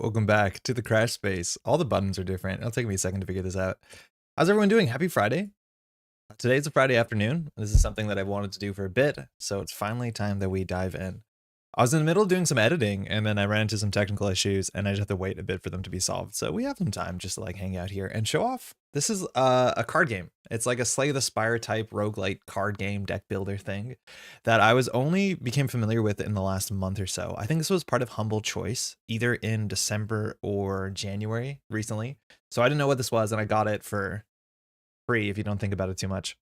Welcome back to the crash space. All the buttons are different. It'll take me a second to figure this out. How's everyone doing? Happy Friday. Today's a Friday afternoon. This is something that I've wanted to do for a bit, so it's finally time that we dive in. I was in the middle of doing some editing, and then I ran into some technical issues, and I just have to wait a bit for them to be solved. So we have some time just to like hang out here and show off. This is a card game. It's like a Slay the Spire type roguelite card game deck builder thing that I was only became familiar with in the last month or so. I think this was part of Humble Choice, either in December or January recently. So I didn't know what this was, and I got it for free if you don't think about it too much.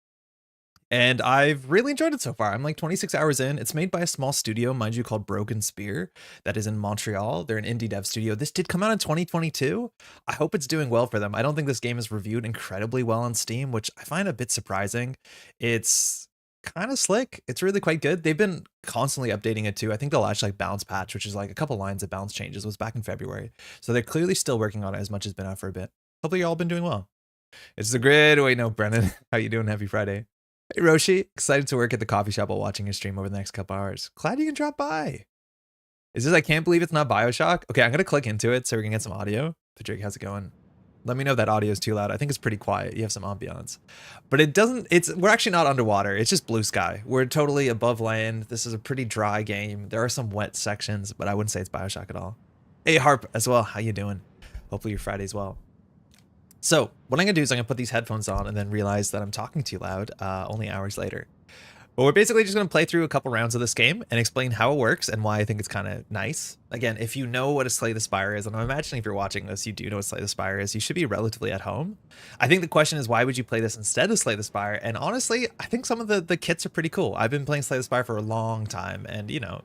And I've really enjoyed it so far. I'm like 26 hours in. It's made by a small studio, mind you, called Broken Spear, that is in Montreal. They're an indie dev studio. This did come out in 2022. I hope it's doing well for them. I don't think this game is reviewed incredibly well on Steam, which I find a bit surprising. It's kind of slick. It's really quite good. They've been constantly updating it too. I think the last like balance patch, which is like a couple lines of balance changes, was back in February. So they're clearly still working on it as much as it's been out for a bit. Hopefully you've all been doing well. It's the grid. Wait, no, Brennan. How you doing? Happy Friday. Hey Roshi, excited to work at the coffee shop while watching your stream over the next couple hours. Glad you can drop by. Is this, I can't believe it's not Bioshock? Okay, I'm gonna click into it so we can get some audio. Patrick, how's it going? Let me know if that audio is too loud. I think it's pretty quiet. You have some ambiance. But it doesn't, we're actually not underwater. It's just blue sky. We're totally above land. This is a pretty dry game. There are some wet sections, but I wouldn't say it's Bioshock at all. Hey Harp as well, how you doing? Hopefully your Friday's well. So what I'm gonna do is I'm gonna put these headphones on and then realize that I'm talking too loud only hours later. But we're basically just gonna play through a couple rounds of this game and explain how it works and why I think it's kind of nice. Again, if you know what a Slay the Spire is, and I'm imagining if you're watching this, you do know what Slay the Spire is, you should be relatively at home. I think the question is, why would you play this instead of Slay the Spire? And honestly, I think some of the kits are pretty cool. I've been playing Slay the Spire for a long time, and you know,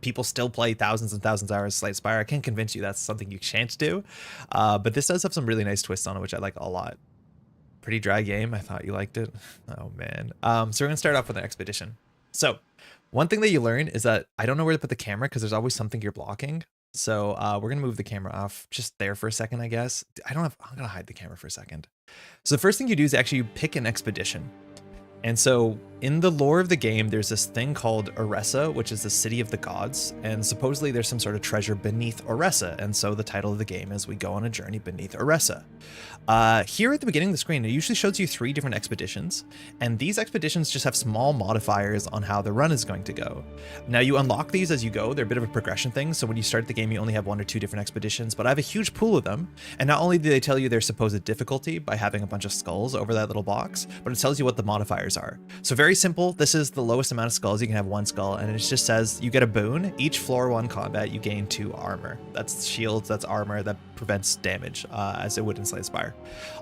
people still play thousands and thousands of hours of Slay the Spire. I can't convince you that's something you can't do. But this does have some really nice twists on it, which I like a lot. Pretty dry game. I thought you liked it. Oh man. So we're gonna start off with an expedition. So one thing that you learn is that I don't know where to put the camera because there's always something you're blocking. So we're gonna move the camera off just there for a second, I guess. I'm gonna hide the camera for a second. So the first thing you do is actually you pick an expedition. And so in the lore of the game, there's this thing called Oresa, which is the city of the gods. And supposedly there's some sort of treasure beneath Oresa. And so the title of the game is We Go on a Journey Beneath Oresa. Here at the beginning of the screen, it usually shows you 3 different expeditions. And these expeditions just have small modifiers on how the run is going to go. Now you unlock these as you go. They're a bit of a progression thing. So when you start the game, you only have 1 or 2 different expeditions, but I have a huge pool of them. And not only do they tell you their supposed difficulty by having a bunch of skulls over that little box, but it tells you what the modifiers are. So very simple. This is the lowest amount of skulls. You can have 1 skull, and it just says you get a boon. Each floor 1 combat, you gain 2 armor. That's shields, that's armor that prevents damage, as it would in Slay the Spire.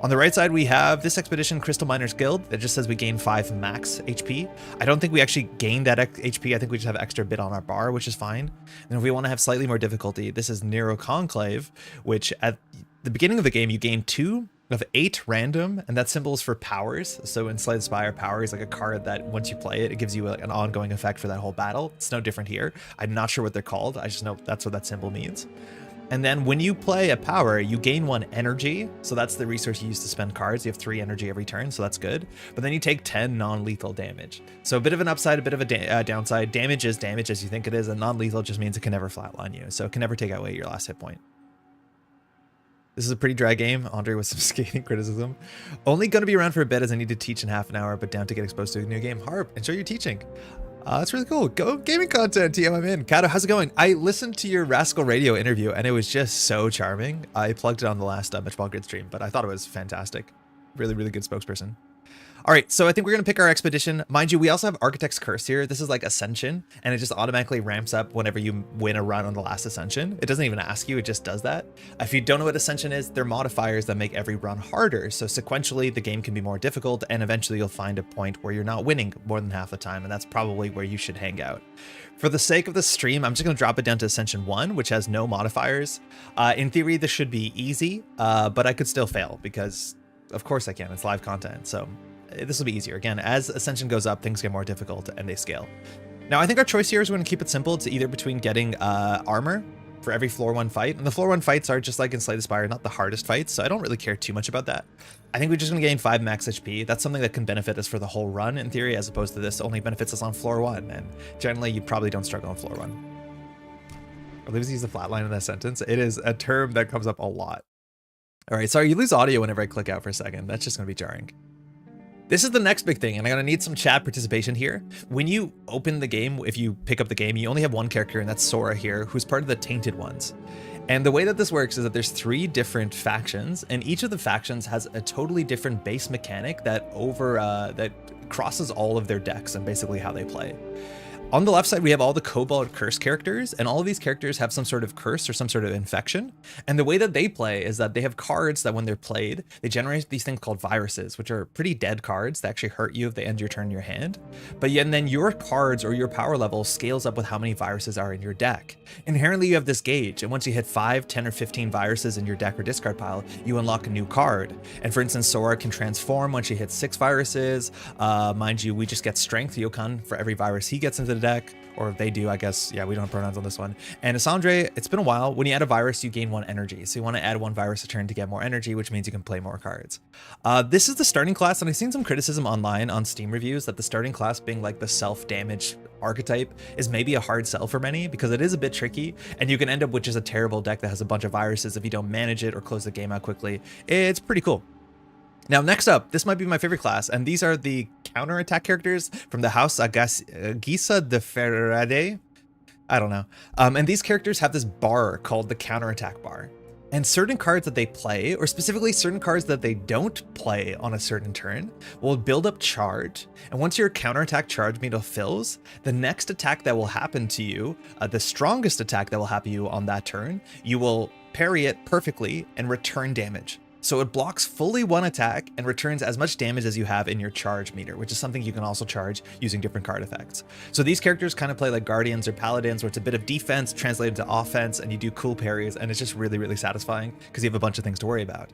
On the right side, we have this expedition, Crystal Miners Guild, that just says we gain 5 max HP. I don't think we actually gain that HP. I think we just have extra bit on our bar, which is fine. And if we want to have slightly more difficulty, this is Nero Conclave, which at the beginning of the game, you gain 2 of 8 random, and that symbol is for powers. So in Slay the Spire, power is like a card that once you play it, it gives you an ongoing effect for that whole battle. It's no different here. I'm not sure what they're called. I just know that's what that symbol means. And then when you play a power, you gain 1 energy. So that's the resource you use to spend cards. You have 3 energy every turn, so that's good. But then you take 10 non-lethal damage. So a bit of an upside, a bit of a downside. Damage is damage as you think it is, and non-lethal just means it can never flatline you. So it can never take away your last hit point. This is a pretty dry game, Andre with some scathing criticism. Only going to be around for a bit as I need to teach in half an hour, but down to get exposed to a new game. Harp, enjoy your teaching. That's really cool. Go gaming content, TM, I'm in. Kato, how's it going? I listened to your Rascal Radio interview and it was just so charming. I plugged it on the last Metropolitan Grid stream, but I thought it was fantastic. Really, really good spokesperson. All right, so I think we're going to pick our expedition. Mind you, we also have Architect's Curse here. This is like Ascension, and it just automatically ramps up whenever you win a run on the last Ascension. It doesn't even ask you, it just does that. If you don't know what Ascension is, they're modifiers that make every run harder. So sequentially, the game can be more difficult, and eventually you'll find a point where you're not winning more than half the time, and that's probably where you should hang out. For the sake of the stream, I'm just going to drop it down to Ascension 1, which has no modifiers. In theory, this should be easy, but I could still fail because, of course I can. It's live content, so this will be easier. Again, as Ascension goes up, things get more difficult and they scale. Now, I think our choice here is we're going to keep it simple. It's either between getting armor for every floor 1 fight, and the floor 1 fights are just like in Slay the Spire, not the hardest fights, so I don't really care too much about that. I think we're just going to gain 5 max HP. That's something that can benefit us for the whole run in theory, as opposed to this only benefits us on floor 1, and generally you probably don't struggle on floor 1. Or leaves use the flat line in that sentence. It is a term that comes up a lot. All right, sorry, you lose audio whenever I click out for a second. That's just gonna be jarring. This is the next big thing, and I'm gonna need some chat participation here. When you open the game, if you pick up the game, you only have one character, and that's Sora here, who's part of the Tainted Ones. And the way that this works is that there's 3 different factions, and each of the factions has a totally different base mechanic that that crosses all of their decks and basically how they play. On the left side, we have all the Kobold Curse characters, and all of these characters have some sort of curse or some sort of infection. And the way that they play is that they have cards that when they're played, they generate these things called viruses, which are pretty dead cards that actually hurt you if they end your turn in your hand. But yet, and then your cards or your power level scales up with how many viruses are in your deck. Inherently, you have this gauge, and once you hit 5, 10, or 15 viruses in your deck or discard pile, you unlock a new card. And for instance, Sora can transform when she hits 6 viruses. Mind you, we just get strength Yokon for every virus he gets into the deck, or if they do, I guess. Yeah, we don't have pronouns on this one. And Asandre, it's been a while. When you add a virus, you gain 1 energy. So you want to add 1 virus a turn to get more energy, which means you can play more cards. This is the starting class, and I've seen some criticism online on Steam reviews that the starting class being like the self-damage archetype is maybe a hard sell for many because it is a bit tricky, and you can end up with just a terrible deck that has a bunch of viruses if you don't manage it or close the game out quickly. It's pretty cool. Now, next up, this might be my favorite class, and these are the counterattack characters from the House Gisa de Ferrade. I don't know. And these characters have this bar called the counterattack bar. And certain cards that they play, or specifically certain cards that they don't play on a certain turn, will build up charge. And once your counterattack charge meter fills, the next attack that will happen to you, the strongest attack that will happen to you on that turn, you will parry it perfectly and return damage. So it blocks fully 1 attack and returns as much damage as you have in your charge meter, which is something you can also charge using different card effects. So these characters kind of play like Guardians or Paladins, where it's a bit of defense translated to offense, and you do cool parries, and it's just really, really satisfying because you have a bunch of things to worry about.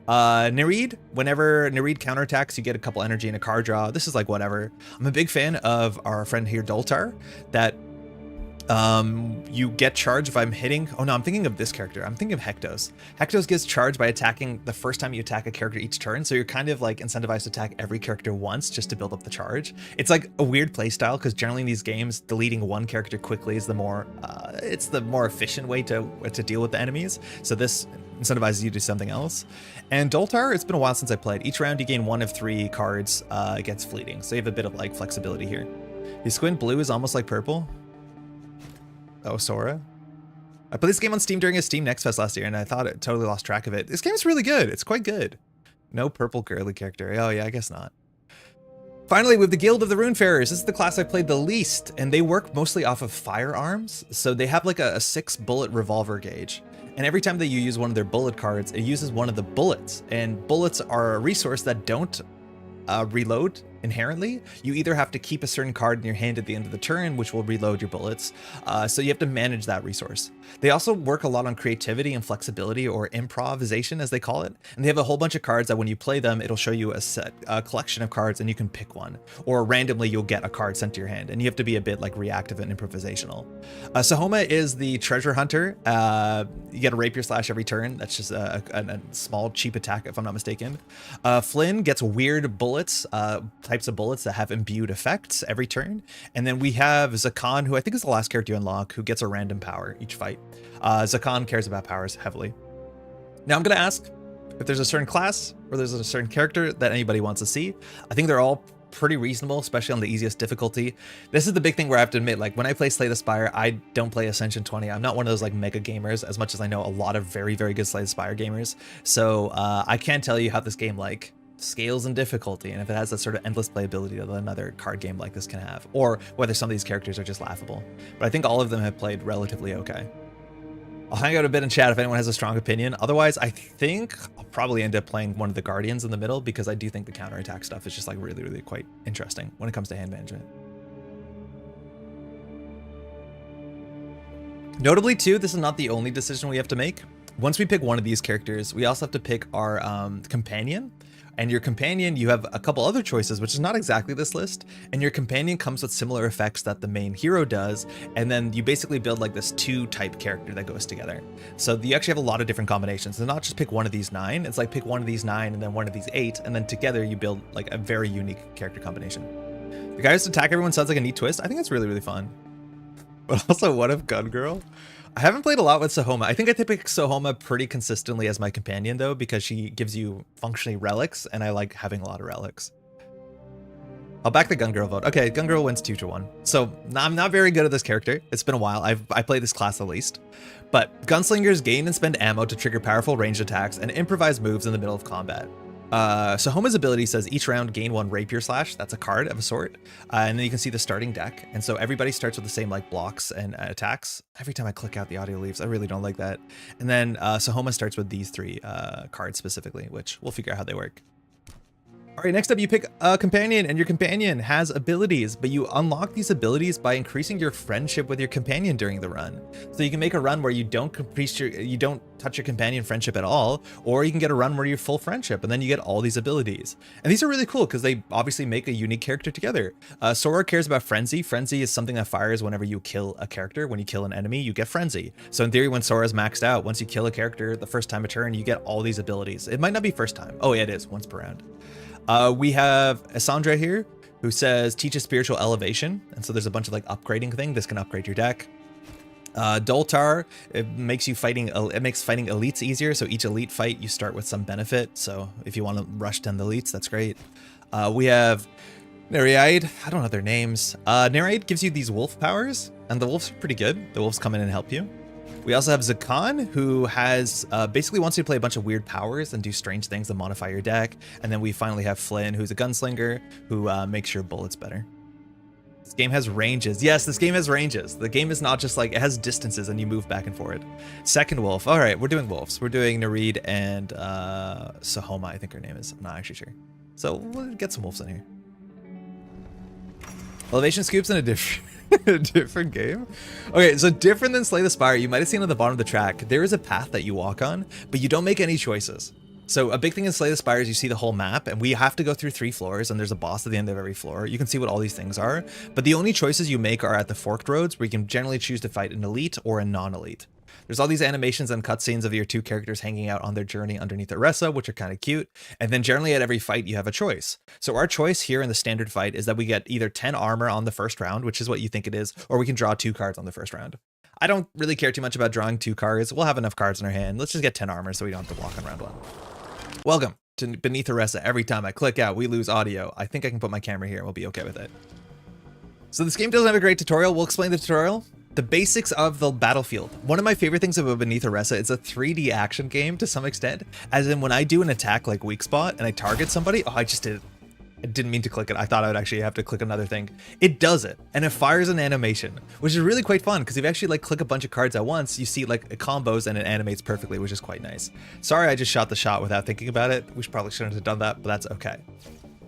Nereid, whenever Nereid counterattacks, you get a couple energy and a card draw. This is like whatever. I'm a big fan of our friend here, Doltar, that you get charge if I'm hitting. Oh no, I'm thinking of this character. I'm thinking of Hectos. Hectos gets charged by attacking the first time you attack a character each turn. So you're kind of like incentivized to attack every character once just to build up the charge. It's like a weird play style because generally in these games, deleting 1 character quickly is the more, it's the more efficient way to deal with the enemies. So this incentivizes you to do something else. And Doltar, it's been a while since I played. Each round you gain 1 of 3 cards against fleeting. So you have a bit of like flexibility here. You squint, blue is almost like purple. Oh, Sora. I played this game on Steam during a Steam Next Fest last year, and I thought it totally lost track of it. This game is really good. It's quite good. No purple girly character. Oh yeah, I guess not. Finally, with the Guild of the Runefarers, this is the class I played the least, and they work mostly off of firearms. So they have like a 6-bullet revolver gauge. And every time that you use one of their bullet cards, it uses one of the bullets. And bullets are a resource that don't reload inherently. You either have to keep a certain card in your hand at the end of the turn, which will reload your bullets. So you have to manage that resource. They also work a lot on creativity and flexibility, or improvisation as they call it. And they have a whole bunch of cards that when you play them, it'll show you a collection of cards and you can pick one. Or randomly you'll get a card sent to your hand, and you have to be a bit like reactive and improvisational. Sahoma is the treasure hunter. You get a rapier slash every turn. That's just a small cheap attack if I'm not mistaken. Flynn gets weird bullets, types of bullets that have imbued effects every turn. And then we have Zakan, who I think is the last character you unlock, who gets a random power each fight. Zakan cares about powers heavily. Now I'm going to ask if there's a certain class or there's a certain character that anybody wants to see. I think they're all pretty reasonable, especially on the easiest difficulty. This is the big thing where I have to admit, like when I play Slay the Spire, I don't play Ascension 20. I'm not one of those like mega gamers, as much as I know a lot of very, very good Slay the Spire gamers. So I can't tell you how this game like scales in difficulty, and if it has that sort of endless playability that another card game like this can have, or whether some of these characters are just laughable. But I think all of them have played relatively okay. I'll hang out a bit in chat if anyone has a strong opinion. Otherwise, I think I'll probably end up playing one of the Guardians in the middle, because I do think the counterattack stuff is just like really, really quite interesting when it comes to hand management. Notably too, this is not the only decision we have to make. Once we pick one of these characters, we also have to pick our companion. And your companion, you have a couple other choices, which is not exactly this list. And your companion comes with similar effects that the main hero does. And then you basically build like this 2-type character that goes together. So you actually have a lot of different combinations. And not just pick one of these 9. It's like pick one of these 9 and then one of these 8. And then together you build like a very unique character combination. The guy who's to attack everyone sounds like a neat twist. I think it's really, really fun. But also, what if Gun Girl? I haven't played a lot with Sahoma. I think I pick Sahoma pretty consistently as my companion, though, because she gives you functionally relics, and I like having a lot of relics. I'll back the Gun Girl vote. Okay, Gun Girl wins 2-1. So I'm not very good at this character. It's been a while. I played this class the least. But gunslingers gain and spend ammo to trigger powerful ranged attacks and improvise moves in the middle of combat. Sahoma's ability says each round gain 1 rapier slash. That's a card of a sort. And then you can see the starting deck. And so everybody starts with the same like blocks and attacks. Every time I click out, the audio leaves. I really don't like that. And then Sahoma starts with these 3 cards specifically, which we'll figure out how they work. All right, next up you pick a companion, and your companion has abilities, but you unlock these abilities by increasing your friendship with your companion during the run. So you can make a run where you don't touch your companion friendship at all, or you can get a run where you're full friendship, and then you get all these abilities. And these are really cool because they obviously make a unique character together. Sora cares about Frenzy. Frenzy is something that fires whenever you kill a character. When you kill an enemy, you get Frenzy. So in theory, when Sora's maxed out, once you kill a character the first time a turn, you get all these abilities. It might not be first time. Oh yeah, it is, once per round. We have Asandra here, who says teaches spiritual elevation, and so there's a bunch of like upgrading thing. This can upgrade your deck. Doltar, it makes fighting elites easier. So each elite fight you start with some benefit. So if you want to rush 10 elites, that's great. We have Nereid. I don't know their names. Nereid gives you these wolf powers, and the wolves are pretty good. The wolves come in and help you. We also have Zakan, who has basically wants you to play a bunch of weird powers and do strange things that modify your deck. And then we finally have Flynn, who's a gunslinger, who makes your bullets better. This game has ranges. Yes, this game has ranges. The game is not just like, it has distances and you move back and forth. Second wolf. All right, we're doing wolves. We're doing Nereid and Sahoma, I think her name is. I'm not actually sure. So we'll get some wolves in here. Elevation scoops in a different game. Okay, so different than Slay the Spire, you might have seen at the bottom of the track, there is a path that you walk on, but you don't make any choices. So a big thing in Slay the Spire is you see the whole map, and we have to go through 3 floors, and there's a boss at the end of every floor. You can see what all these things are, but the only choices you make are at the forked roads, where you can generally choose to fight an elite or a non-elite. There's all these animations and cutscenes of your 2 characters hanging out on their journey underneath Oresa, which are kind of cute. And then generally at every fight, you have a choice. So our choice here in the standard fight is that we get either 10 armor on the first round, which is what you think it is, or we can draw 2 cards on the first round. I don't really care too much about drawing 2 cards. We'll have enough cards in our hand. Let's just get 10 armor so we don't have to walk on round 1. Welcome to Beneath Oresa. Every time I click out, we lose audio. I think I can put my camera here and we'll be okay with it. So this game doesn't have a great tutorial. We'll explain the tutorial. The basics of the battlefield. One of my favorite things about Beneath Oresa, it's a 3D action game to some extent. As in when I do an attack like weak spot and I target somebody, oh, I didn't mean to click it. I thought I would actually have to click another thing. It does it, and it fires an animation, which is really quite fun because if you actually like click a bunch of cards at once, you see like combos and it animates perfectly, which is quite nice. Sorry, I just shot the shot without thinking about it. We probably shouldn't have done that, but that's okay.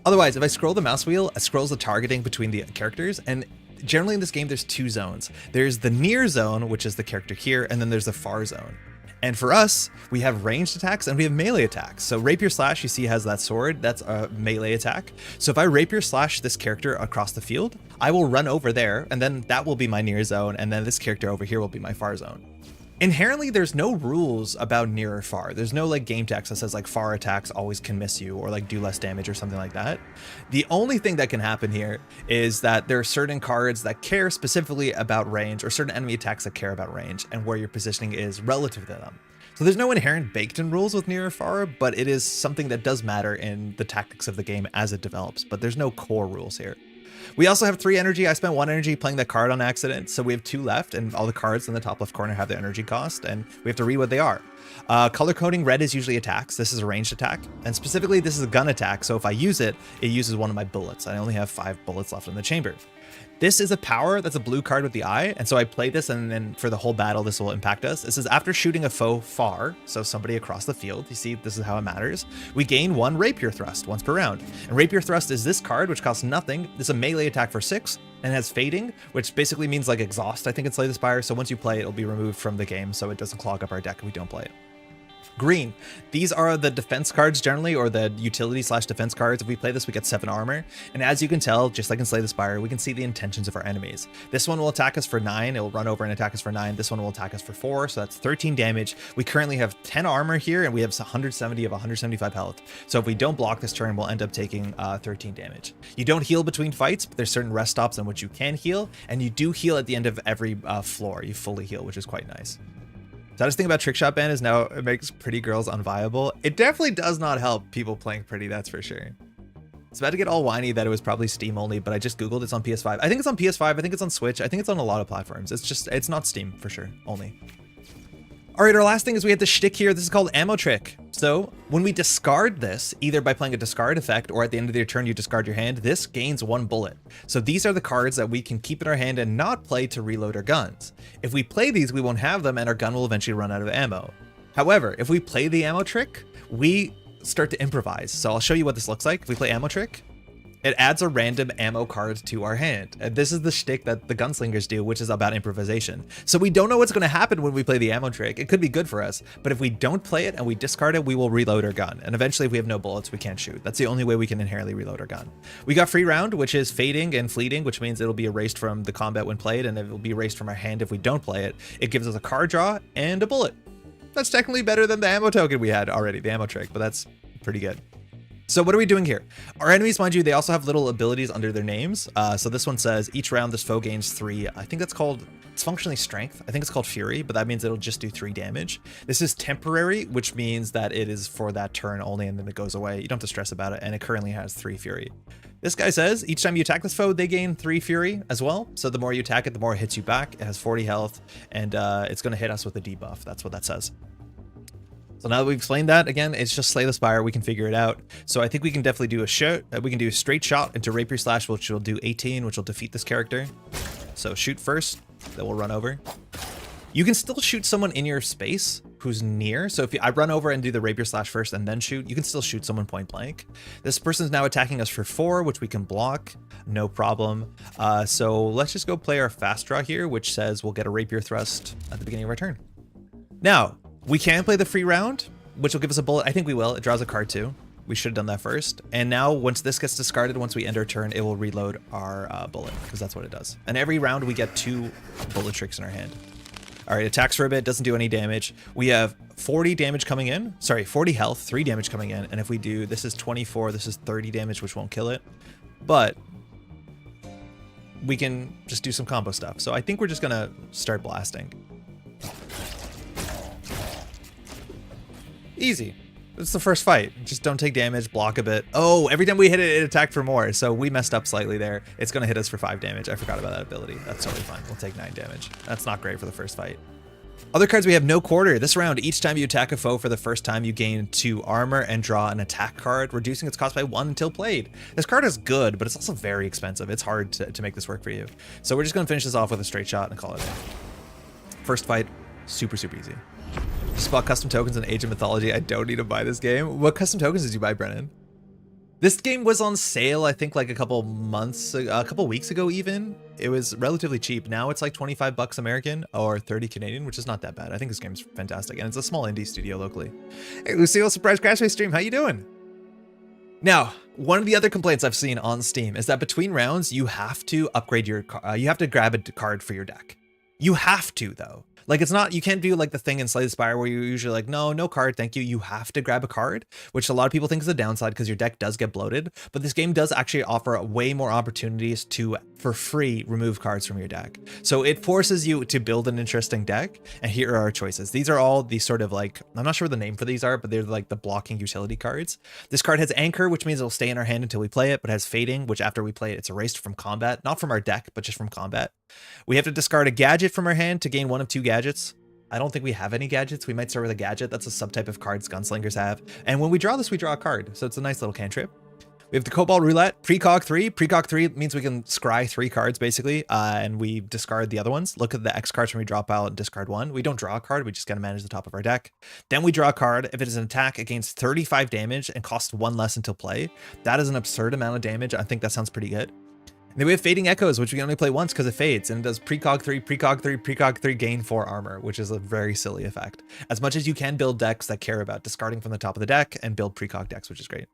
Otherwise, if I scroll the mouse wheel, it scrolls the targeting between the characters, and generally in this game, there's 2 zones. There's the near zone, which is the character here, and then there's the far zone. And for us, we have ranged attacks and we have melee attacks. So Rapier Slash, you see, has that sword. That's a melee attack. So if I Rapier Slash this character across the field, I will run over there, and then that will be my near zone, and then this character over here will be my far zone. Inherently, there's no rules about near or far. There's no like game text that says like far attacks always can miss you or like do less damage or something like that. The only thing that can happen here is that there are certain cards that care specifically about range, or certain enemy attacks that care about range and where your positioning is relative to them. So there's no inherent baked-in rules with near or far, but it is something that does matter in the tactics of the game as it develops, but there's no core rules here. We also have 3 energy. I spent 1 energy playing that card on accident, so we have 2 left, and all the cards in the top left corner have the energy cost, and we have to read what they are. Color coding, red is usually attacks. This is a ranged attack, and specifically this is a gun attack, so if I use it, it uses one of my bullets. I only have 5 bullets left in the chamber. This is a power, that's a blue card with the eye, and so I play this, and then for the whole battle, this will impact us. This is after shooting a foe far, so somebody across the field, you see, this is how it matters. We gain 1 Rapier Thrust once per round. And Rapier Thrust is this card, which costs nothing. This is a melee attack for 6, and has fading, which basically means like exhaust, I think, in Slay the Spire, so once you play it, it'll be removed from the game, so it doesn't clog up our deck if we don't play it. Green, these are the defense cards generally, or the utility slash defense cards. If we play this, we get 7 armor. And as you can tell, just like in Slay the Spire, we can see the intentions of our enemies. This one will attack us for 9. It will run over and attack us for 9. This one will attack us for 4. So that's 13 damage. We currently have 10 armor here, and we have 170 of 175 health. So if we don't block this turn, we'll end up taking 13 damage. You don't heal between fights, but there's certain rest stops on which you can heal. And you do heal at the end of every floor. You fully heal, which is quite nice. Saddest thing about Trickshot Ban is now it makes pretty girls unviable. It definitely does not help people playing pretty, that's for sure. It's about to get all whiny that it was probably Steam only, but I just Googled it's on PS5. I think it's on PS5, I think it's on Switch, I think it's on a lot of platforms. It's not Steam for sure, only. All right, our last thing is we have the shtick here. This is called Ammo Trick. So when we discard this, either by playing a discard effect or at the end of your turn you discard your hand, this gains 1 bullet. So these are the cards that we can keep in our hand and not play to reload our guns. If we play these, we won't have them and our gun will eventually run out of ammo. However, if we play the Ammo Trick, we start to improvise. So I'll show you what this looks like. If we play Ammo Trick, it adds a random ammo card to our hand. And this is the shtick that the gunslingers do, which is about improvisation. So we don't know what's going to happen when we play the Ammo Trick. It could be good for us, but if we don't play it and we discard it, we will reload our gun. And eventually if we have no bullets, we can't shoot. That's the only way we can inherently reload our gun. We got Free Round, which is fading and fleeting, which means it'll be erased from the combat when played, and it will be erased from our hand if we don't play it. It gives us a card draw and a bullet. That's technically better than the ammo token we had already, the Ammo Trick, but that's pretty good. So what are we doing here? Our enemies, mind you, they also have little abilities under their names. So this one says each round this foe gains 3. I think that's called, it's functionally strength. I think it's called Fury, but that means it'll just do 3 damage. This is temporary, which means that it is for that turn only and then it goes away. You don't have to stress about it. And it currently has 3 Fury. This guy says each time you attack this foe, they gain 3 Fury as well. So the more you attack it, the more it hits you back. It has 40 health and it's going to hit us with a debuff. That's what that says. So now that we've explained that, again, it's just Slay the Spire. We can figure it out. So I think we can definitely do a shot. We can do a straight shot into Rapier Slash, which will do 18, which will defeat this character. So shoot first, then we'll run over. You can still shoot someone in your space who's near. So if I run over and do the Rapier Slash first and then shoot, you can still shoot someone point blank. This person's now attacking us for 4, which we can block, no problem. So let's just go play our fast draw here, which says we'll get a Rapier Thrust at the beginning of our turn. Now, we can play the free round, which will give us a bullet. I think we will. It draws a card too. We should have done that first. And now once this gets discarded, once we end our turn, it will reload our bullet, because that's what it does. And every round we get 2 bullet tricks in our hand. All right, attacks for a bit, doesn't do any damage. We have 40 damage coming in. Sorry, 40 health, 3 damage coming in. And if we do, this is 24, this is 30 damage, which won't kill it. But we can just do some combo stuff. So I think we're just gonna start blasting. Easy. It's the first fight. Just don't take damage, block a bit. Oh, every time we hit it, it attacked for more. So we messed up slightly there. It's going to hit us for 5 damage. I forgot about that ability. That's totally fine. We'll take 9 damage. That's not great for the first fight. Other cards, we have No Quarter. This round, each time you attack a foe for the first time, you gain 2 armor and draw an attack card, reducing its cost by 1 until played. This card is good, but it's also very expensive. It's hard to make this work for you. So we're just going to finish this off with a straight shot and call it in. First fight, super, super easy. Just bought custom tokens in Age of Mythology. I don't need to buy this game. What custom tokens did you buy, Brennan? This game was on sale, I think, like a couple weeks ago even. It was relatively cheap. Now it's like 25 bucks American or 30 Canadian, which is not that bad. I think this game's fantastic, and it's a small indie studio locally. Hey, Lucille, surprise Crashway stream. How you doing? Now, one of the other complaints I've seen on Steam is that between rounds, you have to upgrade your, you have to grab a card for your deck. You have to, though. Like, it's not, you can't do like the thing in Slay the Spire where you're usually like, no card, thank you. You have to grab a card, which a lot of people think is a downside because your deck does get bloated. But this game does actually offer way more opportunities to, for free, remove cards from your deck. So it forces you to build an interesting deck. And here are our choices. These are all these sort of like, I'm not sure what the name for these are, but they're like the blocking utility cards. This card has Anchor, which means it'll stay in our hand until we play it, but has Fading, which after we play it, it's erased from combat, not from our deck, but just from combat. We have to discard a gadget from our hand to gain 1 of 2 gadgets. I don't think we have any gadgets. We might start with a gadget. That's a subtype of cards gunslingers have. And when we draw this, we draw a card. So it's a nice little cantrip. We have the Cobalt Roulette, Precog 3. Precog 3 means we can scry 3 cards basically, and we discard the other ones. Look at the X cards from we draw pile and discard 1. We don't draw a card, we just gotta manage the top of our deck. Then we draw a card. If it is an attack, it gains 35 damage and costs 1 less until play. That is an absurd amount of damage. I think that sounds pretty good. then we have Fading Echoes, which we can only play once because it fades, and it does precog 3, precog 3, precog 3, gain 4 armor, which is a very silly effect. As much as you can build decks that care about discarding from the top of the deck and build precog decks, which is great.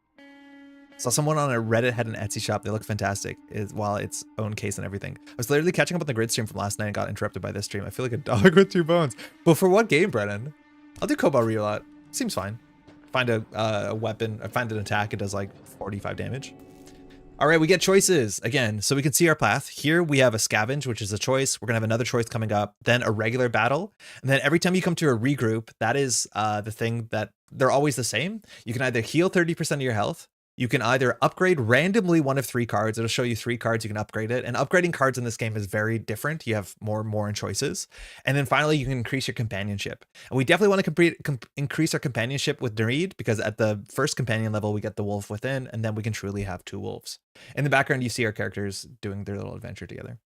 Saw someone on a Reddit had an Etsy shop. They look fantastic, while its own case and everything. I was literally catching up on the grid stream from last night and got interrupted by this stream. I feel like a dog with 2 bones. But for what game, Brennan? I'll do Cobalt Reload. Seems fine. Find a weapon, find an attack. It does like 45 damage. All right, we get choices again. So we can see our path. Here we have a scavenge, which is a choice. We're gonna have another choice coming up, then a regular battle. And then every time you come to a regroup, that is the thing that they're always the same. You can either heal 30% of your health. You can either upgrade randomly one of 3 cards. It'll show you 3 cards. You can upgrade it. And upgrading cards in this game is very different. You have more in choices. And then finally, you can increase your companionship. And we definitely want to increase our companionship with Nereid, because at the first companion level, we get the wolf within, and then we can truly have 2 wolves. In the background, you see our characters doing their little adventure together.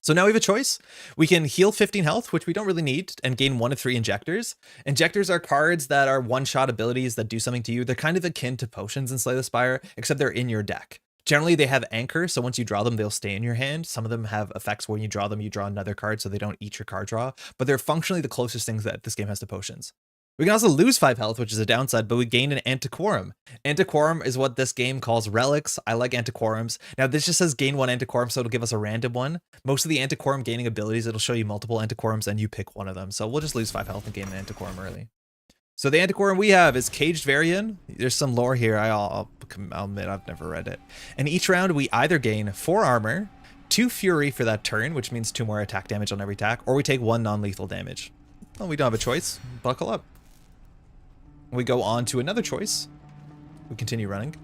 So now we have a choice. We can heal 15 health, which we don't really need, and gain 1 of 3 injectors. Injectors are cards that are one-shot abilities that do something to you. They're kind of akin to potions in Slay the Spire, except they're in your deck. Generally, they have anchor, so once you draw them, they'll stay in your hand. Some of them have effects where when you draw them, you draw another card, so they don't eat your card draw. But they're functionally the closest things that this game has to potions. We can also lose 5 health, which is a downside, but we gain an Antiquorum. Antiquorum is what this game calls relics. I like Antiquorums. Now, this just says gain 1 Antiquorum, so it'll give us a random one. Most of the Antiquorum gaining abilities, it'll show you multiple Antiquorums, and you pick one of them. So we'll just lose 5 health and gain an Antiquorum early. So the Antiquorum we have is Caged Varian. There's some lore here. I'll admit I've never read it. And each round, we either gain 4 armor, 2 fury for that turn, which means 2 more attack damage on every attack, or we take 1 non-lethal damage. Well, we don't have a choice. Buckle up. We go on to another choice. We continue running.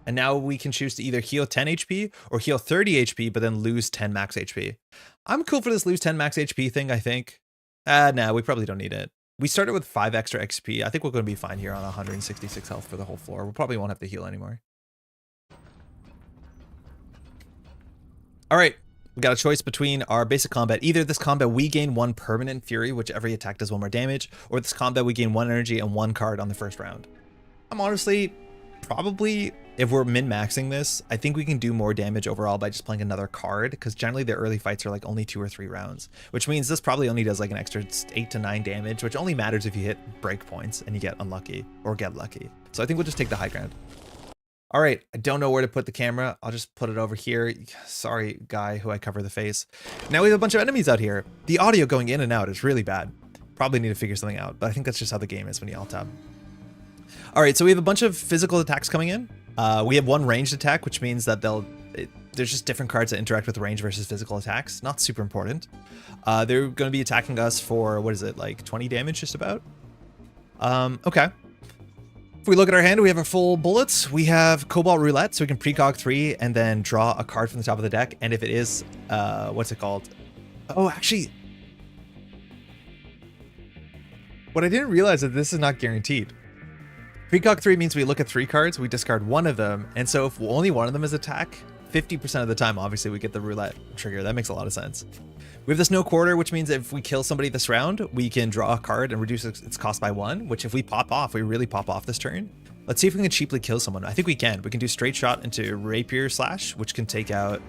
And now we can choose to either heal 10 HP or heal 30 HP, but then lose 10 max HP. I'm cool for this lose 10 max HP thing, I think. No, we probably don't need it. We started with 5 extra XP. I think we're going to be fine here on 166 health for the whole floor. We probably won't have to heal anymore. All right. We got a choice between our basic combat. Either this combat, we gain 1 permanent fury, which every attack does 1 more damage, or this combat, we gain 1 energy and 1 card on the first round. I'm honestly, probably, if we're min-maxing this, I think we can do more damage overall by just playing another card, because generally the early fights are like only 2 or 3 rounds, which means this probably only does like an extra 8 to 9 damage, which only matters if you hit breakpoints and you get unlucky or get lucky. So I think we'll just take the high ground. All right, I don't know where to put the camera. I'll just put it over here. Sorry, guy who I cover the face. Now we have a bunch of enemies out here. The audio going in and out is really bad. Probably need to figure something out, but I think that's just how the game is when you alt tab. All right, so we have a bunch of physical attacks coming in. We have 1 ranged attack, which means that there's just different cards that interact with range versus physical attacks. Not super important. They're going to be attacking us for, what is it, like 20 damage just about? Okay. If we look at our hand, we have our full bullets. We have Cobalt Roulette, so we can precog 3 and then draw a card from the top of the deck. And if it is, what's it called? Oh, actually, what I didn't realize is this is not guaranteed. Precog 3 means we look at 3 cards, we discard 1 of them. And so if only 1 of them is attack, 50% of the time, obviously, we get the roulette trigger. That makes a lot of sense. We have this no quarter, which means if we kill somebody this round, we can draw a card and reduce its cost by 1, which if we pop off, we really pop off this turn. Let's see if we can cheaply kill someone. I think we can. We can do straight shot into Rapier Slash, which can take out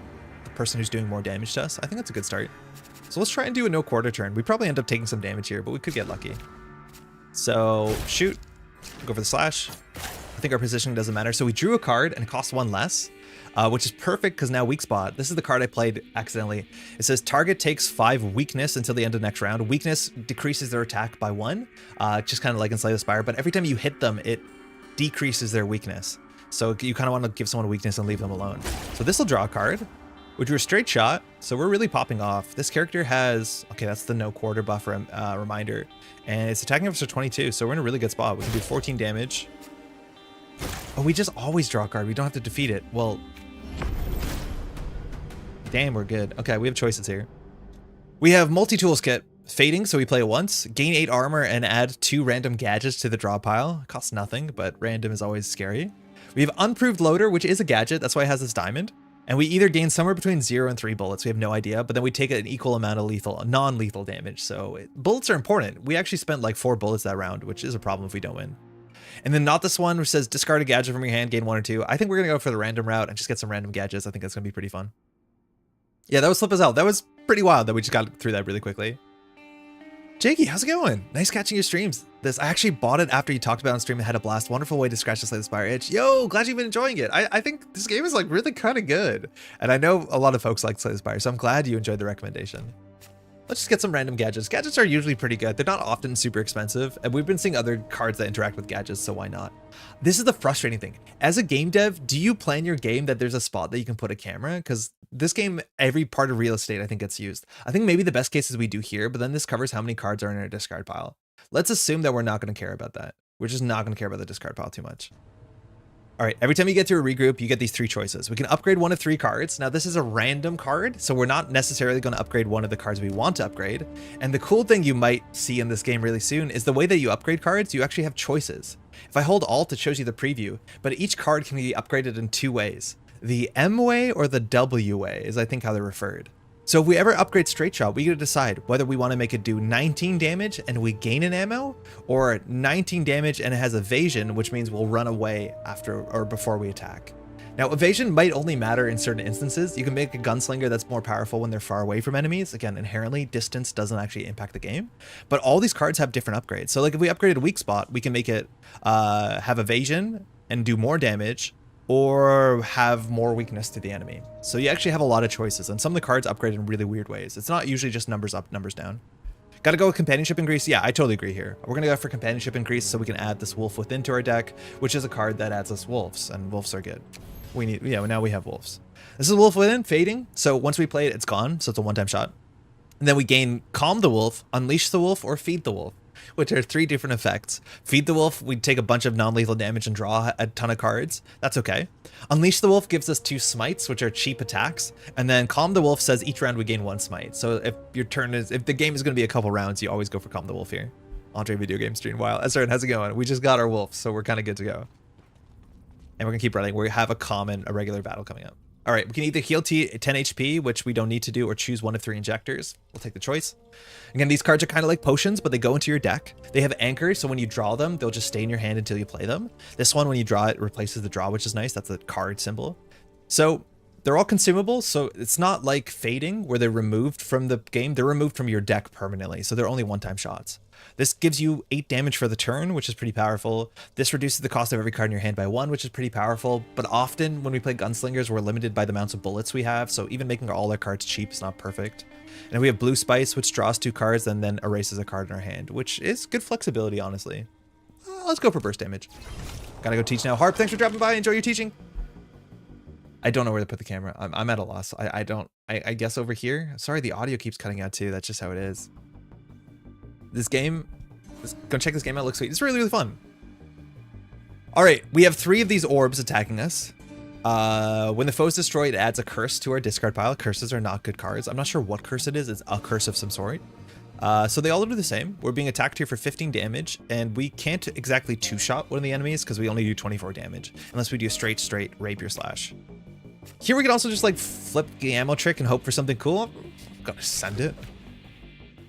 the person who's doing more damage to us. I think that's a good start. So let's try and do a no quarter turn. We probably end up taking some damage here, but we could get lucky. So shoot, go for the slash. I think our positioning doesn't matter. So we drew a card and it costs 1 less. Which is perfect because now weak spot. This is the card I played accidentally. It says target takes 5 weakness until the end of next round. Weakness decreases their attack by 1, just kind of like in Slay the Spire. But every time you hit them, it decreases their weakness. So you kind of want to give someone a weakness and leave them alone. So this will draw a card. We drew a straight shot, so we're really popping off. This character has, okay, that's the no quarter buffer reminder, and it's attacking us for 22. So we're in a really good spot. We can do 14 damage. Oh, we just always draw a card. We don't have to defeat it. Well, damn, we're good. Okay, we have choices here. We have multi-tools kit. Fading, so we play it once. Gain 8 armor and add 2 random gadgets to the draw pile. It costs nothing, but random is always scary. We have unproved loader, which is a gadget. That's why it has this diamond. And we either gain somewhere between 0 and 3 bullets. We have no idea, but then we take an equal amount of lethal, non-lethal damage. So bullets are important. We actually spent like 4 bullets that round, which is a problem if we don't win. And then not this one, which says discard a gadget from your hand, gain 1 or 2. I think we're going to go for the random route and just get some random gadgets. I think that's going to be pretty fun. Yeah, that was Slip Us Out. That was pretty wild that we just got through that really quickly. Jakey, how's it going? Nice catching your streams. I actually bought it after you talked about it on stream and had a blast. Wonderful way to scratch the Slay the Spire itch. Yo, glad you've been enjoying it. I think this game is like really kind of good. And I know a lot of folks like Slay the Spire, so I'm glad you enjoyed the recommendation. Let's just get some random gadgets. Gadgets are usually pretty good. They're not often super expensive, and we've been seeing other cards that interact with gadgets, so why not? This is the frustrating thing. As a game dev, do you plan your game that there's a spot that you can put a camera? Because this game, every part of real estate, I think, gets used. I think maybe the best case is we do here, but then this covers how many cards are in our discard pile. Let's assume that we're not going to care about that. We're just not going to care about the discard pile too much. All right, every time you get through a regroup, you get these 3 choices. We can upgrade 1 of 3 cards. Now, this is a random card, so we're not necessarily going to upgrade one of the cards we want to upgrade. And the cool thing you might see in this game really soon is the way that you upgrade cards, you actually have choices. If I hold Alt, it shows you the preview, but each card can be upgraded in 2 ways. The M way or the W way is, I think, how they're referred. So if we ever upgrade Straight Shot, we get to decide whether we want to make it do 19 damage and we gain an ammo, or 19 damage and it has evasion, which means we'll run away after or before we attack. Now, evasion might only matter in certain instances. You can make a gunslinger that's more powerful when they're far away from enemies. Again, inherently, distance doesn't actually impact the game. But all these cards have different upgrades. So like if we upgraded Weak Spot, we can make it have evasion and do more damage, or have more weakness to the enemy. So you actually have a lot of choices, and some of the cards upgrade in really weird ways. It's not usually just numbers up, numbers down. Gotta go with companionship increase. Yeah, I totally agree here. We're gonna go for companionship increase so we can add this wolf within to our deck, which is a card that adds us wolves, and wolves are good. We need, yeah, now we have wolves. This is wolf within, fading. So once we play it, it's gone. So it's a one-time shot. And then we gain calm the wolf, unleash the wolf, or feed the wolf, which are 3 different effects. Feed the wolf, we take a bunch of non-lethal damage and draw a ton of cards. That's okay. Unleash the wolf gives us 2 smites, which are cheap attacks. And then calm the wolf says each round we gain 1 smite. So if your turn is, if the game is going to be a couple rounds, you always go for calm the wolf here. Andre video game stream. Wow, Ezra, how's it going? We just got our wolf, so we're kind of good to go. And we're gonna keep running. We have a regular battle coming up. All right, we can either heal 10 HP, which we don't need to do, or choose 1 of 3 injectors. We'll take the choice. Again, these cards are kind of like potions, but they go into your deck. They have anchors, so when you draw them, they'll just stay in your hand until you play them. This one, when you draw it, replaces the draw, which is nice. That's a card symbol. So they're all consumable, so it's not like fading, where they're removed from the game. They're removed from your deck permanently, so they're only one-time shots. This gives you 8 damage for the turn, which is pretty powerful. This reduces the cost of every card in your hand by 1, which is pretty powerful. But often when we play gunslingers, we're limited by the amounts of bullets we have. So even making all our cards cheap is not perfect. And we have Blue Spice, which draws 2 cards and then erases a card in our hand, which is good flexibility, honestly. Let's go for burst damage. Gotta go teach now. Harp, thanks for dropping by. Enjoy your teaching. I don't know where to put the camera. I'm at a loss. I guess over here. Sorry, the audio keeps cutting out too. That's just how it is. This game, go check this game out. It looks sweet. It's really, really fun. All right, we have 3 of these orbs attacking us. When the foe is destroyed, it adds a curse to our discard pile. Curses are not good cards. I'm not sure what curse it is. It's a curse of some sort. So they all do the same. We're being attacked here for 15 damage, and we can't exactly 2-shot one of the enemies because we only do 24 damage, unless we do straight rapier slash. Here we can also just like flip the ammo trick and hope for something cool. I'm gonna send it.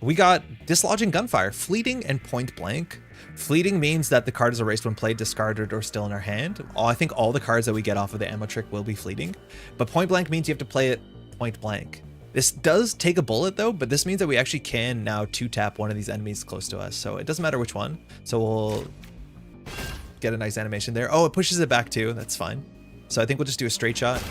We got Dislodging Gunfire, Fleeting and Point Blank. Fleeting means that the card is erased when played, discarded, or still in our hand. I think all the cards that we get off of the ammo trick will be fleeting. But Point Blank means you have to play it point blank. This does take a bullet though, but this means that we actually can now 2-tap one of these enemies close to us. So it doesn't matter which one. So we'll get a nice animation there. Oh, it pushes it back too. That's fine. So I think we'll just do a straight shot.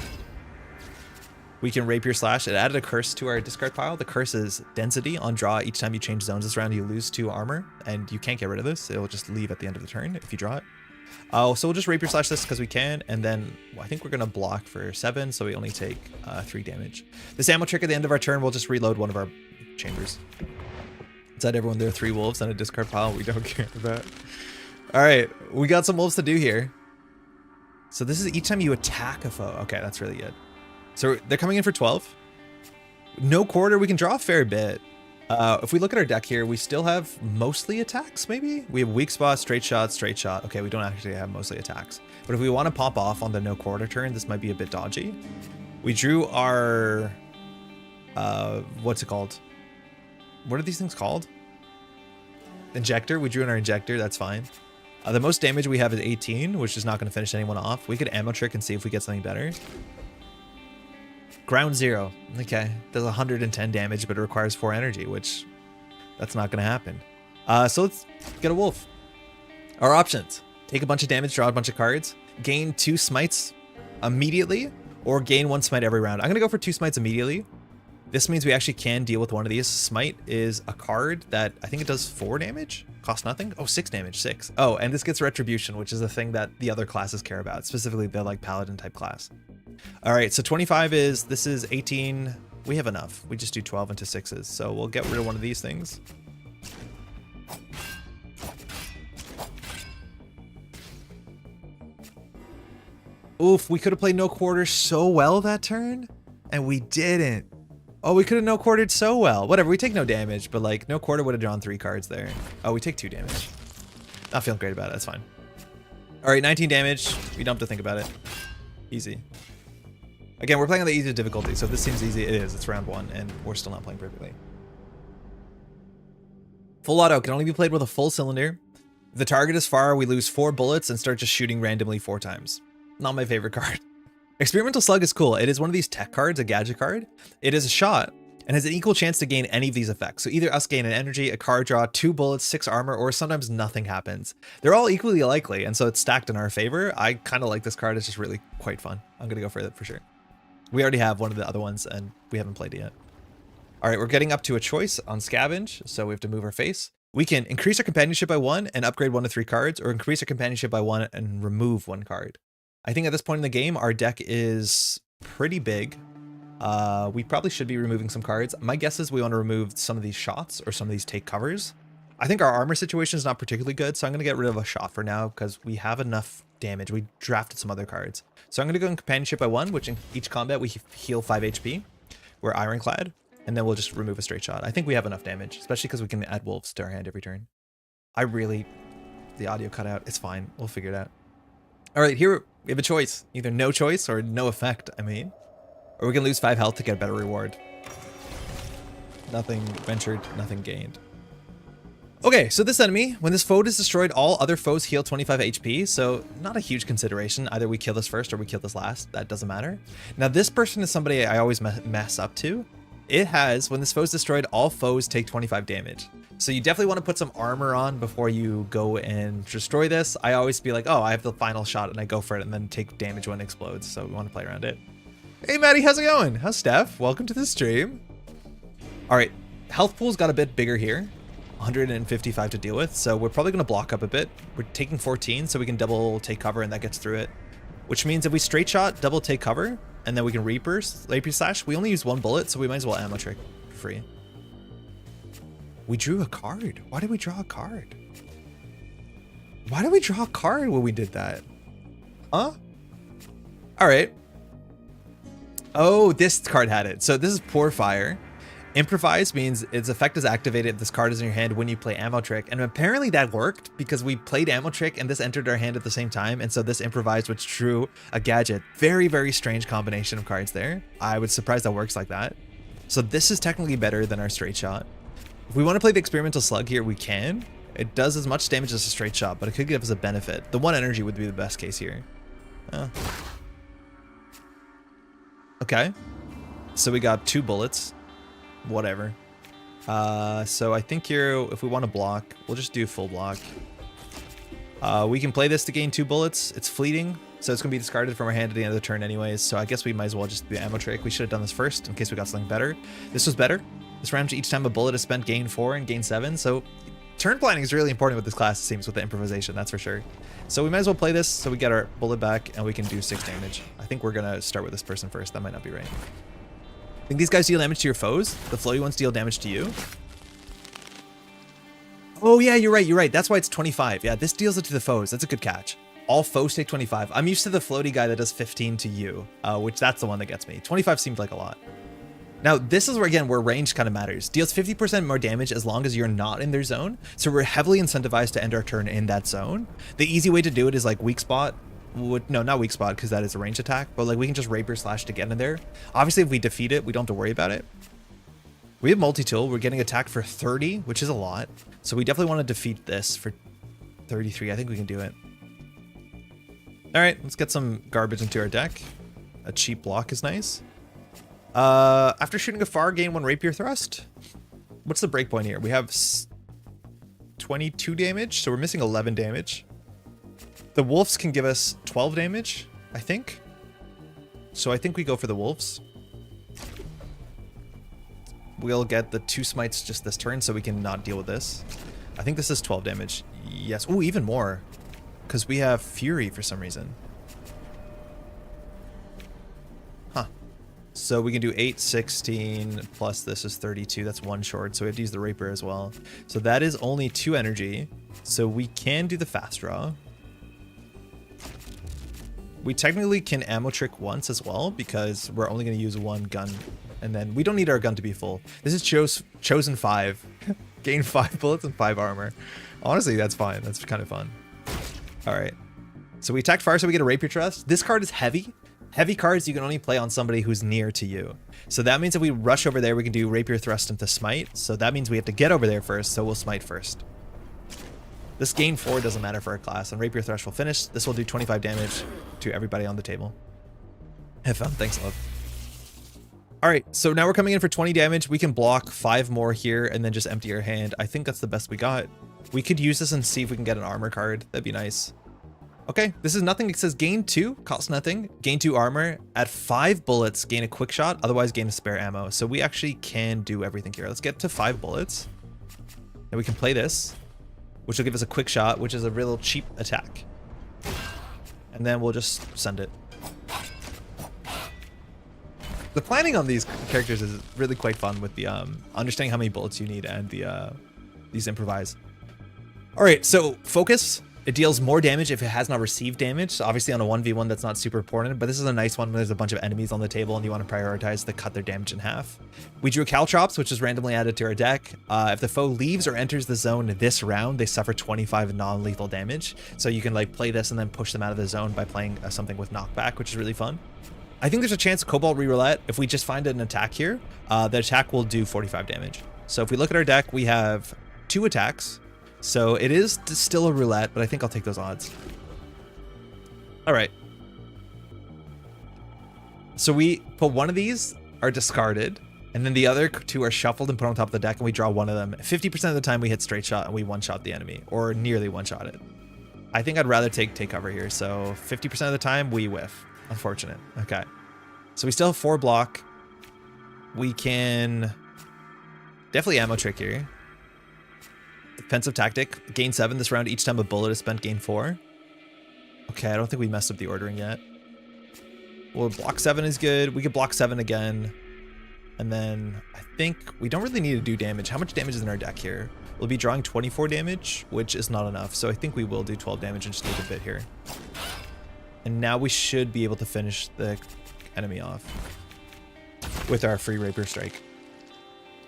We can Rapier Slash. It added a curse to our discard pile. The curse is density on draw. Each time you change zones this round, you lose 2 armor, and you can't get rid of this. It will just leave at the end of the turn if you draw it. So we'll just Rapier Slash this because we can, and then I think we're going to block for 7, so we only take 3 damage. This ammo trick at the end of our turn, we'll just reload one of our chambers. Inside everyone, there are 3 wolves on a discard pile we don't care about. All right, we got some wolves to do here. So this is each time you attack a foe. Okay, that's really good. So they're coming in for 12. No quarter, we can draw a fair bit. If we look at our deck here, we still have mostly attacks, maybe? We have weak spot, straight shot, straight shot. Okay, we don't actually have mostly attacks. But if we want to pop off on the no quarter turn, this might be a bit dodgy. We drew our... what's it called? What are these things called? Injector. We drew in our injector, that's fine. The most damage we have is 18, which is not going to finish anyone off. We could ammo trick and see if we get something better. Ground 0. Okay, does 110 damage, but it requires 4 energy, which that's not going to happen. So let's get a wolf. Our options: take a bunch of damage, draw a bunch of cards, gain 2 smites immediately, or gain 1 smite every round. I'm going to go for 2 smites immediately. This means we actually can deal with one of these. Smite is a card that I think it does 4 damage. Cost nothing. Oh, 6 damage, 6. Oh, and this gets retribution, which is a thing that the other classes care about, specifically the like paladin type class. All right, so 25 is, this is 18. We have enough. We just do 12 into 6s. So we'll get rid of one of these things. Oof, we could have played no quarter so well that turn, and we didn't. Oh, we could have no quartered so well. Whatever, we take no damage, but like no quarter would have drawn 3 cards there. Oh, we take 2 damage. Not feeling great about it, that's fine. All right, 19 damage. We don't have to think about it. Easy. Again, we're playing on the easiest difficulty, so if this seems easy, it is. It's round 1, and we're still not playing perfectly. Full auto can only be played with a full cylinder. If the target is far, we lose 4 bullets and start just shooting randomly 4 times. Not my favorite card. Experimental Slug is cool. It is one of these tech cards, a gadget card. It is a shot and has an equal chance to gain any of these effects. So either us gain an energy, a card draw, 2 bullets, 6 armor, or sometimes nothing happens. They're all equally likely, and so it's stacked in our favor. I kind of like this card. It's just really quite fun. I'm going to go for it for sure. We already have one of the other ones, and we haven't played it yet. All right, we're getting up to a choice on Scavenge, so we have to move our face. We can increase our companionship by 1 and upgrade 1 to 3 cards, or increase our companionship by 1 and remove 1 card. I think at this point in the game, our deck is pretty big. We probably should be removing some cards. My guess is we want to remove some of these shots or some of these take covers. I think our armor situation is not particularly good, so I'm going to get rid of a shot for now because we have enough damage. We drafted some other cards. So I'm going to go in companionship by 1, which in each combat we heal 5 HP. We're ironclad, and then we'll just remove a straight shot. I think we have enough damage, especially because we can add wolves to our hand every turn. The audio cut out. It's fine. We'll figure it out. All right, here we have a choice. Either no choice or no effect, I mean. Or we can lose 5 health to get a better reward. Nothing ventured, nothing gained. Okay, so this enemy, when this foe is destroyed, all other foes heal 25 HP, so not a huge consideration. Either we kill this first or we kill this last. That doesn't matter. Now, this person is somebody I always mess up to. It has, when this foe is destroyed, all foes take 25 damage. So you definitely want to put some armor on before you go and destroy this. I always be like, oh, I have the final shot, and I go for it and then take damage when it explodes. So we want to play around it. Hey, Maddie, how's it going? How's Steph? Welcome to the stream. All right, health pool's got a bit bigger here. 155 to deal with, so we're probably going to block up a bit. We're taking 14, so we can double take cover, and that gets through it. Which means if we straight shot, double take cover, and then we can Reaper Slash. We only use 1 bullet, so we might as well ammo trick for free. We drew a card. Why did we draw a card? Why did we draw a card when we did that? Huh? All right. Oh, this card had it. So this is Pour Fire. Improvise means its effect is activated if this card is in your hand when you play Ammo Trick. And apparently that worked because we played Ammo Trick and this entered our hand at the same time. And so this Improvise, which drew a gadget. Very, very strange combination of cards there. I was surprised that works like that. So this is technically better than our straight shot. If we want to play the Experimental Slug here, we can. It does as much damage as a straight shot, but it could give us a benefit. The 1 energy would be the best case here. Okay. So we got 2 bullets. Whatever. So I think here, if we want to block, we'll just do full block. We can play this to gain 2 bullets. It's fleeting, so it's going to be discarded from our hand at the end of the turn anyways. So I guess we might as well just do Ammo Trick. We should have done this first in case we got something better. This was better. This round, each time a bullet is spent, gain 4 and gain 7. So turn planning is really important with this class, it seems, with the improvisation, that's for sure. So we might as well play this so we get our bullet back and we can do 6 damage. I think we're going to start with this person first. That might not be right. I think these guys deal damage to your foes. The floaty ones deal damage to you. Oh yeah, you're right, you're right. That's why it's 25. Yeah, this deals it to the foes. That's a good catch. All foes take 25. I'm used to the floaty guy that does 15 to you, which that's the one that gets me. 25 seemed like a lot. Now, this is where, again, where range kind of matters. Deals 50% more damage as long as you're not in their zone. So we're heavily incentivized to end our turn in that zone. The easy way to do it is like weak spot. No, not weak spot because that is a range attack, but like we can just Rapier Slash to get in there. Obviously, if we defeat it, we don't have to worry about it. We have multi-tool. We're getting attacked for 30, which is a lot. So we definitely want to defeat this for 33. I think we can do it. All right, let's get some garbage into our deck. A cheap block is nice. After shooting afar, gain 1 rapier thrust. What's the breakpoint here? We have 22 damage, so we're missing 11 damage. The wolves can give us 12 damage, I think. So I think we go for the wolves. We'll get the 2 smites just this turn so we can not deal with this. I think this is 12 damage. Yes. Oh, even more. Because we have Fury for some reason. Huh. So we can do 8, 16, plus this is 32. That's 1 short. So we have to use the Rapier as well. So that is only 2 energy. So we can do the fast draw. We technically can ammo trick once as well because we're only going to use 1 gun. And then we don't need our gun to be full. This is chosen 5. Gain 5 bullets and 5 armor. Honestly, that's fine. That's kind of fun. All right. So we attacked fire, so we get a Rapier Thrust. This card is heavy. Heavy cards you can only play on somebody who's near to you. So that means if we rush over there, we can do Rapier Thrust into Smite. So that means we have to get over there first, so we'll Smite first. This gain 4 doesn't matter for our class, and Rapier Thrust will finish. This will do 25 damage to everybody on the table. Have fun. Thanks, love. All right, so now we're coming in for 20 damage. We can block 5 more here and then just empty our hand. I think that's the best we got. We could use this and see if we can get an armor card. That'd be nice. Okay, this is nothing. It says gain 2, costs nothing. Gain 2 armor. At 5 bullets, gain a quick shot. Otherwise, gain a spare ammo. So we actually can do everything here. Let's get to 5 bullets. And we can play this, which will give us a quick shot, which is a real cheap attack. And then we'll just send it. The planning on these characters is really quite fun with the understanding how many bullets you need and the these improvise. All right, so focus. It deals more damage if it has not received damage. So obviously on a 1v1 that's not super important, but this is a nice one when there's a bunch of enemies on the table and you want to prioritize to cut their damage in half. We drew Caltrops, which is randomly added to our deck. If the foe leaves or enters the zone this round, they suffer 25 non-lethal damage. So you can like play this and then push them out of the zone by playing something with knockback, which is really fun. I think there's a chance Cobalt Reroulette, if we just find an attack here, the attack will do 45 damage. So if we look at our deck, we have 2 attacks. So it is still a roulette, but I think I'll take those odds. All right. So we put one of these are discarded, and then the other 2 are shuffled and put on top of the deck, and we draw one of them. 50% of the time we hit straight shot and we one-shot the enemy, or nearly one-shot it. I think I'd rather take cover here. So 50% of the time we whiff. Unfortunate. Okay. So we still have 4 block. We can definitely ammo trick here. Defensive tactic. Gain 7 this round. Each time a bullet is spent, gain 4. Okay, I don't think we messed up the ordering yet. Well, block 7 is good. We could block 7 again. And then I think we don't really need to do damage. How much damage is in our deck here? We'll be drawing 24 damage, which is not enough. So I think we will do 12 damage and just take a bit here. And now we should be able to finish the enemy off with our free Rapier Strike.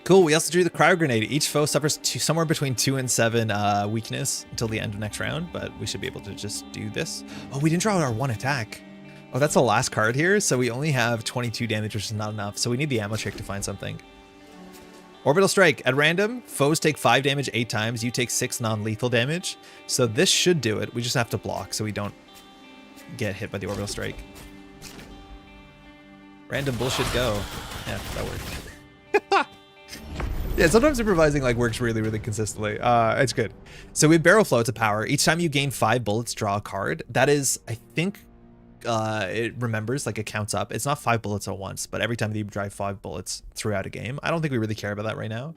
Cool, we also drew the Cryo Grenade. Each foe suffers somewhere between 2 and 7 weakness until the end of next round, but we should be able to just do this. Oh, we didn't draw our 1 attack. Oh, that's the last card here, so we only have 22 damage, which is not enough, so we need the ammo trick to find something. Orbital Strike. At random, foes take 5 damage 8 times. You take 6 non-lethal damage. So this should do it. We just have to block so we don't get hit by the Orbital Strike. Random bullshit go. Yeah, that worked. Yeah, sometimes improvising like works really, really consistently. It's good. So we have Barrel Flow to power. Each time you gain 5 bullets, draw a card. That is, I think, it remembers, like it counts up. It's not 5 bullets at once, but every time that you drive 5 bullets throughout a game. I don't think we really care about that right now.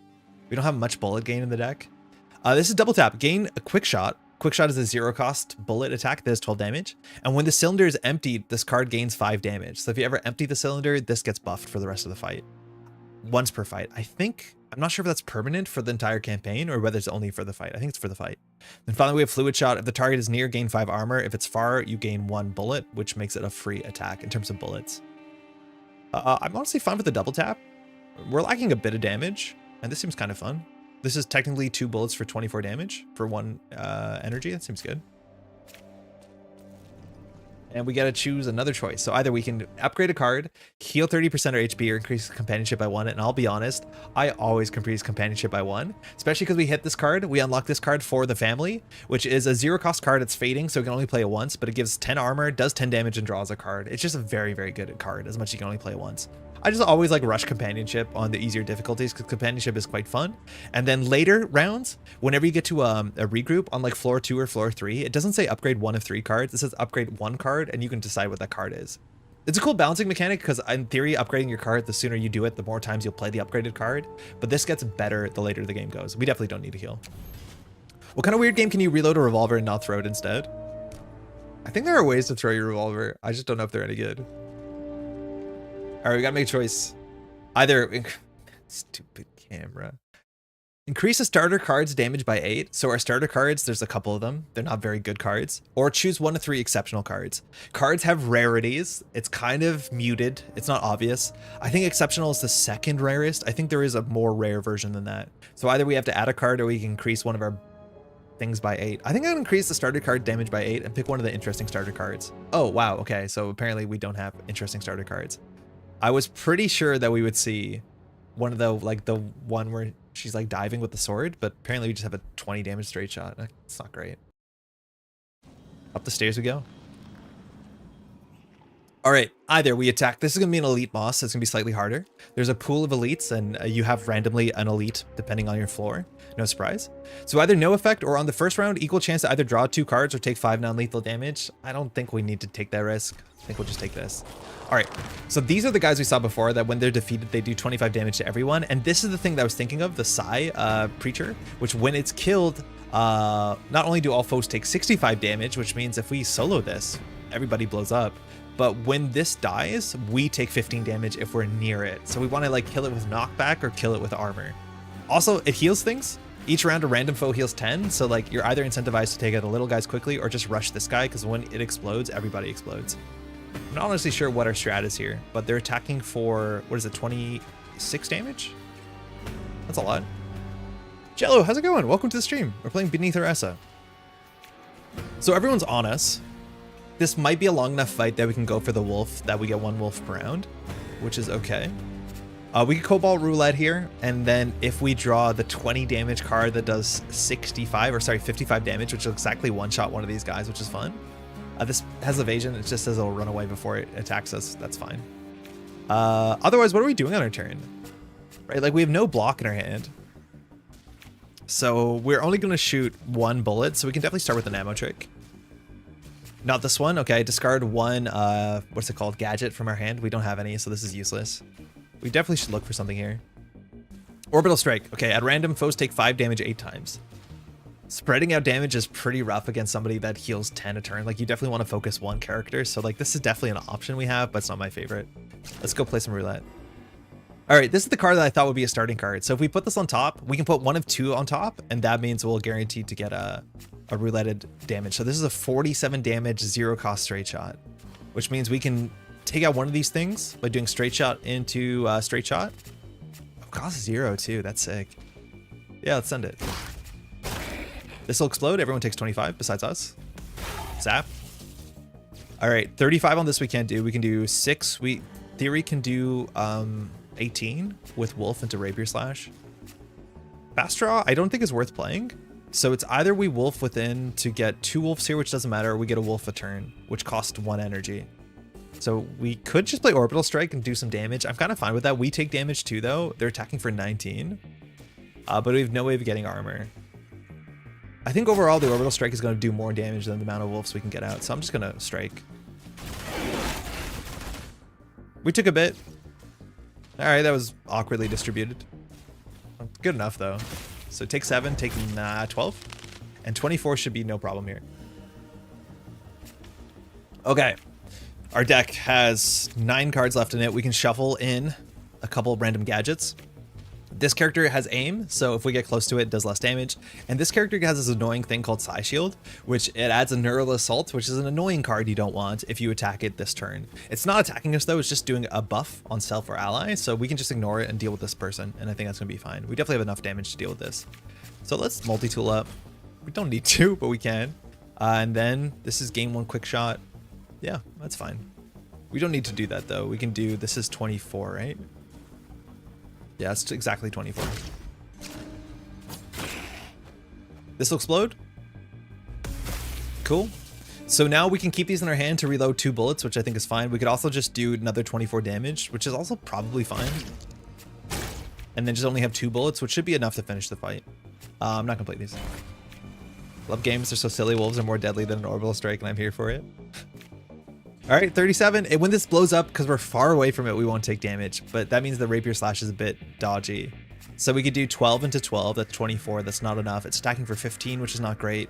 We don't have much bullet gain in the deck. This is double tap. Gain a quick shot. Quick shot is a 0-cost bullet attack that does 12 damage. And when the cylinder is emptied, this card gains 5 damage. So if you ever empty the cylinder, this gets buffed for the rest of the fight. Once per fight. I'm not sure if that's permanent for the entire campaign or whether it's only for the fight. I think it's for the fight. Then finally, we have Fluid Shot. If the target is near, gain 5 armor. If it's far, you gain 1 bullet, which makes it a free attack in terms of bullets. I'm honestly fine with the double tap. We're lacking a bit of damage, and this seems kind of fun. This is technically 2 bullets for 24 damage for 1 energy. That seems good. and we got to choose another choice. So either we can upgrade a card, heal 30% or HP, or increase companionship by 1. And I'll be honest, I always increase companionship by 1, especially because we hit this card. We unlock this card for the family, which is a 0-cost card. It's fading, so we can only play it once, but it gives 10 armor, does 10 damage, and draws a card. It's just a very, very good card, as much as you can only play it once. I just always like rush companionship on the easier difficulties because companionship is quite fun. And then later rounds, whenever you get to a regroup on like floor 2 or floor 3, it doesn't say upgrade 1 of 3 cards. It says upgrade 1 card, and you can decide what that card is. It's a cool balancing mechanic because in theory, upgrading your card, the sooner you do it, the more times you'll play the upgraded card. But this gets better the later the game goes. We definitely don't need to heal. What kind of weird game can you reload a revolver and not throw it instead? I think there are ways to throw your revolver. I just don't know if they're any good. All right, we gotta make a choice. Either stupid camera. Increase a starter card's damage by 8. So our starter cards, there's a couple of them. They're not very good cards. Or choose 1 of 3 exceptional cards. Cards have rarities. It's kind of muted. It's not obvious. I think exceptional is the second rarest. I think there is a more rare version than that. So either we have to add a card or we can increase one of our things by 8. I think I'd increase the starter card damage by 8 and pick one of the interesting starter cards. Oh, wow. Okay, so apparently we don't have interesting starter cards. I was pretty sure that we would see one of the, like the one where she's like diving with the sword, but apparently we just have a 20 damage straight shot. It's not great. Up the stairs we go. All right, either we attack. This is going to be an elite boss, so it's going to be slightly harder. There's a pool of elites, and you have randomly an elite depending on your floor. No surprise. So either no effect or on the first round, equal chance to either draw 2 cards or take 5 non-lethal damage. I don't think we need to take that risk. I think we'll just take this. All right, so these are the guys we saw before that when they're defeated, they do 25 damage to everyone. And this is the thing that I was thinking of, the Psy Preacher, which when it's killed, not only do all foes take 65 damage, which means if we solo this, everybody blows up. But when this dies, we take 15 damage if we're near it. So we want to like kill it with knockback or kill it with armor. Also, it heals things. Each round, a random foe heals 10. So like you're either incentivized to take out the little guys quickly or just rush this guy because when it explodes, everybody explodes. I'm not honestly sure what our strat is here, but they're attacking for, what is it, 26 damage? That's a lot. Jello, how's it going? Welcome to the stream. We're playing Beneath Oresa. So everyone's on us. This might be a long enough fight that we can go for the wolf, that we get 1 wolf per round, which is okay. We can Cobalt Roulette here, and then if we draw the 20 damage card that does 55 damage, which will exactly one-shot one of these guys, which is fun. This has evasion. It just says it'll run away before it attacks us. That's fine. Otherwise, what are we doing on our turn? Right, like we have no block in our hand. So we're only going to shoot 1 bullet, so we can definitely start with an ammo trick. Not this one. Okay, discard 1, what's it called? Gadget from our hand. We don't have any, so this is useless. We definitely should look for something here. Orbital Strike. Okay, at random, foes take 5 damage 8 times. Spreading out damage is pretty rough against somebody that heals 10 a turn. Like, you definitely want to focus 1 character, so like this is definitely an option we have, but it's not my favorite. Let's go play some roulette. All right, this is the card that I thought would be a starting card. So if we put this on top, we can put 1 of 2 on top, and that means we'll guarantee to get a rouletted damage. So this is a 47 damage, 0-cost straight shot, which means we can take out one of these things by doing straight shot into straight shot. Oh, cost 0 too. That's sick. Yeah, let's send it. This will explode. Everyone takes 25 besides us. Zap. All right, 35 on this we can't do. We can do 6. We theory can do 18 with Wolf into Rapier Slash. Fast draw, I don't think is worth playing. So it's either we Wolf within to get 2 Wolves here, which doesn't matter, or we get a Wolf a turn, which costs 1 energy. So we could just play Orbital Strike and do some damage. I'm kind of fine with that. We take damage too, though. They're attacking for 19. But we have no way of getting armor. I think overall the Orbital Strike is going to do more damage than the amount of Wolves we can get out. So I'm just going to strike. We took a bit. All right, that was awkwardly distributed. Good enough, though. So take 7, take 12. And 24 should be no problem here. Okay. Our deck has 9 cards left in it. We can shuffle in a couple of random gadgets. This character has aim, so if we get close to it, it does less damage. And this character has this annoying thing called Psy Shield, which it adds a Neural Assault, which is an annoying card you don't want if you attack it this turn. It's not attacking us though, it's just doing a buff on self or ally, so we can just ignore it and deal with this person, and I think that's gonna be fine. We definitely have enough damage to deal with this. So let's multi-tool up. We don't need to, but we can. And then this is game 1 quick shot. Yeah, that's fine. We don't need to do that though. We can do, this is 24, right? Yeah, it's exactly 24. This will explode. Cool. So now we can keep these in our hand to reload 2 bullets, which I think is fine. We could also just do another 24 damage, which is also probably fine. And then just only have 2 bullets, which should be enough to finish the fight. I'm not gonna play these. Love games, they're so silly. Wolves are more deadly than an orbital strike, and I'm here for it. All right, 37. And when this blows up, because we're far away from it, we won't take damage, but that means the rapier slash is a bit dodgy. So we could do 12 into 12, that's 24, that's not enough. It's stacking for 15, which is not great.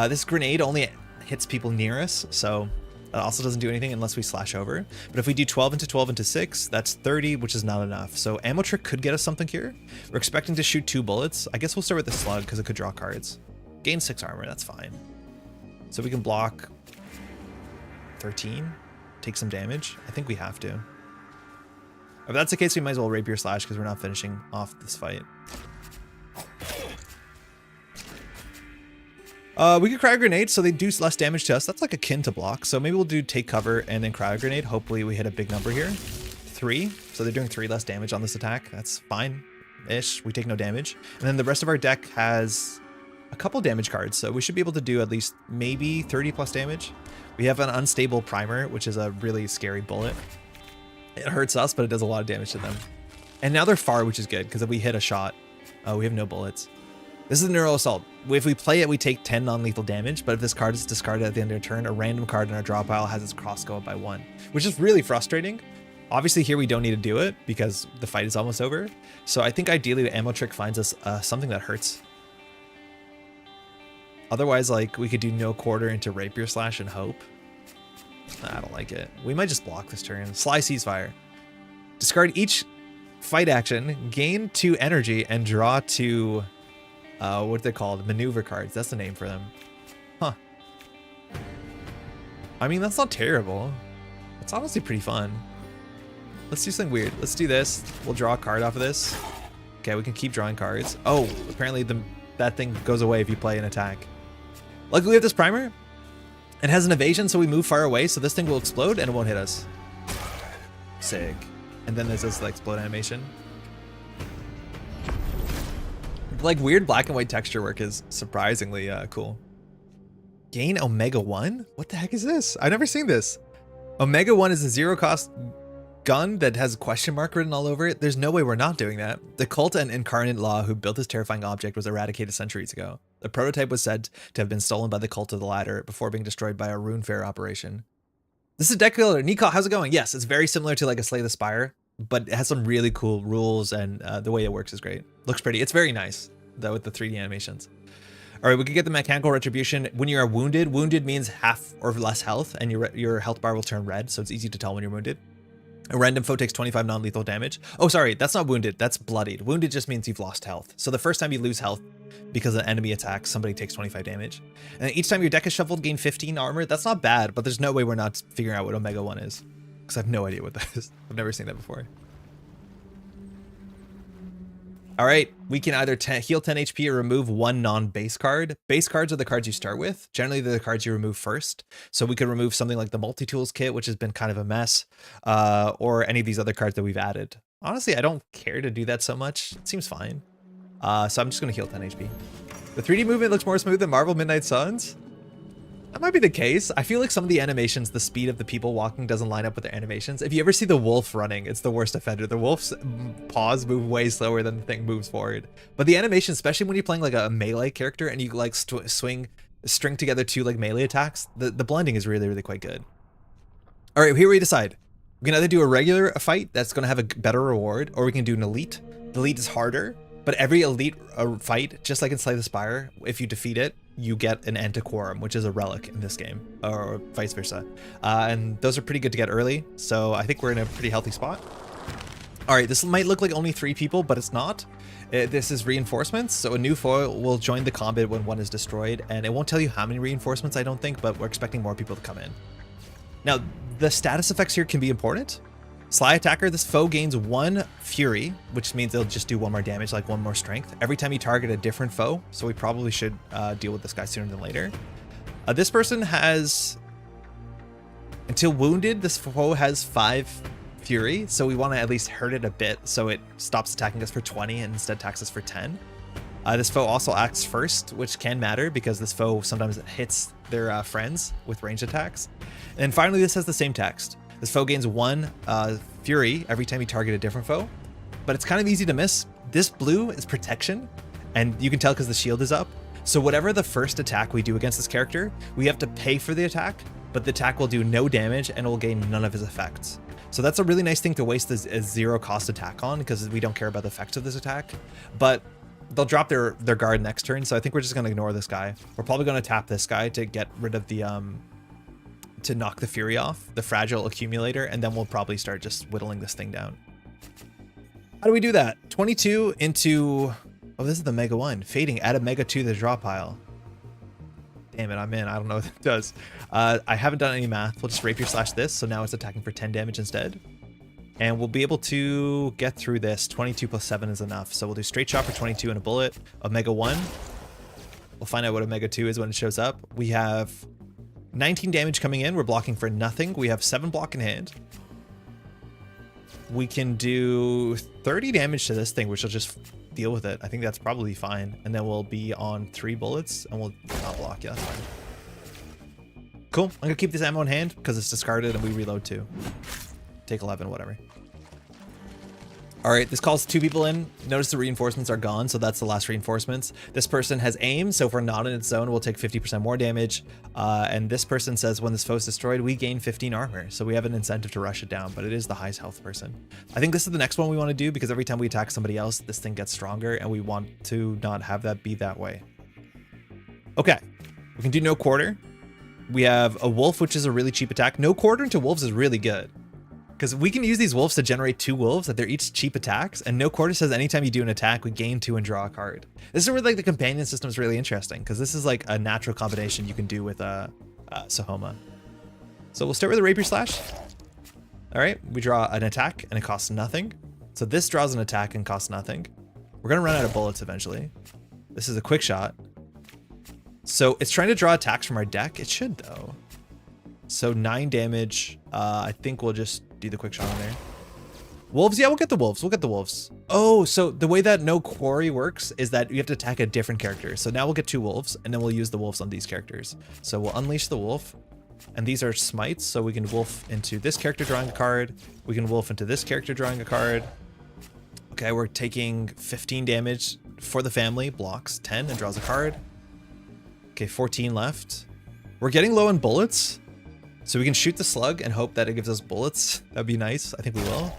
This grenade only hits people near us, so it also doesn't do anything unless we slash over. But if we do 12 into 12 into 6, that's 30, which is not enough. So ammo trick could get us something here. We're expecting to shoot 2 bullets. I guess we'll start with the slug because it could draw cards. Gain 6 armor, that's fine. So we can block 13, take some damage. I think we have to. If that's the case, we might as well rapier slash because we're not finishing off this fight. We could cryo grenade, so they do less damage to us. That's like akin to block. So maybe we'll do take cover and then cryo grenade. Hopefully we hit a big number here. 3. So they're doing 3 less damage on this attack. That's fine-ish. We take no damage. And then the rest of our deck has a couple damage cards. So we should be able to do at least maybe 30 plus damage. We have an unstable primer, which is a really scary bullet. It hurts us, but it does a lot of damage to them. And now they're far, which is good, because if we hit a shot, we have no bullets. This is a Neuro Assault. If we play it, we take 10 non-lethal damage, but if this card is discarded at the end of our turn, a random card in our draw pile has its cross go up by 1, which is really frustrating. Obviously here we don't need to do it because the fight is almost over. So I think ideally the ammo trick finds us something that hurts. Otherwise, like, we could do no quarter into rapier slash and hope. I don't like it. We might just block this turn. Sly Ceasefire. Discard each fight action, gain 2 energy, and draw 2, what they're called, maneuver cards. That's the name for them. Huh. I mean, that's not terrible. It's honestly pretty fun. Let's do something weird. Let's do this. We'll draw a card off of this. Okay, we can keep drawing cards. Oh, apparently that thing goes away if you play an attack. Luckily we have this primer. It has an evasion, so we move far away, so this thing will explode and it won't hit us. Sick. And then there's this like explode animation. Like weird black and white texture work is surprisingly cool. Gain Omega 1? What the heck is this? I've never seen this. Omega 1 is a 0 cost gun that has a question mark written all over it. There's no way we're not doing that. The cult and incarnate law who built this terrifying object was eradicated centuries ago. The prototype was said to have been stolen by the cult of the ladder before being destroyed by a rune fair operation. This is deck builder. Nika, how's it going? Yes, it's very similar to like a Slay the Spire, but it has some really cool rules and the way it works is great. Looks pretty. It's very nice though with the 3D animations. All right, we could get the mechanical retribution. When you are wounded, wounded means half or less health and your health bar will turn red. So it's easy to tell when you're wounded. A random foe takes 25 non-lethal damage. Oh, sorry, that's not wounded, that's bloodied. Wounded just means you've lost health. So the first time you lose health because an enemy attacks, somebody takes 25 damage. And each time your deck is shuffled, gain 15 armor. That's not bad, but there's no way we're not figuring out what Omega 1 is. Because I have no idea what that is. I've never seen that before. All right, we can either heal 10 HP or remove 1 non-base card. Base cards are the cards you start with. Generally, they're the cards you remove first. So we could remove something like the multi-tools kit, which has been kind of a mess, or any of these other cards that we've added. Honestly, I don't care to do that so much. It seems fine. So I'm just going to heal 10 HP. The 3D movement looks more smooth than Marvel Midnight Suns. That might be the case. I feel like some of the animations, the speed of the people walking doesn't line up with their animations. If you ever see the wolf running, it's the worst offender. The wolf's paws move way slower than the thing moves forward. But the animation, especially when you're playing like a melee character and you like string together 2 like melee attacks, the blending is really, really quite good. All right, here we decide. We can either do a regular fight that's going to have a better reward, or we can do an elite. The elite is harder, but every elite fight, just like in Slay the Spire, if you defeat it, you get an Antiquorum, which is a relic in this game, or vice versa. And those are pretty good to get early, so I think we're in a pretty healthy spot. All right, this might look like only 3 people, but it's not. This is reinforcements, so a new foil will join the combat when one is destroyed, and it won't tell you how many reinforcements, I don't think, but we're expecting more people to come in. Now, the status effects here can be important. Sly Attacker, this foe gains 1 Fury, which means they'll just do 1 more damage, like 1 more strength, every time you target a different foe, so we probably should deal with this guy sooner than later. This person has Until wounded, this foe has 5 fury, so we want to at least hurt it a bit so it stops attacking us for 20 and instead attacks us for 10. This foe also acts first, which can matter because this foe sometimes hits their friends with ranged attacks. And finally, this has the same text. This foe gains 1 fury every time you target a different foe, but it's kind of easy to miss. This blue is protection, and you can tell because the shield is up. So whatever the first attack we do against this character, we have to pay for the attack, but the attack will do no damage and it will gain none of his effects. So that's a really nice thing to waste this 0 cost attack on because we don't care about the effects of this attack, but they'll drop their guard next turn. So I think we're just going to ignore this guy. We're probably going to tap this guy to get rid of the, to knock the fury off, the fragile accumulator, and then we'll probably start just whittling this thing down. How do we do that? 22 into, oh, this is the Mega 1. Fading, add a Mega 2 to the draw pile. Damn it, I'm in. I don't know what it does. I haven't done any math. We'll just rapier slash this, so now it's attacking for 10 damage instead. And we'll be able to get through this. 22 plus 7 is enough. So we'll do straight shot for 22 and a bullet. Omega 1. We'll find out what Omega 2 is when it shows up. We have 19 damage coming in. We're blocking for nothing. We have 7 block in hand. We can do 30 damage to this thing, which will just deal with it. I think that's probably fine. And then we'll be on 3 bullets and we'll not block. Yeah, that's fine. Cool. I'm gonna keep this ammo in hand because it's discarded and we reload too. Take 11, whatever. All right, this calls 2 people in. Notice the reinforcements are gone, so that's the last reinforcements. This person has aim, so if we're not in its zone, we'll take 50% more damage. And this person says when this foe is destroyed, we gain 15 armor, so we have an incentive to rush it down, but it is the highest health person. I think this is the next one we want to do because every time we attack somebody else, this thing gets stronger, and we want to not have that be that way. Okay, we can do no quarter. We have a wolf, which is a really cheap attack. No quarter into wolves is really good, because we can use these wolves to generate 2 wolves that they're each cheap attacks, and no quarter says anytime you do an attack, we gain 2 and draw a card. This is where like the companion system is really interesting, because this is like a natural combination you can do with Sahoma. So we'll start with a rapier slash. All right, we draw an attack and it costs nothing. So this draws an attack and costs nothing. We're gonna run out of bullets eventually. This is a quick shot. So it's trying to draw attacks from our deck. It should though. So 9 damage. I think we'll just do the quick shot on there. Wolves, yeah, we'll get the wolves. We'll get the wolves. Oh, so the way that no quarry works is that you have to attack a different character. So now we'll get 2 wolves, and then we'll use the wolves on these characters. So we'll unleash the wolf, and these are smites. So we can wolf into this character drawing a card. We can wolf into this character drawing a card. Okay, we're taking 15 damage for the family. Blocks 10 and draws a card. Okay, 14 left. We're getting low on bullets. So we can shoot the slug and hope that it gives us bullets. That'd be nice. I think we will.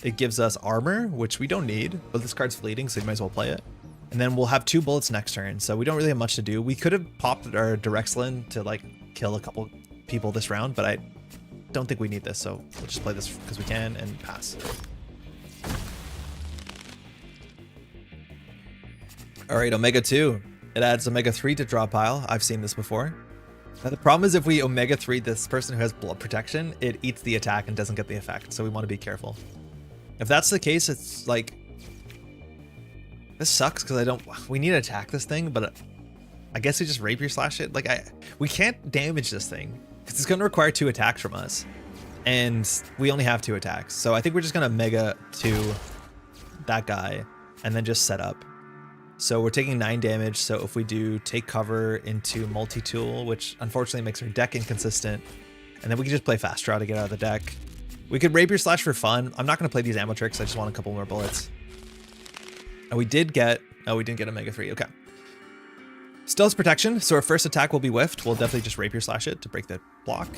It gives us armor, which we don't need, but this card's fleeting, so you might as well play it. And then we'll have 2 bullets next turn, so we don't really have much to do. We could have popped our Direxlin to like kill a couple people this round, but I don't think we need this, so we'll just play this because we can and pass. All right, Omega 2. It adds Omega 3 to draw pile. I've seen this before. Now the problem is if we Omega 3 this person who has blood protection, it eats the attack and doesn't get the effect, so we want to be careful. If that's the case, it's like, this sucks because we need to attack this thing, but I guess we just rapier slash it. Like we can't damage this thing because it's going to require 2 attacks from us, and we only have 2 attacks. So I think we're just going to Mega 2 that guy and then just set up. So we're taking 9 damage, so if we do take cover into multi-tool, which unfortunately makes our deck inconsistent, and then we can just play fast draw to get out of the deck. We could rapier slash for fun. I'm not going to play these ammo tricks, I just want a couple more bullets. And we didn't get Omega 3, okay. Still has protection, so our first attack will be whiffed. We'll definitely just rapier slash it to break the block.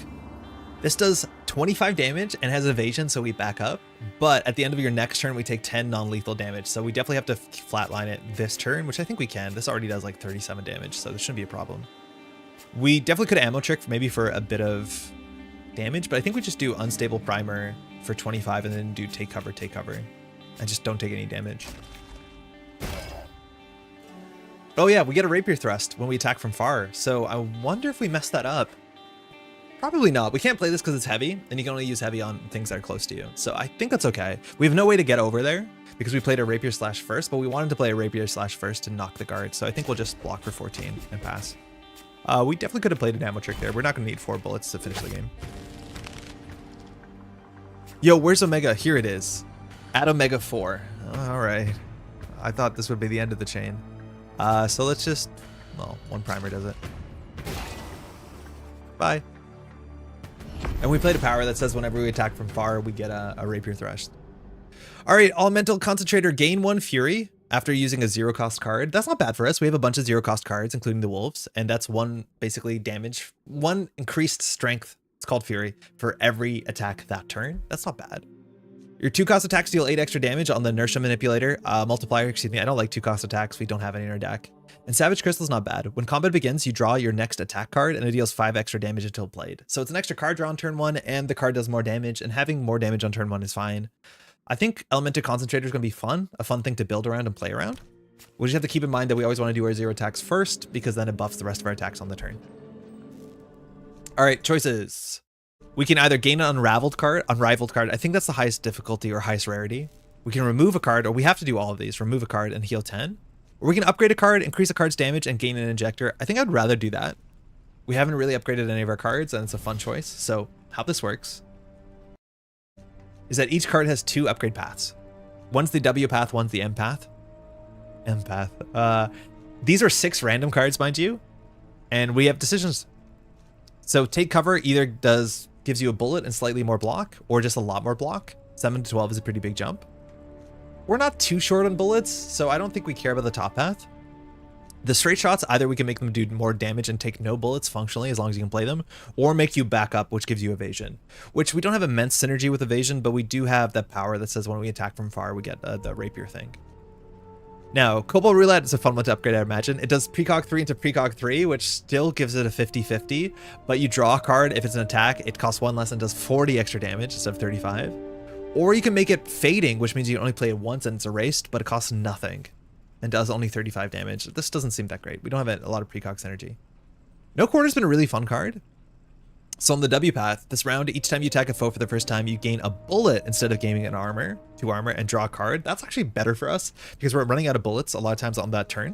This does 25 damage and has evasion, so we back up. But at the end of your next turn, we take 10 non-lethal damage. So we definitely have to flatline it this turn, which I think we can. This already does like 37 damage, so this shouldn't be a problem. We definitely could ammo trick maybe for a bit of damage, but I think we just do unstable primer for 25 and then do take cover, and just don't take any damage. Oh yeah, we get a rapier thrust when we attack from far. So I wonder if we messed that up. Probably not. We can't play this because it's heavy, and you can only use heavy on things that are close to you. So I think that's okay. We have no way to get over there because we played a rapier slash first, but we wanted to play a rapier slash first to knock the guard. So I think we'll just block for 14 and pass. We definitely could have played an ammo trick there. We're not going to need 4 bullets to finish the game. Yo, where's Omega? Here it is. At Omega 4. All right. I thought this would be the end of the chain. So let's just... Well, one primer does it. Bye. And we played a power that says whenever we attack from far, we get a Rapier Thrust. All right, Elemental Concentrator, gain 1 Fury after using a 0-cost card. That's not bad for us. We have a bunch of 0-cost cards, including the Wolves, and that's 1 basically damage, 1 increased strength, it's called Fury, for every attack that turn. That's not bad. Your 2-cost attacks deal 8 extra damage on the Inertia Manipulator. Multiplier, excuse me. I don't like 2-cost attacks. We don't have any in our deck. And Savage Crystal's not bad. When combat begins, you draw your next attack card and it deals 5 extra damage until played. So it's an extra card draw on turn 1 and the card does more damage, and having more damage on turn 1 is fine. I think Elemental Concentrator is going to be fun, a fun thing to build around and play around. We just have to keep in mind that we always want to do our 0 attacks first because then it buffs the rest of our attacks on the turn. All right, choices. We can either gain an unrivaled card. I think that's the highest difficulty or highest rarity. We can remove a card, or we have to do all of these. Remove a card and heal 10. Or we can upgrade a card, increase a card's damage, and gain an injector. I think I'd rather do that. We haven't really upgraded any of our cards, and it's a fun choice. So how this works is that each card has 2 upgrade paths. One's the W path, one's the M path. M path. These are 6 random cards, mind you, and we have decisions. So take cover either gives you a bullet and slightly more block, or just a lot more block. 7 to 12 is a pretty big jump. We're not too short on bullets, so I don't think we care about the top path. The straight shots, either we can make them do more damage and take no bullets functionally as long as you can play them, or make you back up, which gives you evasion. Which we don't have immense synergy with evasion, but we do have that power that says when we attack from far, we get the rapier thing. Now, Cobalt Roulette is a fun one to upgrade, I imagine. It does Precog 3 into Precog 3, which still gives it a 50-50, but you draw a card. If it's an attack, it costs 1 less and does 40 extra damage instead of 35. Or you can make it Fading, which means you only play it once and it's erased, but it costs nothing and does only 35 damage. This doesn't seem that great. We don't have a lot of Precog synergy. No Corner's been a really fun card. So on the W path, this round, each time you attack a foe for the first time, you gain a bullet instead of gaining an armor, 2 armor, and draw a card. That's actually better for us because we're running out of bullets a lot of times on that turn.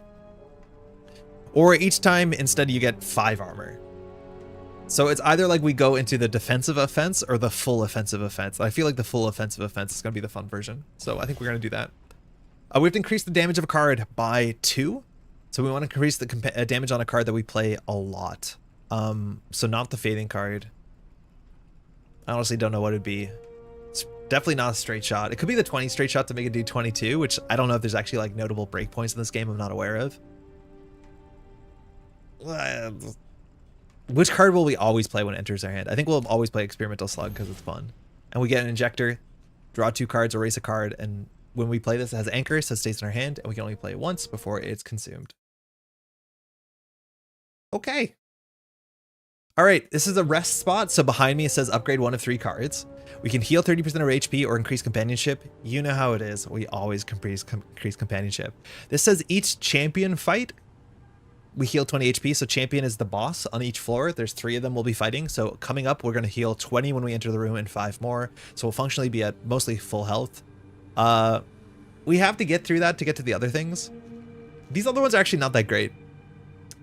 Or each time, instead, you get 5 armor. So it's either like we go into the defensive offense or the full offensive offense. I feel like the full offensive offense is going to be the fun version. So I think we're going to do that. We have to increase the damage of a card by 2. So we want to increase the damage on a card that we play a lot. So not the Fading card. I honestly don't know what it'd be. It's definitely not a straight shot. It could be the 20 straight shot to make it do 22, which I don't know if there's actually like notable breakpoints in this game I'm not aware of. Which card will we always play when it enters our hand? I think we'll always play Experimental Slug because it's fun. And we get an injector, draw 2 cards, erase a card, and when we play this, it has anchor, so it stays in our hand, and we can only play it once before it's consumed. Okay. All right, this is a rest spot. So behind me, it says upgrade 1 of 3 cards. We can heal 30% of our HP or increase companionship. You know how it is. We always increase companionship. This says each champion fight, we heal 20 HP. So champion is the boss on each floor. There's 3 of them we'll be fighting. So coming up, we're going to heal 20 when we enter the room and 5 more. So we'll functionally be at mostly full health. We have to get through that to get to the other things. These other ones are actually not that great.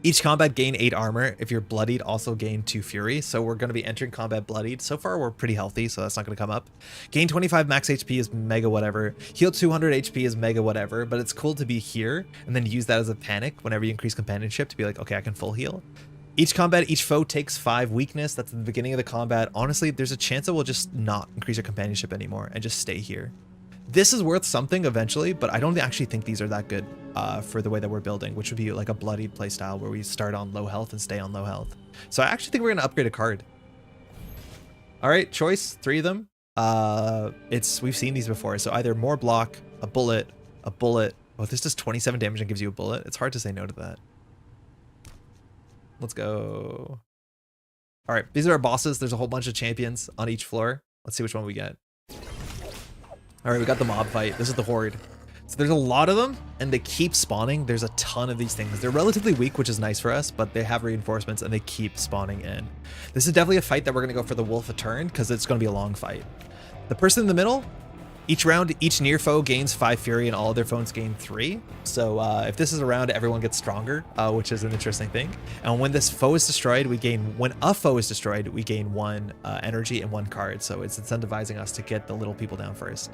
Each combat gain 8 armor. If you're bloodied, also gain 2 fury. So we're going to be entering combat bloodied. So far, we're pretty healthy, so that's not going to come up. Gain 25 max HP is mega whatever. Heal 200 HP is mega whatever, but it's cool to be here and then use that as a panic whenever you increase companionship to be like, okay, I can full heal. Each combat, each foe takes 5 weakness. That's at the beginning of the combat. Honestly, there's a chance that we'll just not increase our companionship anymore and just stay here. This is worth something eventually, but I don't actually think these are that good for the way that we're building, which would be like a bloodied playstyle where we start on low health and stay on low health. So I actually think we're going to upgrade a card. All right, choice, 3 of them. We've seen these before. So either more block, a bullet. Oh, this does 27 damage and gives you a bullet. It's hard to say no to that. Let's go. All right, these are our bosses. There's a whole bunch of champions on each floor. Let's see which one we get. All right, we got the mob fight. This is the horde. So there's a lot of them and they keep spawning. There's a ton of these things. They're relatively weak, which is nice for us, but they have reinforcements and they keep spawning in. This is definitely a fight that we're going to go for the wolf a turn because it's going to be a long fight. The person in the middle, Each round, each near foe gains 5 fury and all other foes gain 3. So if this is a round, everyone gets stronger, which is an interesting thing. And when this foe is destroyed, when a foe is destroyed, we gain 1 energy and 1 card. So it's incentivizing us to get the little people down first.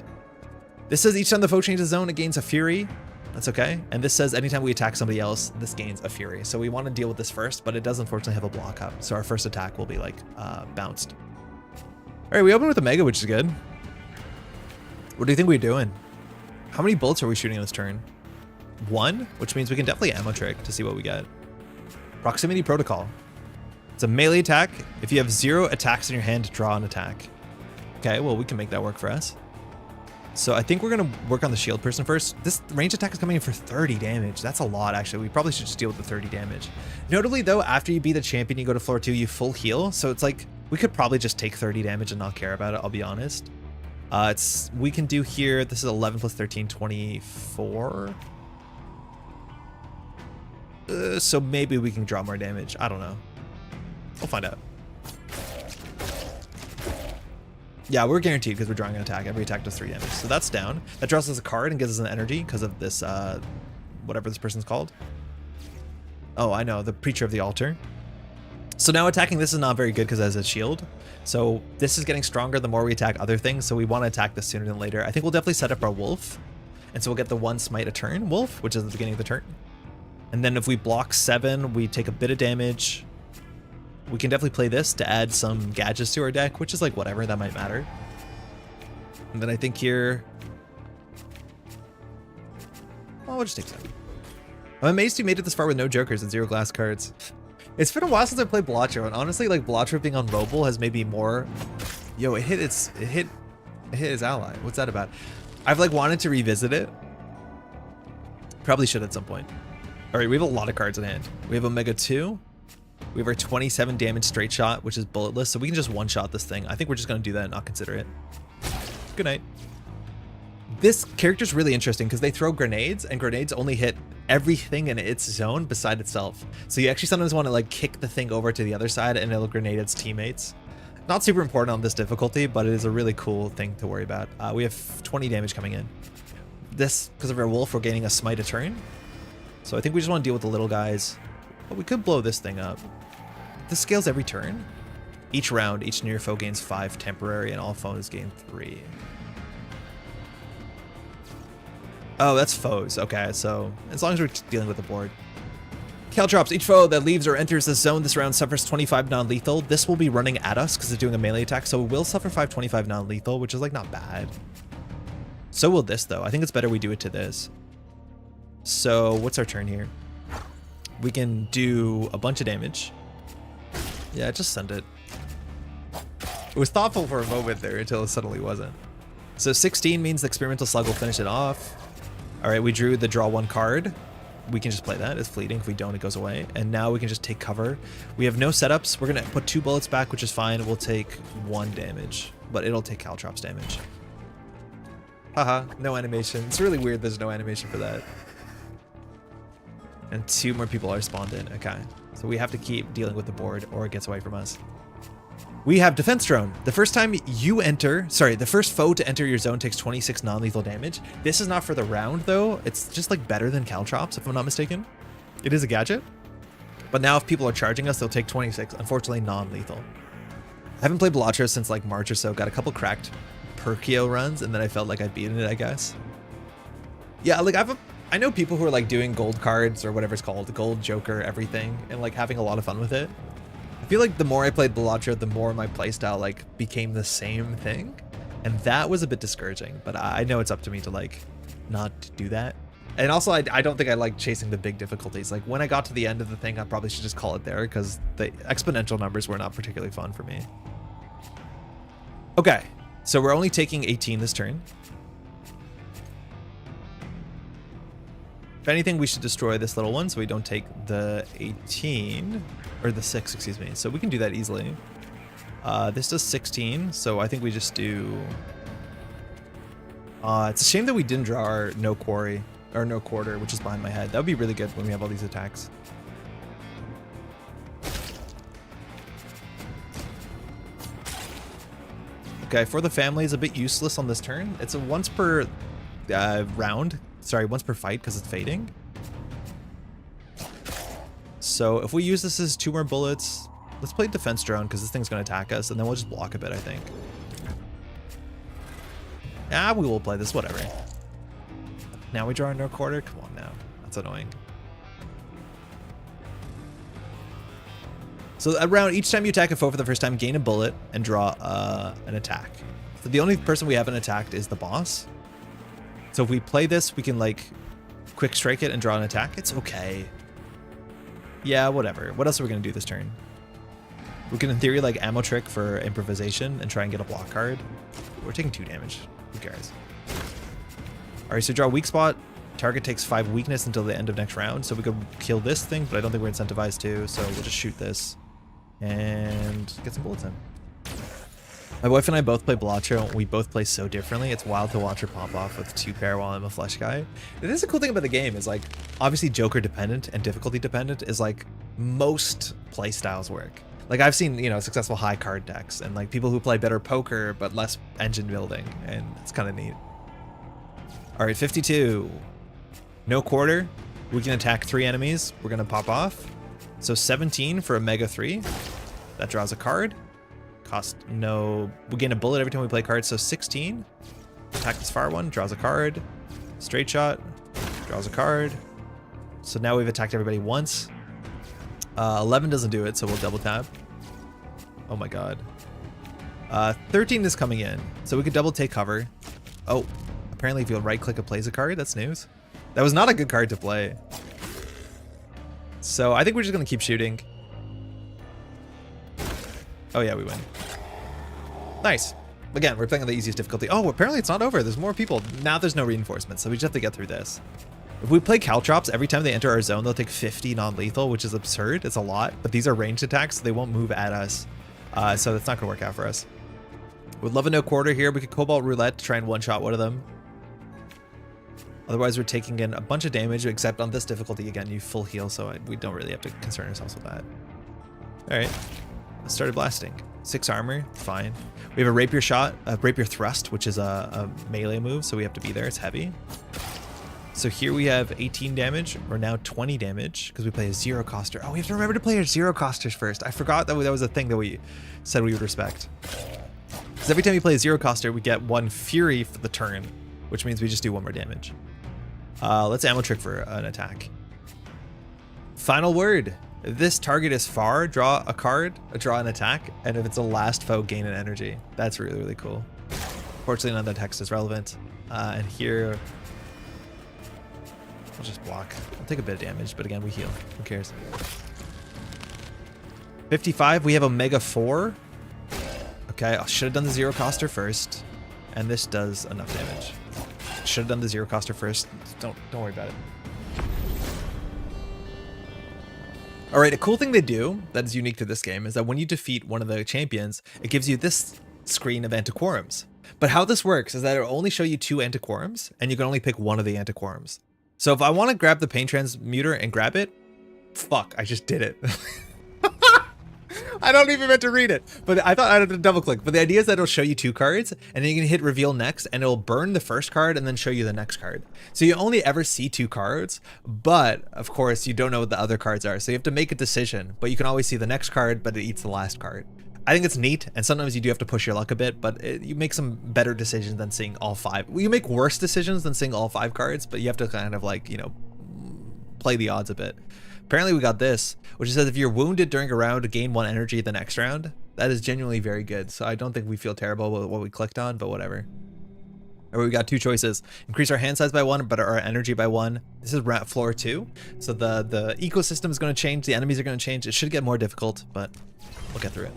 This says each time the foe changes zone, it gains a fury. That's okay. And this says anytime we attack somebody else, this gains a fury. So we want to deal with this first, but it does unfortunately have a block up. So our first attack will be like bounced. All right, we open with a mega, which is good. What do you think we're doing? How many bullets are we shooting this turn? 1, which means we can definitely ammo trick to see what we get. Proximity protocol. It's a melee attack. If you have 0 attacks in your hand, draw an attack. Okay, well, we can make that work for us. So I think we're going to work on the shield person first. This range attack is coming in for 30 damage. That's a lot, actually. We probably should just deal with the 30 damage. Notably, though, after you beat the champion, you go to floor 2, you full heal. So it's like, we could probably just take 30 damage and not care about it, I'll be honest. We can do here, this is 11 plus 13, 24. So maybe we can draw more damage. I don't know. We'll find out. Yeah, we're guaranteed because we're drawing an attack. Every attack does 3 damage. So that's down. That draws us a card and gives us an energy because of this, whatever this person's called. Oh, I know, the Preacher of the Altar. So now attacking this is not very good because it has a shield. So this is getting stronger the more we attack other things. So we want to attack this sooner than later. I think we'll definitely set up our wolf. And so we'll get the 1 smite a turn wolf, which is the beginning of the turn. And then if we block 7, we take a bit of damage. We can definitely play this to add some gadgets to our deck, which is like whatever, that might matter. And then I think here, well, we'll just take 7. I'm amazed you made it this far with no jokers and 0 glass cards. It's been a while since I played Blotcho, and honestly, like Blotcho being on mobile has maybe more. Yo, it hit his ally. What's that about? I've like wanted to revisit it. Probably should at some point. All right, we have a lot of cards in hand. We have Omega 2. We have our 27 damage straight shot, which is bulletless, so we can just one-shot this thing. I think we're just gonna do that and not consider it. Good night. This character's really interesting because they throw grenades, and grenades only hit everything in its zone beside itself. So you actually sometimes want to like kick the thing over to the other side and it'll grenade its teammates. Not super important on this difficulty, but it is a really cool thing to worry about. We have 20 damage coming in. This, because of our wolf, we're gaining a smite a turn. So I think we just want to deal with the little guys. But we could blow this thing up. This scales every turn. Each round, each near foe gains 5 temporary and all foes gain 3. Oh, that's foes. Okay, so as long as we're dealing with the board. Caltrops, each foe that leaves or enters the zone this round suffers 25 non-lethal. This will be running at us because it's doing a melee attack, so we'll suffer 525 non-lethal, which is like not bad. So will this though. I think it's better we do it to this. So what's our turn here? We can do a bunch of damage. Yeah, just send it. It was thoughtful for a moment there until it suddenly wasn't. So 16 means the experimental slug will finish it off. All right, we drew the draw 1 card. We can just play that. It's fleeting. If we don't, it goes away. And now we can just take cover. We have no setups. We're going to put 2 bullets back, which is fine. We'll take 1 damage, but it'll take Caltrops damage. Haha, no animation. It's really weird there's no animation for that. And 2 more people are spawned in. Okay, so we have to keep dealing with the board or it gets away from us. We have Defense Drone. The first time you enter, sorry, the first foe to enter your zone takes 26 non-lethal damage. This is not for the round though. It's just like better than Caltrops, if I'm not mistaken. It is a gadget. But now if people are charging us, they'll take 26, unfortunately non-lethal. I haven't played Blotcho since like March or so. Got a couple cracked Perkio runs and then I felt like I'd beaten it, I guess. Yeah, like I know people who are like doing gold cards or whatever it's called, the gold joker, everything, and like having a lot of fun with it. I feel like the more I played Blotcho, the more my playstyle like became the same thing. And that was a bit discouraging, but I know it's up to me to like not do that. And also I don't think I like chasing the big difficulties. Like when I got to the end of the thing, I probably should just call it there because the exponential numbers were not particularly fun for me. Okay, so we're only taking 18 this turn. If anything, we should destroy this little one so we don't take the 18, or the 6, excuse me. So we can do that easily. This does 16, so I think we just do... it's a shame that we didn't draw our no quarry, or no quarter, which is behind my head. That would be really good when we have all these attacks. Okay, For the Family is a bit useless on this turn. It's a once per round. Sorry, once per fight because it's fading. So if we use this as 2 more bullets, let's play Defense Drone because this thing's going to attack us, and then we'll just block a bit, I think. Ah, we will play this, whatever. Now we draw into a quarter? Come on now. That's annoying. So around each time you attack a foe for the first time, gain a bullet and draw an attack. So the only person we haven't attacked is the boss. So if we play this, we can like quick strike it and draw an attack. It's okay. Yeah, whatever. What else are we going to do this turn? We can, in theory, like ammo trick for improvisation and try and get a block card. We're taking 2 damage. Who cares? All right, so draw weak spot. Target takes 5 weakness until the end of next round. So we could kill this thing, but I don't think we're incentivized to. So we'll just shoot this and get some bullets in. My wife and I both play Blatcher. We both play so differently. It's wild to watch her pop off with 2 pair while I'm a flesh guy. It is a cool thing about the game is like, obviously Joker dependent and difficulty dependent is like most play styles work. Like I've seen, you know, successful high card decks and like people who play better poker but less engine building, and it's kind of neat. All right, 52. No quarter. We can attack 3 enemies. We're gonna pop off. So 17 for a Mega 3. That draws a card. Cost no. We gain a bullet every time we play cards, so 16. Attack this far one, draws a card. Straight shot, draws a card. So now we've attacked everybody once. 11 doesn't do it, so we'll double tap. Oh my god. 13 is coming in, so we could double take cover. Oh, apparently if you right click it plays a card, that's news. That was not a good card to play. So I think we're just gonna keep shooting. Oh yeah, we win. Nice. Again, we're playing on the easiest difficulty. Oh, apparently it's not over. There's more people. Now there's no reinforcements, so we just have to get through this. If we play Caltrops, every time they enter our zone, they'll take 50 non-lethal, which is absurd. It's a lot, but these are ranged attacks, so they won't move at us. So that's not gonna work out for us. Would love a no quarter here. We could Cobalt Roulette to try and one-shot one of them. Otherwise, we're taking in a bunch of damage, except on this difficulty, again, you full heal, so we don't really have to concern ourselves with that. All right. Started blasting. 6 armor, fine. We have a rapier shot, a rapier thrust, which is a melee move, so we have to be there. It's heavy. So here we have 18 damage. We're now 20 damage because we play a zero coster. Oh, we have to remember to play our zero costers first. I forgot that was a thing that we said we would respect. Because every time we play a zero coster, we get 1 fury for the turn, which means we just do 1 more damage. Let's ammo trick for an attack. Final word. If this target is far, draw a card, draw an attack, and if it's a last foe, gain an energy. That's really, really cool. Fortunately, none of the text is relevant. And here, we'll just block. I'll take a bit of damage, but again, we heal. Who cares? 55, we have a Mega 4. Okay, I should have done the zero coster first, and this does enough damage. Should have done the zero coster first. Don't worry about it. All right, a cool thing they do that is unique to this game is that when you defeat one of the champions, it gives you this screen of antiquorums. But how this works is that it'll only show you 2 antiquorums, and you can only pick one of the antiquorums. So if I want to grab the pain transmuter and grab it, fuck, I just did it. I don't even meant to read it, but I thought I had to double click. But the idea is that it'll show you 2 cards, and then you can hit reveal next, and it'll burn the first card and then show you the next card. So you only ever see 2 cards, but of course you don't know what the other cards are. So you have to make a decision, but you can always see the next card, but it eats the last card. I think it's neat, and sometimes you do have to push your luck a bit, but you make some better decisions than seeing all 5. You make worse decisions than seeing all 5 cards, but you have to kind of like, you know, play the odds a bit. Apparently we got this, which says if you're wounded during a round, gain 1 energy the next round. That is genuinely very good. So I don't think we feel terrible with what we clicked on, but whatever. Or we got 2 choices. Increase our hand size by 1, but our energy by 1. This is floor 2. So the ecosystem is going to change. The enemies are going to change. It should get more difficult, but we'll get through it.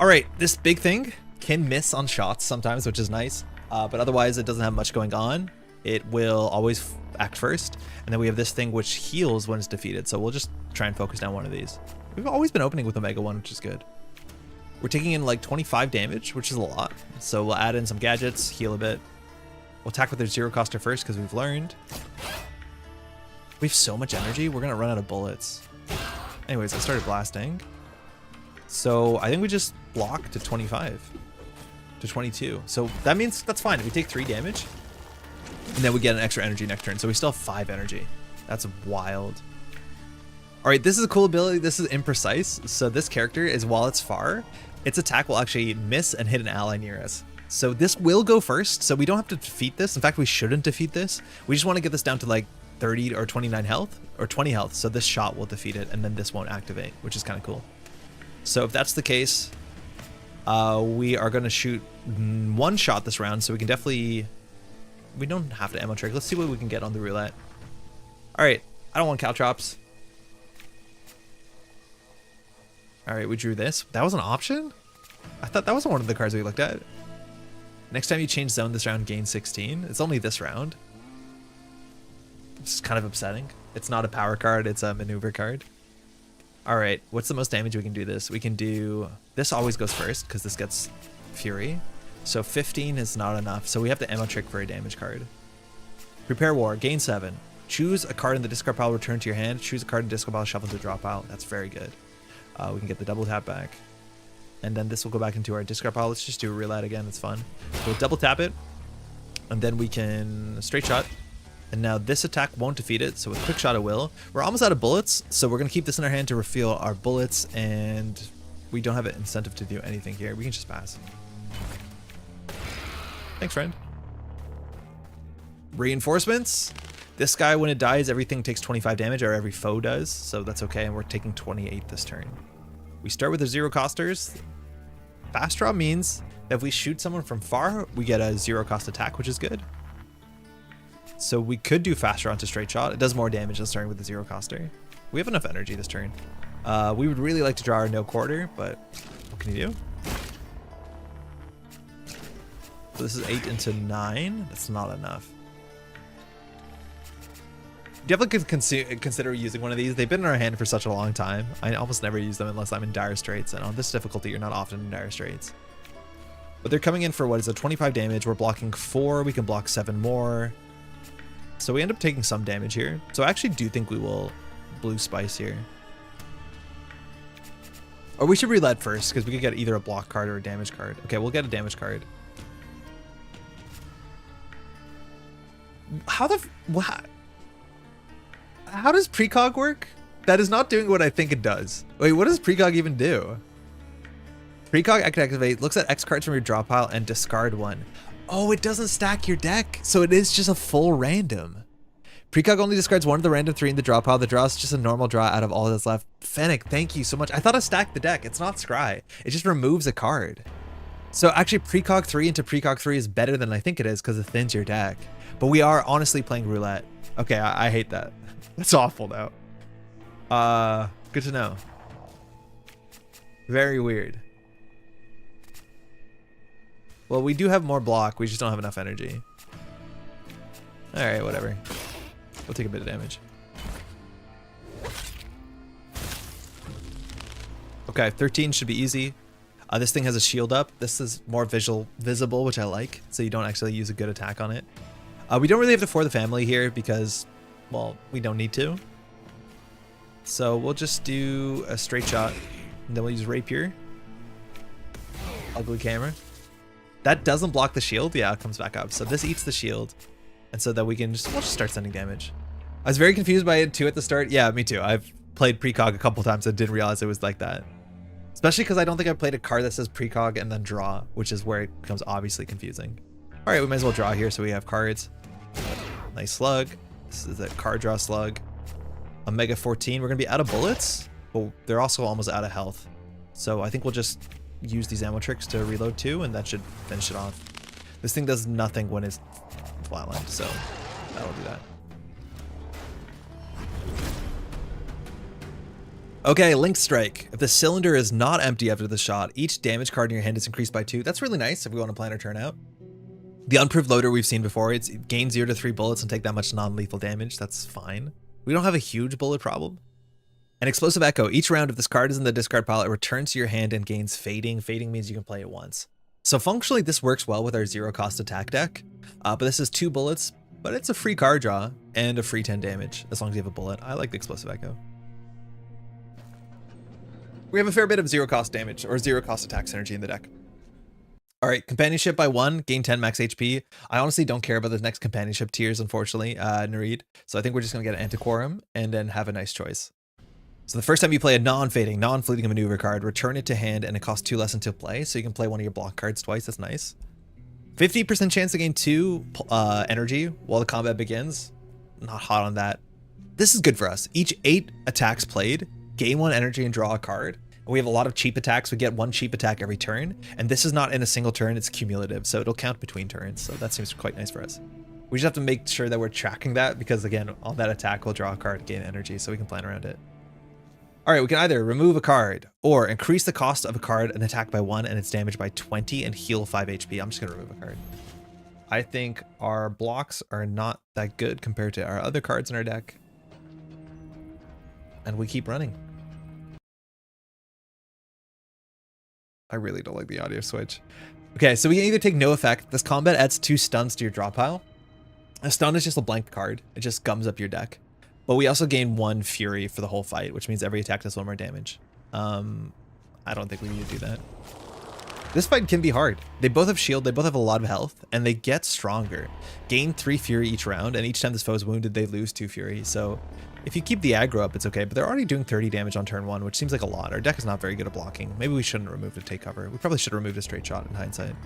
All right, this big thing can miss on shots sometimes, which is nice. But otherwise it doesn't have much going on. It will always act first, and then we have this thing which heals when it's defeated, so we'll just try and focus down one of these. We've always been opening with Omega 1, which is good. We're taking in like 25 damage, which is a lot, so we'll add in some gadgets, heal a bit. We'll attack with their zero coster first because we've learned. We have so much energy, we're gonna run out of bullets. Anyways, I started blasting, so I think we just block to 25. to 22. So that means that's fine. If we take 3 damage, and then we get an extra energy next turn. So we still have 5 energy. That's wild. All right, this is a cool ability. This is imprecise. So this character is, while it's far, its attack will actually miss and hit an ally near us. So this will go first. So we don't have to defeat this. In fact, we shouldn't defeat this. We just want to get this down to like 30 or 29 health or 20 health. So this shot will defeat it, and then this won't activate, which is kind of cool. So if that's the case, we are going to shoot 1 shot this round. So we can definitely, we don't have to ammo trick. Let's see what we can get on the roulette. All right, I don't want caltrops. All right, we drew this. That was an option? I thought that was one of the cards we looked at. Next time you change zone this round, gain 16. It's only this round. It's kind of upsetting. It's not a power card, it's a maneuver card. All right, what's the most damage we can do this? We can do, this always goes first because this gets Fury. So 15 is not enough. So we have to ammo trick for a damage card. Prepare War, gain 7. Choose a card in the discard pile, return to your hand. Choose a card in the discard pile, shuffle to draw pile. That's very good. We can get the double tap back. And then this will go back into our discard pile. Let's just do a roulette again, it's fun. We'll double tap it. And then we can straight shot. And now this attack won't defeat it, so with quick shot it will. We're almost out of bullets, so we're gonna keep this in our hand to refill our bullets, and we don't have an incentive to do anything here. We can just pass. Thanks, friend. Reinforcements. This guy, when it dies, everything takes 25 damage, or every foe does, so that's okay, and we're taking 28 this turn. We start with the 0-costers. Fast draw means that if we shoot someone from far, we get a 0-cost attack, which is good. So we could do fast draw into straight shot. It does more damage than starting with the 0-coster. We have enough energy this turn. We would really like to draw our no quarter, but what can you do? So this is 8 into 9. That's not enough. Definitely could consider using one of these. They've been in our hand for such a long time. I almost never use them unless I'm in dire straits, and on this difficulty, you're not often in dire straits. But they're coming in for what is a 25 damage. We're blocking 4. We can block 7 more. So we end up taking some damage here. So I actually do think we will blue spice here. Or we should roulette first, because we could get either a block card or a damage card. Okay, we'll get a damage card. How the... What? How does precog work? That is not doing what I think it does. Wait, what does precog even do? Precog activate, looks at X cards from your draw pile and discard 1. Oh, it doesn't stack your deck, so it is just a full random. Precog only discards 1 of the random 3 in the draw pile. The draw is just a normal draw out of all that's left. Fennec, thank you so much. I thought I stacked the deck. It's not scry. It just removes a card. So actually precog 3 into precog 3 is better than I think it is because it thins your deck. But we are honestly playing roulette. Okay, I hate that. That's awful though. Good to know. Very weird. Well, we do have more block. We just don't have enough energy. All right, whatever. We'll take a bit of damage. Okay, 13 should be easy. This thing has a shield up. This is more visible, which I like. So you don't actually use a good attack on it. We don't really have to for the family here because, well, we don't need to. So we'll just do a straight shot. And then we'll use rapier. Ugly camera. That doesn't block the shield. Yeah, it comes back up. So this eats the shield. And so that we'll just start sending damage. I was very confused by it too at the start. Yeah, me too. I've played precog a couple times and didn't realize it was like that. Especially because I don't think I've played a card that says precog and then draw, which is where it becomes obviously confusing. All right, we might as well draw here so we have cards. Nice slug. This is a card draw slug. Omega 14. We're going to be out of bullets, but they're also almost out of health. So I think we'll just use these ammo tricks to reload too, and that should finish it off. This thing does nothing when it's flatlined, so that'll do that. Okay, Link Strike. If the cylinder is not empty after the shot, each damage card in your hand is increased by 2. That's really nice if we want to plan our turn out. The unproved loader we've seen before, it gains 0 to 3 bullets and take that much non-lethal damage. That's fine. We don't have a huge bullet problem. An Explosive Echo. Each round, if this card is in the discard pile, it returns to your hand and gains Fading. Fading means you can play it once. So functionally, this works well with our 0-cost attack deck. But this is 2 bullets, but it's a free card draw and a free 10 damage, as long as you have a bullet. I like the Explosive Echo. We have a fair bit of 0-cost damage or 0-cost attack synergy in the deck. All right, companionship by 1, gain 10 max HP. I honestly don't care about the next companionship tiers, unfortunately, Nareed. So I think we're just going to get an Antiquorum and then have a nice choice. So the first time you play a non-fading, non-fleeting maneuver card, return it to hand and it costs 2 less until play. So you can play one of your block cards twice. That's nice. 50% chance to gain 2 energy while the combat begins. Not hot on that. This is good for us. Each 8 attacks played, gain 1 energy and draw a card. We have a lot of cheap attacks. We get 1 cheap attack every turn. And this is not in a single turn, it's cumulative. So it'll count between turns. So that seems quite nice for us. We just have to make sure that we're tracking that because again, on that attack, we'll draw a card, gain energy, so we can plan around it. All right, we can either remove a card or increase the cost of a card and attack by 1 and its damage by 20 and heal 5 HP. I'm just gonna remove a card. I think our blocks are not that good compared to our other cards in our deck. And we keep running. I really don't like the audio switch. Okay, so we can either take no effect. This combat adds 2 stuns to your draw pile. A stun is just a blank card. It just gums up your deck. But we also gain 1 fury for the whole fight, which means every attack does 1 more damage. I don't think we need to do that. This fight can be hard. They both have shield, they both have a lot of health, and they get stronger. Gain 3 fury each round, and each time this foe is wounded, they lose 2 fury. So if you keep the aggro up, it's okay, but they're already doing 30 damage on turn 1, which seems like a lot. Our deck is not very good at blocking. Maybe we shouldn't remove the take cover. We probably should have removed a straight shot in hindsight.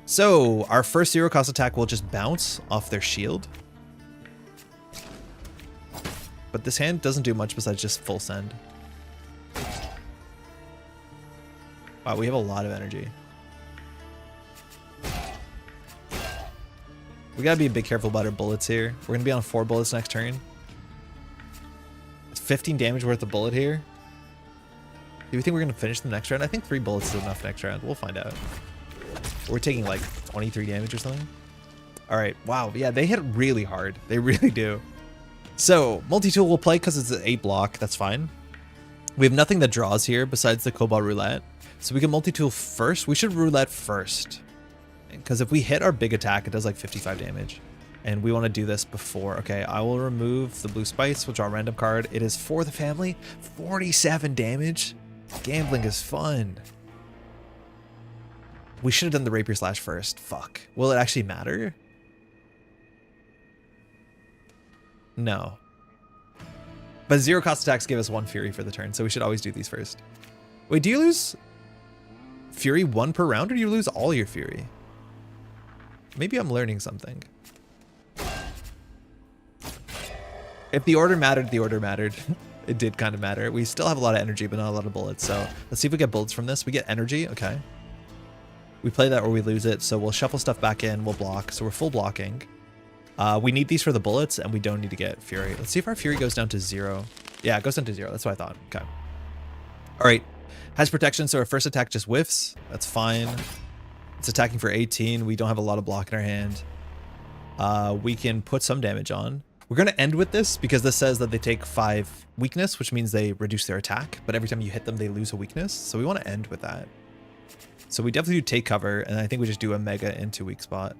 So our first 0 cost attack will just bounce off their shield. But this hand doesn't do much besides just full send. Wow, we have a lot of energy. We gotta be a bit careful about our bullets here. We're gonna be on 4 bullets next turn. It's 15 damage worth of bullet here. Do we think we're gonna finish the next round? I think 3 bullets is enough next round. We'll find out. We're taking like 23 damage or something. All right, wow, yeah, they hit really hard. They really do. So, multi-tool will play because it's an 8 block. That's fine. We have nothing that draws here besides the Cobalt Roulette. So we can multi-tool first. We should Roulette first. Because if we hit our big attack, it does like 55 damage. And we want to do this before. Okay, I will remove the blue spice. We'll draw a random card. It is for the family. 47 damage. Gambling is fun. We should have done the Rapier Slash first. Fuck. Will it actually matter? No. But 0 cost attacks give us 1 fury for the turn, so we should always do these first. Wait, do you lose fury 1 per round, or do you lose all your fury? Maybe I'm learning something. If the order mattered, the order mattered. It did kind of matter. We still have a lot of energy, but not a lot of bullets, so let's see if we get bullets from this. We get energy, okay. We play that or we lose it, so we'll shuffle stuff back in, we'll block, so we're full blocking. We need these for the bullets, and we don't need to get fury. Let's see if our fury goes down to 0. Yeah, it goes down to 0. That's what I thought. Okay. All right. Has protection, so our first attack just whiffs. That's fine. It's attacking for 18. We don't have a lot of block in our hand. We can put some damage on. We're going to end with this because this says that they take 5 weakness, which means they reduce their attack. But every time you hit them, they lose a weakness. So we want to end with that. So we definitely do take cover, and I think we just do a mega into weak spot.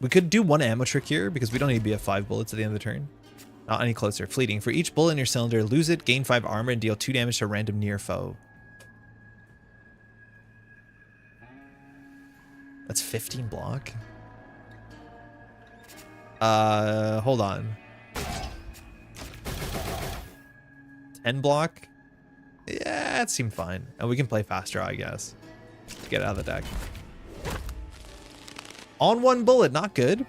We could do 1 ammo trick here because we don't need to be at 5 bullets at the end of the turn. Not any closer. Fleeting. For each bullet in your cylinder, lose it, gain 5 armor, and deal 2 damage to a random near foe. That's 15 block. Hold on. 10 block? Yeah, it seemed fine. And we can play fast draw, I guess. To get out of the deck. On 1 bullet, not good.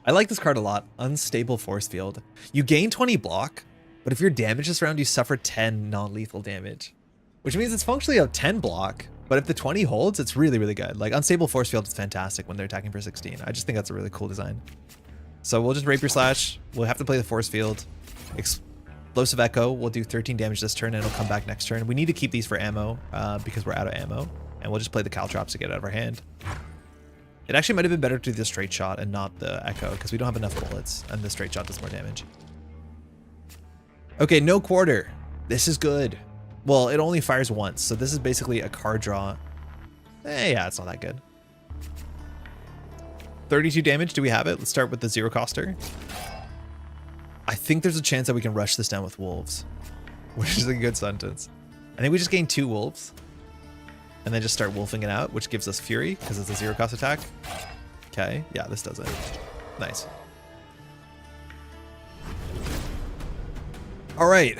I like this card a lot. Unstable force field. You gain 20 block, but if you're damaged this round, you suffer 10 non-lethal damage. Which means it's functionally a 10 block, but if the 20 holds, it's really, really good. Like, unstable force field is fantastic when they're attacking for 16. I just think that's a really cool design. So we'll just Rapier Slash. We'll have to play the force field. Explosive Echo. We'll do 13 damage this turn, and it'll come back next turn. We need to keep these for ammo because we're out of ammo. And we'll just play the Caltrops to get it out of our hand. It actually might have been better to do the straight shot and not the echo because we don't have enough bullets and the straight shot does more damage. Okay, no quarter. This is good. Well, it only fires once, so this is basically a card draw. Yeah, it's not that good. 32 damage, do we have it? Let's start with the 0 coster. I think there's a chance that we can rush this down with wolves, which is a good sentence. I think we just gained 2 wolves. and then just start wolfing it out, which gives us Fury because it's a 0-cost attack. Okay, yeah, this does it. Nice. All right,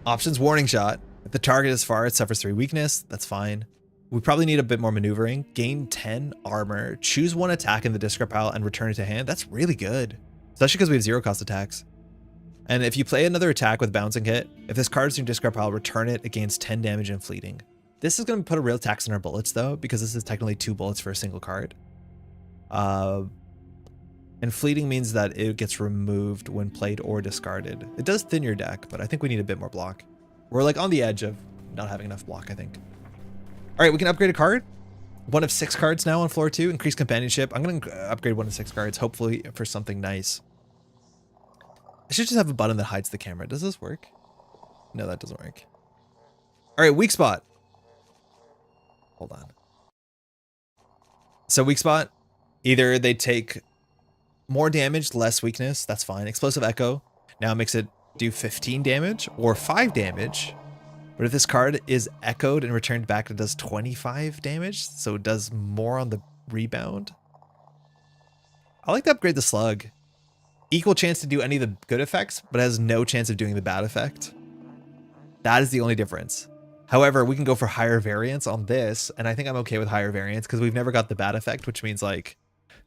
options warning shot. If the target is far, it suffers 3 weakness. That's fine. We probably need a bit more maneuvering. Gain 10 armor. Choose 1 attack in the discard pile and return it to hand. That's really good, especially because we have 0-cost attacks. And if you play another attack with bouncing hit, if this card is in your discard pile, return it. It gains 10 damage and fleeting. This is going to put a real tax on our bullets though, because this is technically 2 bullets for a single card. And fleeting means that it gets removed when played or discarded. It does thin your deck, but I think we need a bit more block. We're like on the edge of not having enough block, I think. All right, we can upgrade a card. 1 of 6 cards now on floor 2. Increase companionship. I'm going to upgrade 1 of 6 cards, hopefully for something nice. I should just have a button that hides the camera. Does this work? No, that doesn't work. All right, weak spot. Hold on. So weak spot, either they take more damage, less weakness. That's fine. Explosive Echo now makes it do 15 damage or 5 damage. But if this card is echoed and returned back, it does 25 damage. So it does more on the rebound. I like to upgrade the slug. Equal chance to do any of the good effects, but has no chance of doing the bad effect. That is the only difference. However, we can go for higher variance on this, and I think I'm okay with higher variance because we've never got the bad effect, which means, like,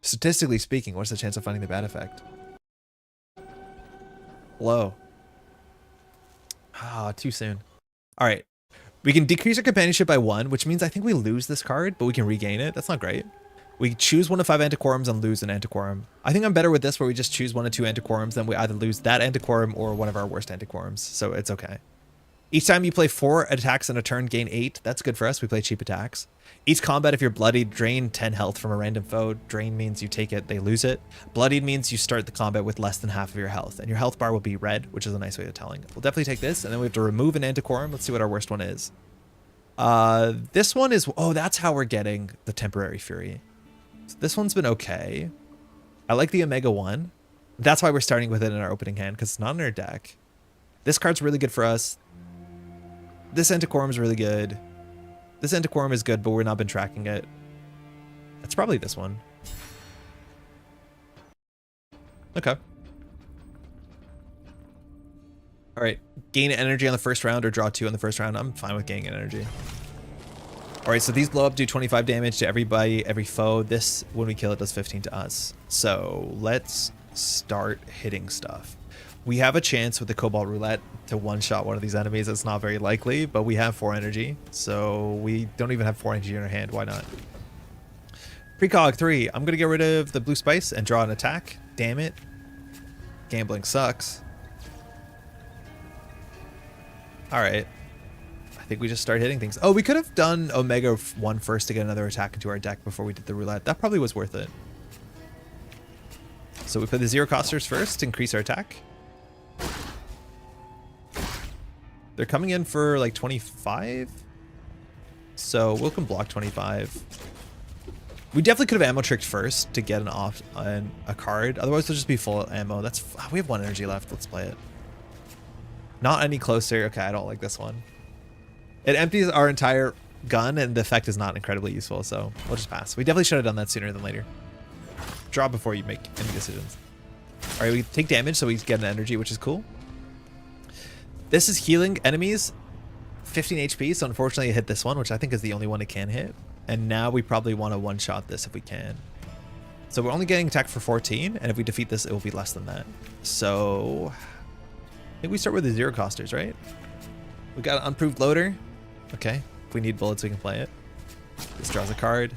statistically speaking, what's the chance of finding the bad effect? Low. Ah, too soon. All right. We can decrease our companionship by 1, which means I think we lose this card, but we can regain it. That's not great. We choose 1 of 5 antiquorums and lose an antiquorum. I think I'm better with this where we just choose 1 of 2 antiquorums, then we either lose that antiquorum or one of our worst antiquorums. So it's okay. Each time you play 4 attacks in a turn, gain 8. That's good for us. We play cheap attacks. Each combat, if you're bloodied, drain 10 health from a random foe. Drain means you take it, they lose it. Bloodied means you start the combat with less than half of your health, and your health bar will be red, which is a nice way of telling. We'll definitely take this, and then we have to remove an antiquorum. Let's see what our worst one is. This one is, oh, that's how we're getting the temporary fury. So this one's been okay. I like the Omega one. That's why we're starting with it in our opening hand, because it's not in our deck. This card's really good for us. This antiquorum is really good. This antiquorum is good, but we've not been tracking it. That's probably this one. Okay. All right. Gain energy on the first round or draw 2 on the first round. I'm fine with gaining energy. All right, so these blow up, do 25 damage to everybody, every foe. This, when we kill it, does 15 to us. So let's start hitting stuff. We have a chance with the Cobalt Roulette to one-shot one of these enemies. It's not very likely, but we have 4 energy. So we don't even have 4 energy in our hand. Why not? Precog 3. I'm going to get rid of the blue spice and draw an attack. Damn it. Gambling sucks. All right. I think we just start hitting things. Oh, we could have done Omega 1 first to get another attack into our deck before we did the roulette. That probably was worth it. So we put the 0-costers first to increase our attack. They're coming in for like 25. So we can block 25. We definitely could have ammo tricked first to get a card. Otherwise, we'll just be full ammo. We have 1 energy left. Let's play it. Not any closer. Okay, I don't like this one. It empties our entire gun, and the effect is not incredibly useful, so we'll just pass. We definitely should have done that sooner than later. Draw before you make any decisions. All right, we take damage, so we get an energy, which is cool. This is healing enemies 15 HP, so unfortunately it hit this one, which I think is the only one it can hit. And now we probably want to one-shot this if we can. So we're only getting attacked for 14, and if we defeat this, it will be less than that. So I think we start with the 0-costers, right? We got an unproved loader. Okay, if we need bullets, we can play it. This draws a card.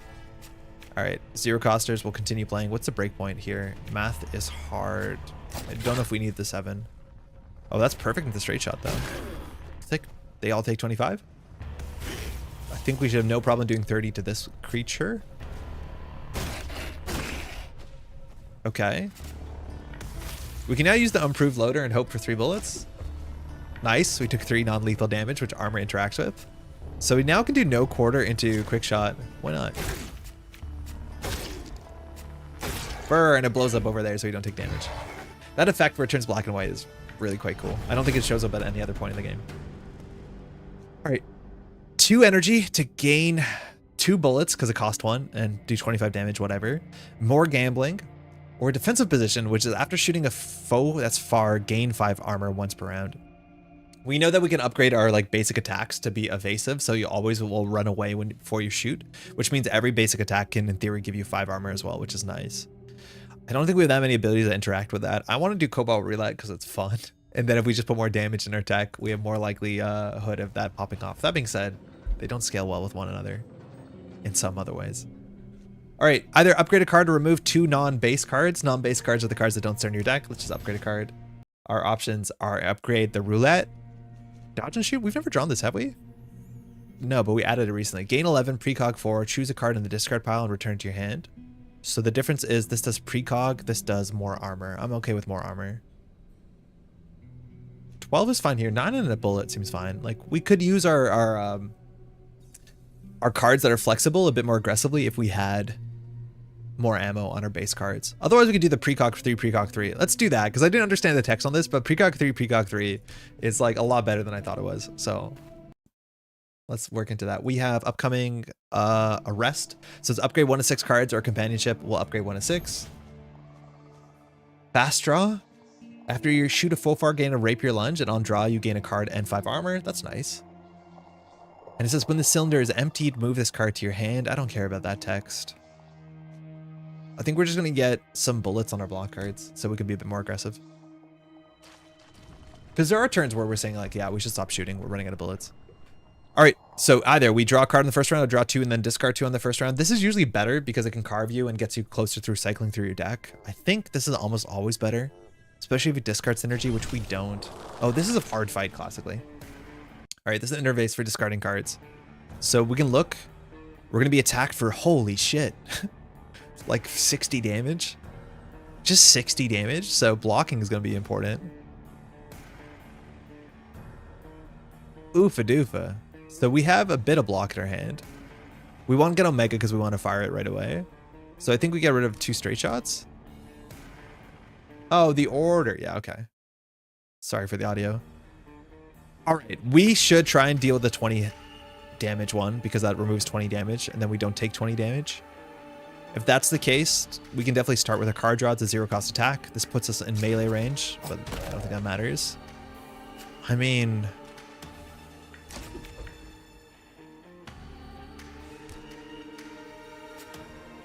All right, 0-costers, we'll continue playing. What's the breakpoint here? Math is hard. I don't know if we need the 7. Oh, that's perfect with the straight shot, though. They all take 25. I think we should have no problem doing 30 to this creature. Okay. We can now use the unproved loader and hope for 3 bullets. Nice. We took 3 non-lethal damage, which armor interacts with. So we now can do no quarter into quick shot. Why not? Burr, and it blows up over there so we don't take damage. That effect where it turns black and white is really quite cool. I don't think it shows up at any other point in the game. All right. 2 energy to gain 2 bullets because it cost 1 and do 25 damage, whatever. More gambling. Or defensive position, which is after shooting a foe that's far, gain 5 armor once per round. We know that we can upgrade our like basic attacks to be evasive, so you always will run away before you shoot, which means every basic attack can in theory give you 5 armor as well, which is nice. I don't think we have that many abilities that interact with that. I want to do Cobalt Roulette because it's fun. And then if we just put more damage in our tech, we have more likelihood of that popping off. That being said, they don't scale well with one another in some other ways. All right, either upgrade a card or remove 2 non-base cards. Non-base cards are the cards that don't stay in your deck. Let's just upgrade a card. Our options are upgrade the Roulette. Dodge and shoot? We've never drawn this, have we? No, but we added it recently. Gain 11, precog 4, choose a card in the discard pile and return it to your hand. So the difference is this does precog, this does more armor. I'm okay with more armor. 12 is fine here. 9 and a bullet seems fine. Like, we could use our cards that are flexible a bit more aggressively if we had more ammo on our base cards. Otherwise, we could do the precog 3, precog 3. Let's do that, because I didn't understand the text on this, but precog 3 is like a lot better than I thought it was. So let's work into that. We have upcoming Arrest. So it's upgrade 1 to 6 cards, or companionship will upgrade 1 to 6. Fast draw. After you shoot a full far, gain a rapier lunge, and on draw, you gain a card and 5 armor. That's nice. And it says when the cylinder is emptied, move this card to your hand. I don't care about that text. I think we're just going to get some bullets on our block cards so we can be a bit more aggressive. Because there are turns where we're saying like, yeah, we should stop shooting. We're running out of bullets. All right, so either we draw a card in the first round or draw 2 and then discard 2 on the first round. This is usually better because it can carve you and gets you closer through cycling through your deck. I think this is almost always better, especially if it discards synergy, which we don't. Oh, this is a hard fight classically. All right, this is an interface for discarding cards. So we can look. We're going to be attacked for holy shit. Like 60 damage. Just 60 damage. So blocking is going to be important. Oofa doofa. So we have a bit of block in our hand. We want to get Omega because we want to fire it right away. So I think we get rid of 2 straight shots. Oh, the order. Yeah, okay. Sorry for the audio. All right, we should try and deal with the 20 damage one because that removes 20 damage and then we don't take 20 damage. If that's the case, we can definitely start with a card draw. It's a 0 cost attack. This puts us in melee range, but I don't think that matters. I mean,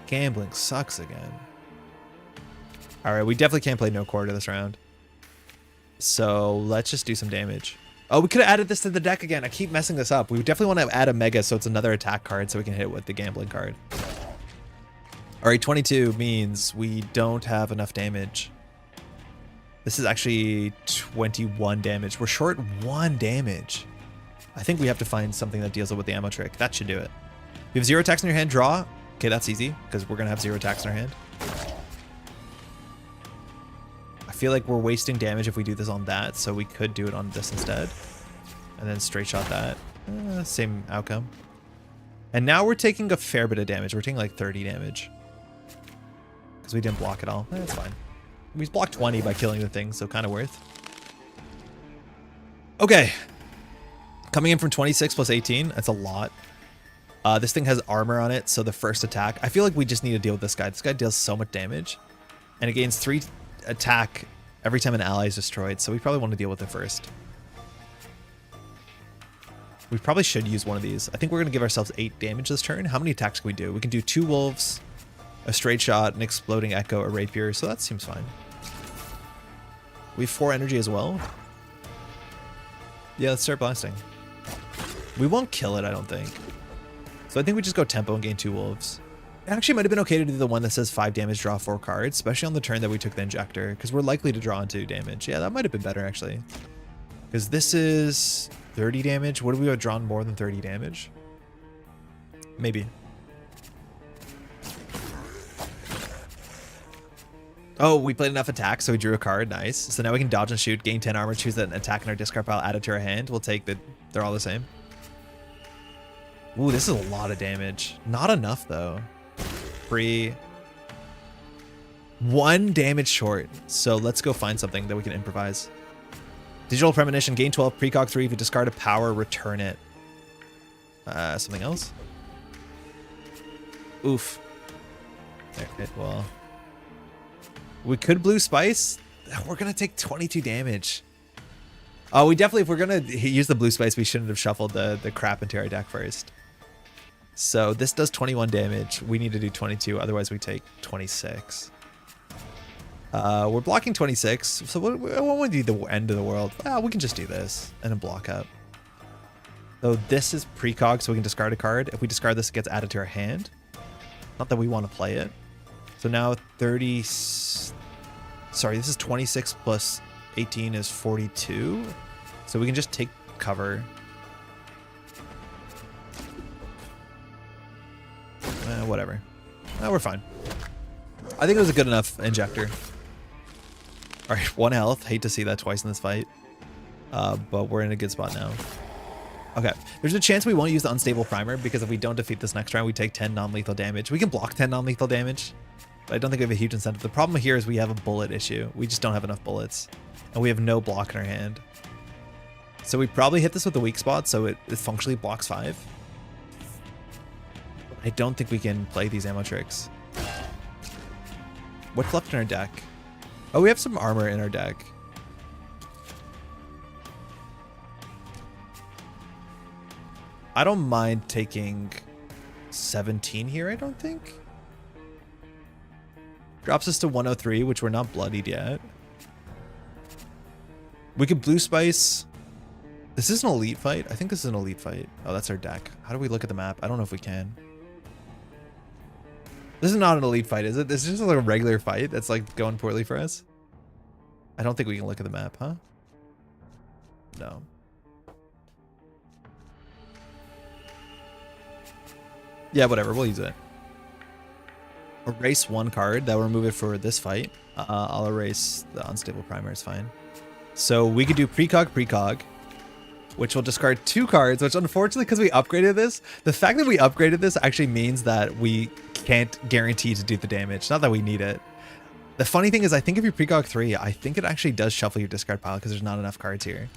gambling sucks again. All right, we definitely can't play no quarter this round. So let's just do some damage. Oh, we could have added this to the deck again. I keep messing this up. We definitely want to add a Mega so it's another attack card so we can hit it with the gambling card. All right, 22 means we don't have enough damage. This is actually 21 damage. We're short 1 damage. I think we have to find something that deals with the ammo trick. That should do it. You have 0 attacks in your hand, draw. Okay, that's easy because we're going to have 0 attacks in our hand. I feel like we're wasting damage if we do this on that, so we could do it on this instead. And then straight shot that. Same outcome. And now we're taking a fair bit of damage. We're taking like 30 damage. Because we didn't block at all. That's fine. We blocked 20 by killing the thing, so kind of worth. Okay. Coming in from 26 plus 18. That's a lot. This thing has armor on it, so the first attack. I feel like we just need to deal with this guy. This guy deals so much damage. And it gains 3 attack every time an ally is destroyed, so we probably want to deal with it first. We probably should use one of these. I think we're going to give ourselves 8 damage this turn. How many attacks can we do? We can do 2 wolves, a straight shot, an exploding echo, a rapier, so that seems fine. We have 4 energy as well. Yeah, let's start blasting. We won't kill it, I don't think. So I think we just go tempo and gain 2 wolves. It actually might have been okay to do the one that says 5 damage, draw 4 cards, especially on the turn that we took the injector, because we're likely to draw into damage. Yeah, that might have been better, actually. Because this is 30 damage. Would we have drawn more than 30 damage? Maybe. Oh, we played enough attacks, so we drew a card. Nice. So now we can dodge and shoot, gain 10 armor, choose an attack in our discard pile, add it to our hand. We'll take the... They're all the same. Ooh, this is a lot of damage. Not enough, though. 1 damage short. So let's go find something that we can improvise. Digital Premonition, gain 12, precog 3. If you discard a power, return it. Something else? Oof. Okay, well, we could blue spice. We're gonna take 22 damage. Oh, we definitely, if we're gonna use the blue spice, we shouldn't have shuffled the crap into our deck first. So this does 21 damage. We need to do 22, otherwise we take 26. We're blocking 26, so what would be the end of the world? Well, we can just do this and then block up. So this is precog, so we can discard a card. If we discard this, it gets added to our hand. Not that we want to play it. So now 30... Sorry, this is 26 plus 18 is 42. So we can just take cover. Whatever. We're fine. I think it was a good enough injector. Alright, 1 health. Hate to see that twice in this fight. But we're in a good spot now. Okay, there's a chance we won't use the unstable primer because if we don't defeat this next round, we take 10 non-lethal damage. We can block 10 non-lethal damage, but I don't think we have a huge incentive. The problem here is we have a bullet issue. We just don't have enough bullets, and we have no block in our hand. So we probably hit this with a weak spot, so it functionally blocks 5. I don't think we can play these ammo tricks. What's left in our deck? Oh, we have some armor in our deck. I don't mind taking 17 here, I don't think. Drops us to 103, which we're not bloodied yet. We could blue spice. This is an elite fight. I think this is an elite fight. Oh, that's our deck. How do we look at the map? I don't know if we can. This is not an elite fight, is it? This is just like a regular fight that's like going poorly for us. I don't think we can look at the map, huh? No. Yeah, whatever. We'll use it. Erase 1 card. That will remove it for this fight. I'll erase the unstable primer. It's fine. So we could do precog, which will discard 2 cards, which unfortunately, because we upgraded this, the fact that we upgraded this actually means that we can't guarantee to do the damage. Not that we need it. The funny thing is, I think if you precog 3, I think it actually does shuffle your discard pile because there's not enough cards here.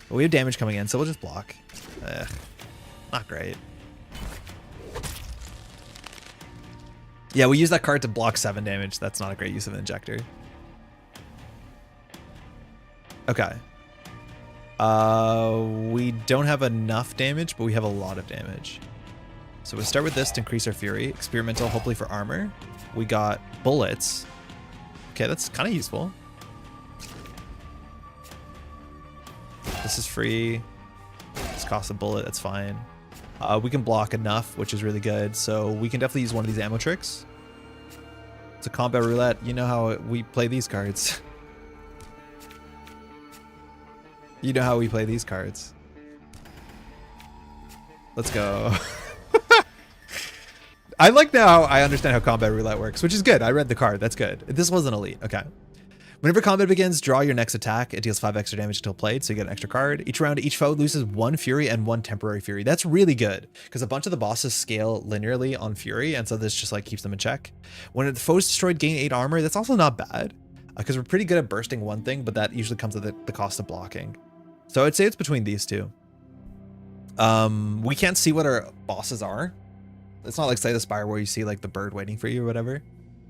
But we have damage coming in, so we'll just block. Not great. Yeah, we use that card to block 7 damage. That's not a great use of an injector. Okay. We don't have enough damage, but we have a lot of damage. So we'll start with this to increase our fury. Experimental, hopefully for armor. We got bullets. Okay, that's kind of useful. This is free. This costs a bullet, that's fine. We can block enough, which is really good. So we can definitely use one of these ammo tricks. It's a combat roulette. You know how we play these cards. You know how we play these cards. Let's go. I like now I understand how combat roulette works, which is good. I read the card. That's good. This wasn't elite. Okay. Whenever combat begins, draw your next attack. It deals 5 extra damage until played, so you get an extra card. Each round, each foe loses 1 fury and 1 temporary fury. That's really good, because a bunch of the bosses scale linearly on fury, and so this just like keeps them in check. When the foe's destroyed, gain 8 armor. That's also not bad, because we're pretty good at bursting one thing, but that usually comes at the cost of blocking. So I'd say it's between these two. We can't see what our bosses are. It's not like Slay the Spire where you see like the bird waiting for you or whatever.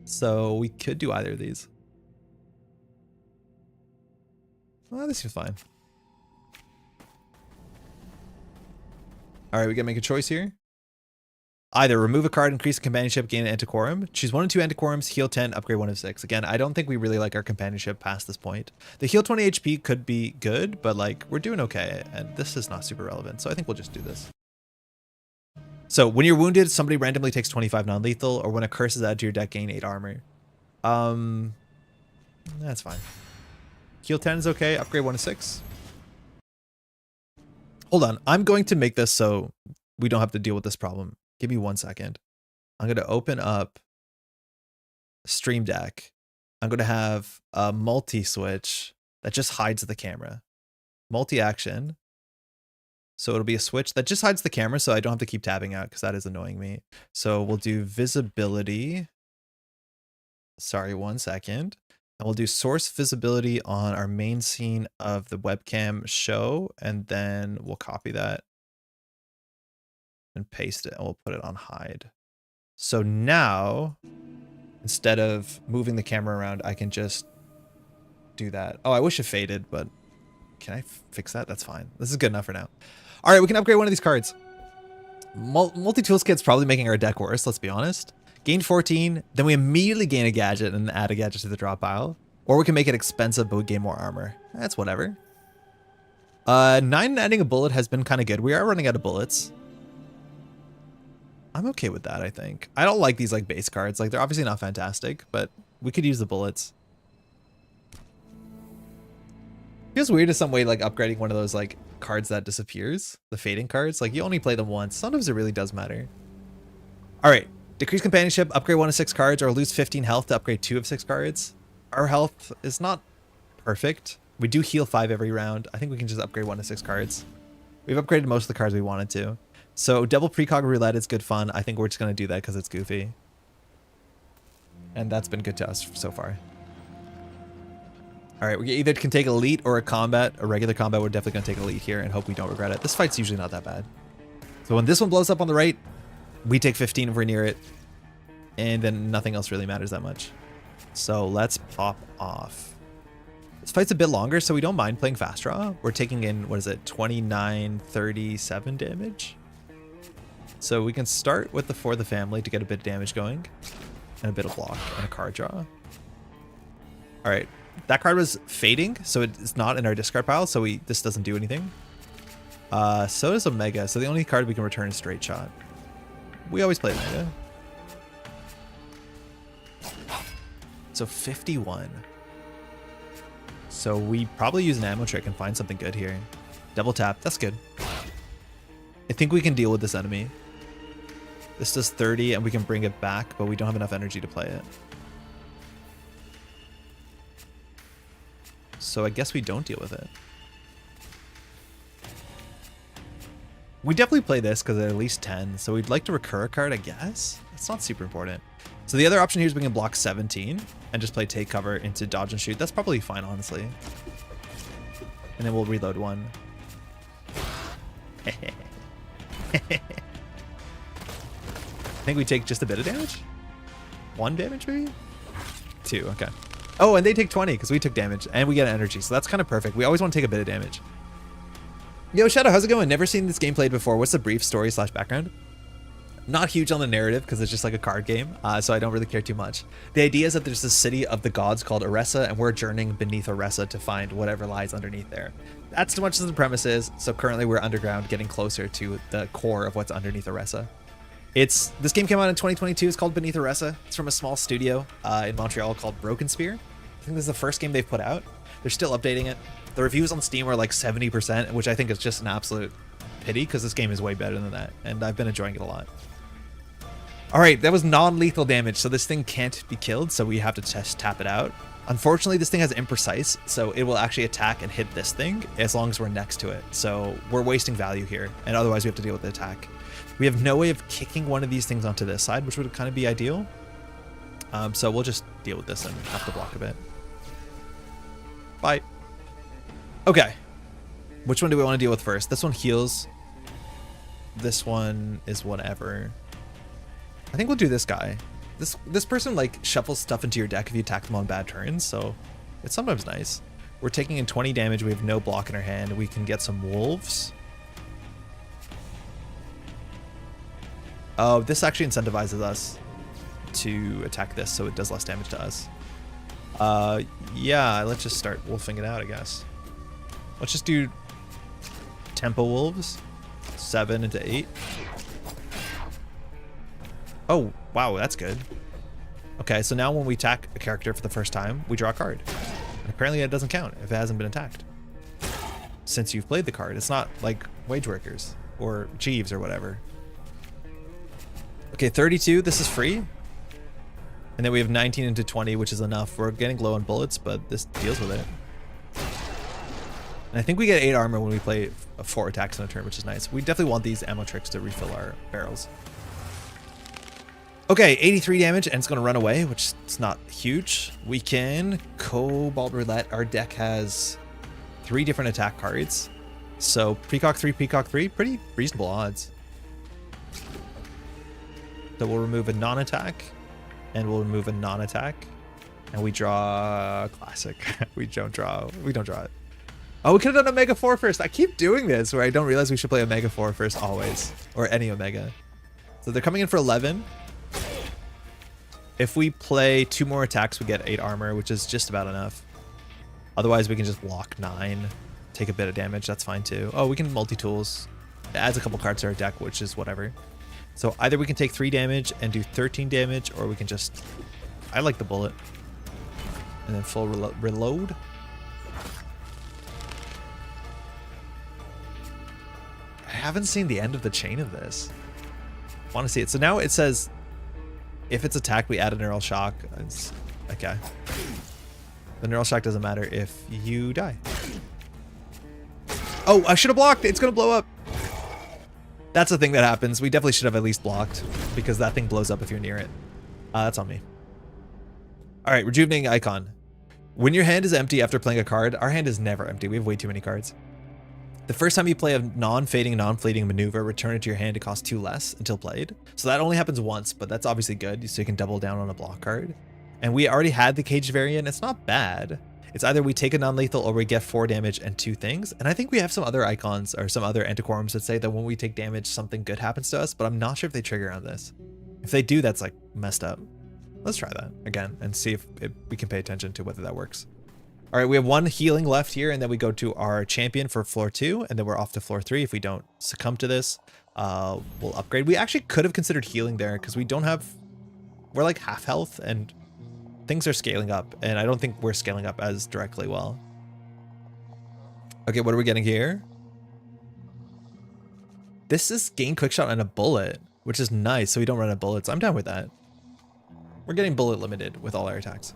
So we could do either of these. Well, this seems fine. All right, we gotta make a choice here. Either remove a card, increase companionship, gain an antiquorum. Choose 1 and 2 antiquorums, heal 10, upgrade 1 of 6. Again, I don't think we really like our companionship past this point. The heal 20 HP could be good, but like we're doing okay, and this is not super relevant. So I think we'll just do this. So when you're wounded, somebody randomly takes 25 non-lethal, or when a curse is added to your deck, gain 8 armor. That's fine. Heal 10 is okay. Upgrade 1 to 6. Hold on. I'm going to make this so we don't have to deal with this problem. Give me 1 second. I'm going to open up Stream Deck. I'm going to have a multi-switch that just hides the camera. Multi-action. So it'll be a switch that just hides the camera, so I don't have to keep tabbing out because that is annoying me. So we'll do visibility. Sorry, 1 second. And we'll do source visibility on our main scene of the webcam show, and then we'll copy that and paste it, and we'll put it on hide. So now, instead of moving the camera around, I can just do that. Oh, I wish it faded, but can I fix that? That's fine. This is good enough for now. All right, we can upgrade one of these cards. Multi-tools kit's probably making our deck worse, let's be honest. Gain 14, then we immediately gain a gadget and add a gadget to the drop pile. Or we can make it expensive, but we gain more armor. That's whatever. 9 adding a bullet has been kind of good. We are running out of bullets. I'm okay with that, I think. I don't like these like base cards. Like, they're obviously not fantastic, but we could use the bullets. Feels weird in some way, like upgrading one of those like cards that disappears, the fading cards. Like, you only play them once. Sometimes it really does matter. All right, decrease companionship, upgrade 1 of 6 cards, or lose 15 health to upgrade 2 of 6 cards. Our health is not perfect. We do heal 5 every round. I think we can just upgrade 1 of 6 cards. We've upgraded most of the cards we wanted to. So double precog roulette is good fun. I think we're just gonna do that because it's goofy, and that's been good to us so far. All right, we either can take elite or a combat. A regular combat, we're definitely gonna take elite here and hope we don't regret it. This fight's usually not that bad. So when this one blows up on the right, we take 15 if we're near it, and then nothing else really matters that much. So let's pop off. This fight's a bit longer, so we don't mind playing fast draw. We're taking in, what is it, 29, 37 damage. So we can start with the For the Family to get a bit of damage going, and a bit of block, and a card draw. All right, that card was fading, so it's not in our discard pile, so this doesn't do anything. So does Omega, so the only card we can return is Straight Shot. We always play Omega. So 51. So we probably use an ammo trick and find something good here. Double tap, that's good. I think we can deal with this enemy. This does 30 and we can bring it back, but we don't have enough energy to play it. So I guess we don't deal with it. We definitely play this because they're at least 10, so we'd like to recur a card, I guess. It's not super important. So the other option here is we can block 17 and just play take cover into dodge and shoot. That's probably fine, honestly. And then we'll reload 1. I think we take just a bit of damage. 1 damage, maybe? 2, okay. Oh, and they take 20 because we took damage and we get energy. So that's kind of perfect. We always want to take a bit of damage. Yo, Shadow, how's it going? Never seen this game played before. What's the brief story / background? Not huge on the narrative because it's just like a card game, so I don't really care too much. The idea is that there's this city of the gods called Oresa, and we're journeying beneath Oresa to find whatever lies underneath there. That's too much as the premise is, so currently we're underground, getting closer to the core of what's underneath Oresa. This game came out in 2022, it's called Beneath Oresa. It's from a small studio in Montreal called Broken Spear. I think this is the first game they've put out. They're still updating it. The reviews on Steam are like 70%, which I think is just an absolute pity because this game is way better than that, and I've been enjoying it a lot. All right, that was non-lethal damage, so this thing can't be killed, so we have to just tap it out. Unfortunately, this thing has imprecise, so it will actually attack and hit this thing as long as we're next to it. So we're wasting value here, and otherwise we have to deal with the attack. We have no way of kicking one of these things onto this side, which would kind of be ideal. So we'll just deal with this and have to block a bit. Bye. Okay. Which one do we want to deal with first? This one heals. This one is whatever. I think we'll do this guy. This person like shuffles stuff into your deck if you attack them on bad turns, so it's sometimes nice. We're taking in 20 damage. We have no block in our hand. We can get some wolves. Oh, this actually incentivizes us to attack this, so it does less damage to us. Yeah, let's just start wolfing it out, I guess. Let's just do tempo wolves. 7 into 8. Oh, wow, that's good. Okay, so now when we attack a character for the first time, we draw a card. And apparently it doesn't count if it hasn't been attacked. Since you've played the card. It's not like Wage Workers or Jeeves or whatever. Okay, 32, this is free. And then we have 19 into 20, which is enough. We're getting low on bullets, but this deals with it. And I think we get 8 armor when we play 4 attacks in a turn, which is nice. We definitely want these ammo tricks to refill our barrels. Okay, 83 damage, and it's going to run away, which is not huge. We can Cobalt Roulette. Our deck has 3 different attack cards. So Precock 3, Precock 3, pretty reasonable odds. So we'll remove a non-attack, and we'll remove a non-attack, and we draw classic. we don't draw it. Oh, we could have done Omega 4 first. I keep doing this where I don't realize we should play Omega 4 first always, or any Omega. So they're coming in for 11. If we play 2 more attacks, we get 8 armor, which is just about enough. Otherwise, we can just block 9, take a bit of damage. That's fine too. Oh, we can multi-tools. It adds a couple cards to our deck, which is whatever. So either we can take 3 damage and do 13 damage, or we can just... I like the bullet. And then full reload. I haven't seen the end of the chain of this. I want to see it. So now it says, if it's attacked, we add a neural shock. It's, okay. The neural shock doesn't matter if you die. Oh, I should have blocked. It's going to blow up. That's the thing that happens. We definitely should have at least blocked because that thing blows up if you're near it. That's on me. All right, rejuvenating icon. When your hand is empty after playing a card, our hand is never empty. We have way too many cards. The first time you play a non-fading, non-fleeting maneuver, return it to your hand to cost 2 less until played. So that only happens once, but that's obviously good, so you can double down on a block card. And we already had the caged variant. It's not bad. It's either we take a non-lethal or we get 4 damage and 2 things. And I think we have some other icons or some other antiquorums that say that when we take damage, something good happens to us, but I'm not sure if they trigger on this. If they do, that's like messed up. Let's try that again and see if we can pay attention to whether that works. All right, we have 1 healing left here, and then we go to our champion for floor 2, and then we're off to floor 3. If we don't succumb to this, we'll upgrade. We actually could have considered healing there because we're like half health and things are scaling up, and I don't think we're scaling up as directly well. Okay, what are we getting here? This is gain quick shot and a bullet, which is nice, so we don't run out of bullets. I'm down with that. We're getting bullet limited with all our attacks.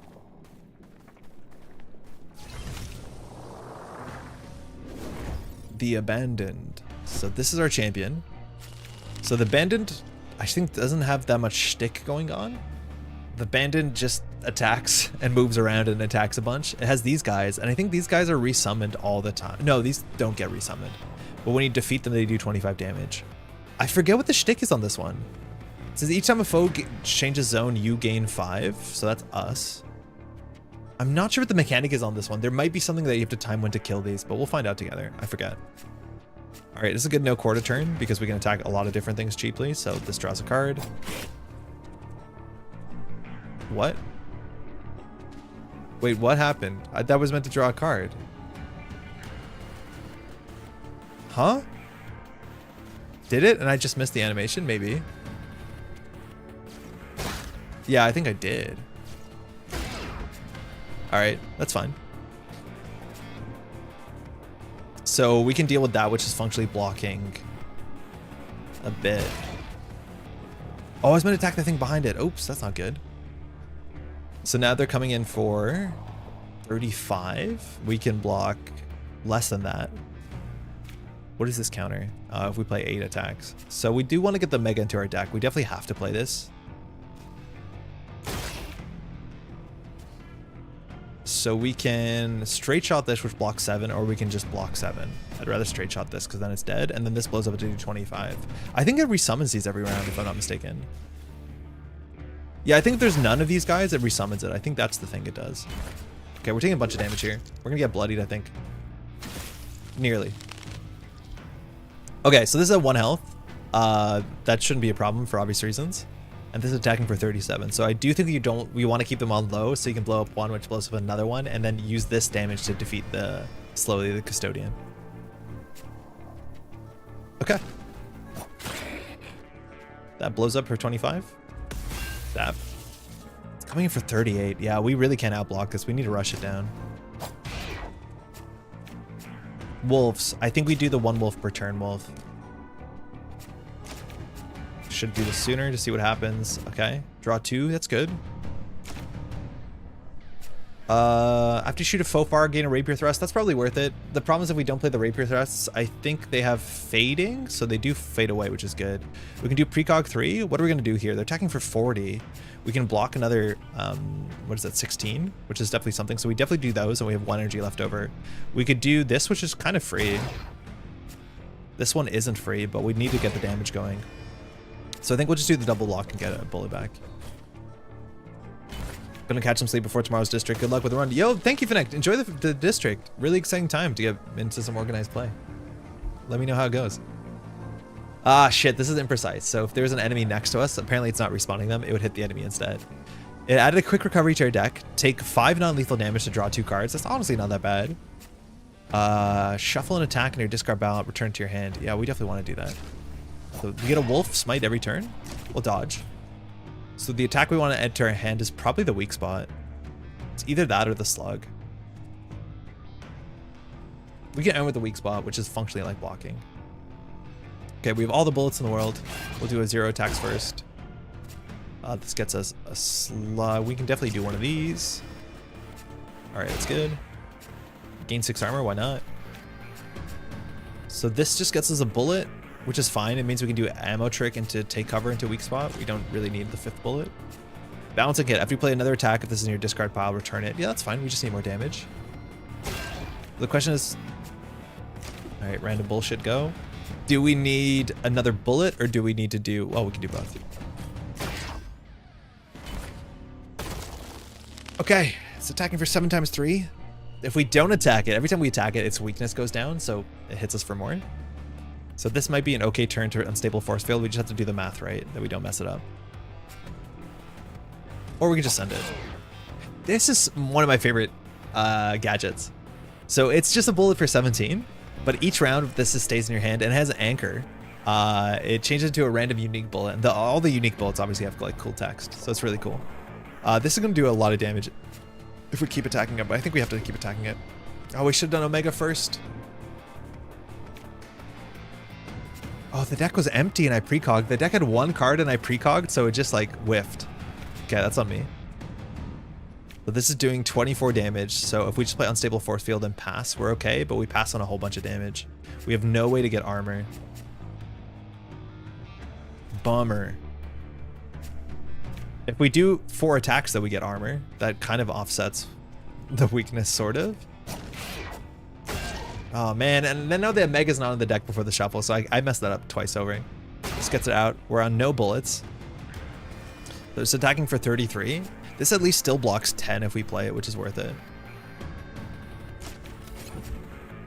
The Abandoned. So this is our champion. So the Abandoned, I think, doesn't have that much shtick going on. The Abandoned just attacks and moves around and attacks a bunch. It has these guys, and I think these guys are resummoned all the time. No, these don't get resummoned. But when you defeat them, they do 25 damage. I forget what the shtick is on this one. It says each time a foe changes zone, you gain 5. So that's us. I'm not sure what the mechanic is on this one. There might be something that you have to time when to kill these, but we'll find out together. I forget. All right, this is a good no quarter turn because we can attack a lot of different things cheaply. So this draws a card. What? Wait, what happened? That was meant to draw a card. Huh? Did it? And I just missed the animation? Maybe. Yeah, I think I did. All right, that's fine. So we can deal with that, which is functionally blocking a bit. Oh, I was meant to attack the thing behind it. Oops, that's not good. So now they're coming in for 35. We can block less than that. What is this counter? If we play 8 attacks. So we do want to get the Mega into our deck. We definitely have to play this. So we can straight shot this, which blocks 7, or we can just block 7. I'd rather straight shot this because then it's dead, and then this blows up to do 25. I think it resummons these every round, if I'm not mistaken. Yeah, I think if there's none of these guys, it resummons it. I think that's the thing it does. Okay, we're taking a bunch of damage here. We're gonna get bloodied, I think. Nearly. Okay, so this is at 1 health. That shouldn't be a problem for obvious reasons. And this is attacking for 37. So I do think we want to keep them on low so you can blow up one, which blows up another one, and then use this damage to defeat the custodian. Okay. That blows up for 25. That. It's coming in for 38. Yeah, we really can't outblock this. We need to rush it down. Wolves. I think we do the 1 wolf per turn wolf. Should do this sooner to see what happens. Okay, draw 2. That's good. After you shoot a faux far, gain a rapier thrust. That's probably worth it. The problem is if we don't play the rapier thrusts, I think they have fading, so they do fade away, which is good. We can do precog 3. What are we gonna do here? They're attacking for 40. We can block another, what is that, 16, which is definitely something. So we definitely do those, and we have 1 energy left over. We could do this, which is kind of free. This one isn't free, but we need to get the damage going. So I think we'll just do the double block and get a bullet back. Gonna catch some sleep before tomorrow's district. Good luck with the run. Yo, thank you, Finect. Enjoy the district. Really exciting time to get into some organized play. Let me know how it goes. Ah, shit, this is imprecise. So if there's an enemy next to us, apparently it's not respawning them, it would hit the enemy instead. It added a quick recovery to our deck. Take 5 non-lethal damage to draw 2 cards. That's honestly not that bad. Shuffle an attack in your discard ballot, return to your hand. Yeah, we definitely want to do that. So we get a wolf smite every turn. We'll dodge. So the attack we want to add to our hand is probably the weak spot. It's either that or the slug. We can end with the weak spot, which is functionally like blocking. Okay, we have all the bullets in the world. We'll do a 0 attacks first. This gets us a slug. We can definitely do one of these. All right, that's good. Gain 6 armor, why not? So this just gets us a bullet, which is fine. It means we can do an ammo trick and to take cover into a weak spot. We don't really need the 5th bullet. Balancing hit. After you play another attack, if this is in your discard pile, return it. Yeah, that's fine. We just need more damage. The question is, all right, random bullshit go. Do we need another bullet or do we need to do, well, we can do both. Okay, it's attacking for 7 times 3. If we don't attack it, every time we attack it, its weakness goes down, so it hits us for more. So this might be an okay turn to unstable force field. We just have to do the math right, that we don't mess it up. Or we can just send it. This is one of my favorite gadgets. So it's just a bullet for 17, but each round this stays in your hand and it has an anchor. It changes into a random unique bullet. And all the unique bullets obviously have like cool text, so it's really cool. This is going to do a lot of damage if we keep attacking it, but I think we have to keep attacking it. Oh, we should have done Omega first. Oh, the deck was empty and I precogged. The deck had 1 card and I precogged, so it just like whiffed. Okay, that's on me. But this is doing 24 damage, so if we just play Unstable Force Field and pass, we're okay, but we pass on a whole bunch of damage. We have no way to get armor. Bummer. If we do 4 attacks that we get armor, that kind of offsets the weakness, sort of. Oh man, and then now the Omega's not on the deck before the shuffle, so I messed that up twice over. This gets it out. We're on no bullets. So it's attacking for 33. This at least still blocks 10 if we play it, which is worth it.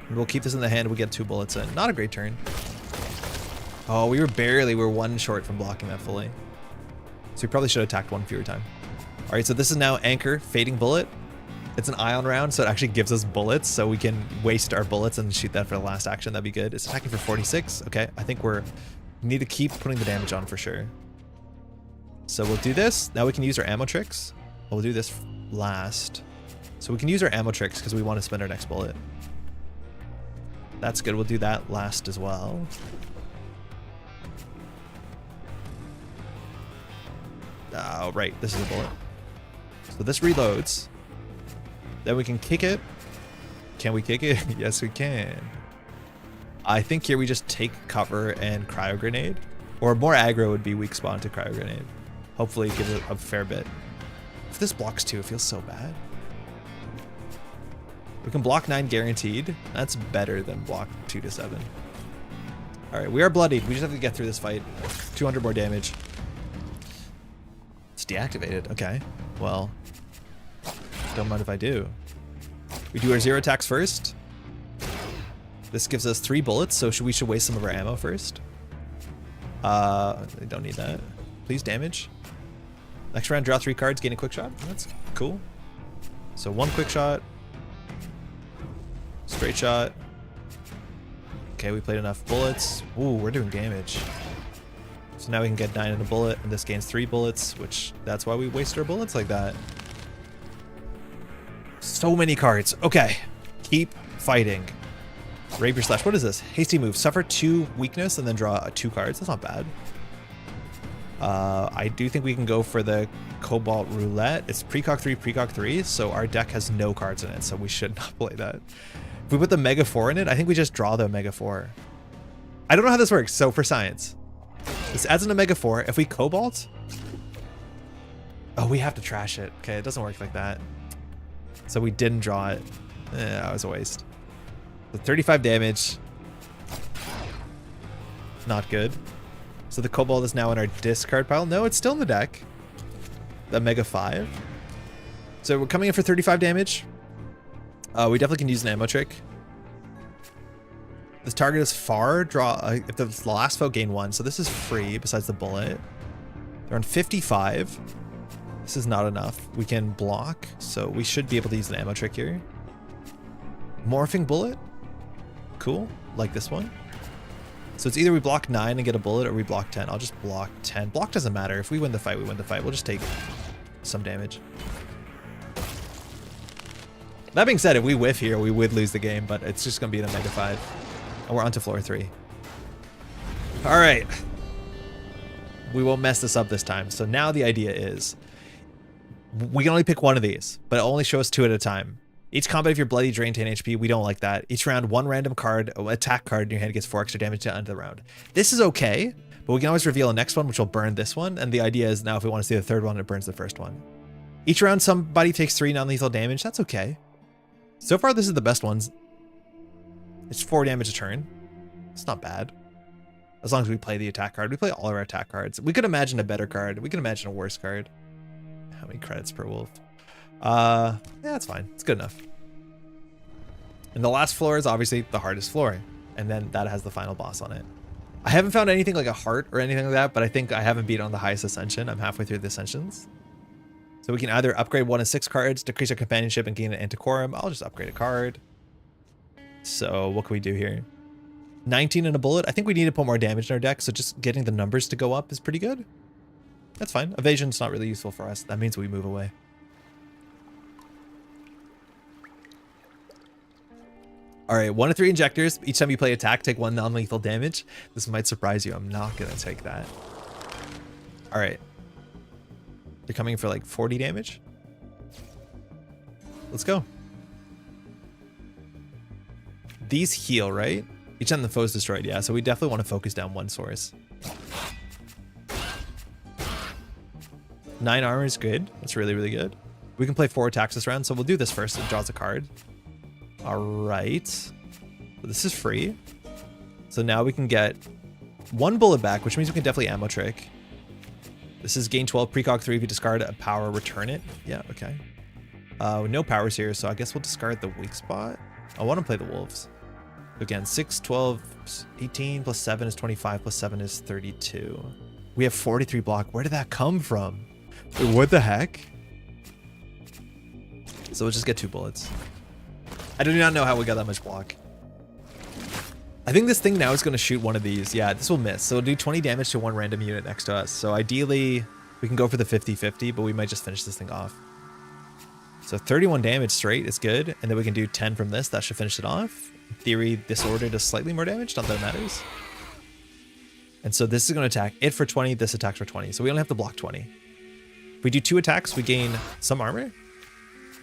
And we'll keep this in the hand. We get 2 bullets in. Not a great turn. Oh, we were 1 short from blocking that fully. So we probably should have attacked 1 fewer time. All right, so this is now Anchor, Fading Bullet. It's an ion round, so it actually gives us bullets, so we can waste our bullets and shoot that for the last action. That'd be good. It's attacking for 46. Okay, I think we need to keep putting the damage on for sure. So we'll do this. Now we can use our ammo tricks. We'll do this last. So we can use our ammo tricks because we want to spend our next bullet. That's good. We'll do that last as well. Oh, right. This is a bullet. So this reloads. Then we can kick it. Can we kick it? Yes, we can. I think here we just take cover and cryo grenade. Or more aggro would be weak spot to cryo grenade. Hopefully it gives it a fair bit. If this blocks 2, it feels so bad. We can block 9 guaranteed. That's better than block 2 to 7. All right, we are bloodied. We just have to get through this fight. 200 more damage. It's deactivated. Okay. Well, don't mind if I do. We do our 0 attacks first. This gives us 3 bullets, so we should waste some of our ammo first. We don't need that. Please damage. Next round, draw 3 cards, gain a quick shot. That's cool. So 1 quick shot. Straight shot. Okay, we played enough bullets. Ooh, we're doing damage. So now we can get 9 in a bullet, and this gains 3 bullets, which that's why we waste our bullets like that. So many cards. Okay, keep fighting. Rapier Slash. What is this? Hasty move. Suffer 2 weakness and then draw 2 cards. That's not bad. I do think we can go for the Cobalt Roulette. It's precog 3, so our deck has no cards in it, so we should not play that. If we put the Mega 4 in it, I think we just draw the Mega 4. I don't know how this works, so for science. This adds in a Mega 4. If we Cobalt... Oh, we have to trash it. Okay, it doesn't work like that. So we didn't draw it. That was a waste. So 35 damage. Not good. So the Cobalt is now in our discard pile. No, it's still in the deck. The Mega 5. So we're coming in for 35 damage. We definitely can use an ammo trick. This target is far. Draw. If the last foe gain 1. So this is free besides the bullet. They're on 55. This is not enough. We can block. So we should be able to use an ammo trick here. Morphing bullet. Cool. Like this one. So it's either we block 9 and get a bullet or we block 10. I'll just block 10. Block doesn't matter. If we win the fight, we win the fight. We'll just take some damage. That being said, if we whiff here, we would lose the game, but it's just going to be in a Mega 5. And we're on to floor 3. All right. We won't mess this up this time. So now the idea is we can only pick one of these, but it only shows 2 at a time. Each combat, if you're bloody, drain 10 HP, we don't like that. Each round, 1 random card, attack card in your hand gets 4 extra damage to the end of the round. This is okay, but we can always reveal a next one, which will burn this one. And the idea is now if we want to see the third one, it burns the first one. Each round, somebody takes 3 non-lethal damage. That's okay. So far, this is the best ones. It's 4 damage a turn. It's not bad. As long as we play the attack card. We play all of our attack cards. We could imagine a better card. We could imagine a worse card. How many credits per wolf? Yeah, that's fine. It's good enough. And the last floor is obviously the hardest floor. And then that has the final boss on it. I haven't found anything like a heart or anything like that, but I think I haven't beat on the highest ascension. I'm halfway through the ascensions. So we can either upgrade 1 of 6 cards, decrease our companionship, and gain an antiquorum. I'll just upgrade a card. So what can we do here? 19 and a bullet. I think we need to put more damage in our deck, so just getting the numbers to go up is pretty good. That's fine. Evasion's not really useful for us. That means we move away. All right, 1 of 3 injectors. Each time you play attack, take 1 non-lethal damage. This might surprise you. I'm not gonna take that. All right. They're coming for like 40 damage. Let's go. These heal, right? Each time the foe is destroyed, yeah. So we definitely want to focus down 1 source. 9 armor is good. That's really, really good. We can play 4 attacks this round, so we'll do this first. It draws a card. All right. So this is free. So now we can get 1 bullet back, which means we can definitely ammo trick. This is gain 12, precog 3 if you discard a power, return it. Yeah, okay. No powers here, so I guess we'll discard the weak spot. I want to play the wolves. Again, 6, 12, 18 plus 7 is 25 plus 7 is 32. We have 43 block. Where did that come from? Wait, what the heck? So we'll just get 2 bullets. I do not know how we got that much block. I think this thing now is going to shoot 1 of these. Yeah, this will miss. So it'll do 20 damage to 1 random unit next to us. So ideally, we can go for the 50-50, but we might just finish this thing off. So 31 damage straight is good. And then we can do 10 from this. That should finish it off. In theory, this order does slightly more damage. Not that it matters. And so this is going to attack it for 20. This attacks for 20. So we only have to block 20. If we do 2 attacks, we gain some armor.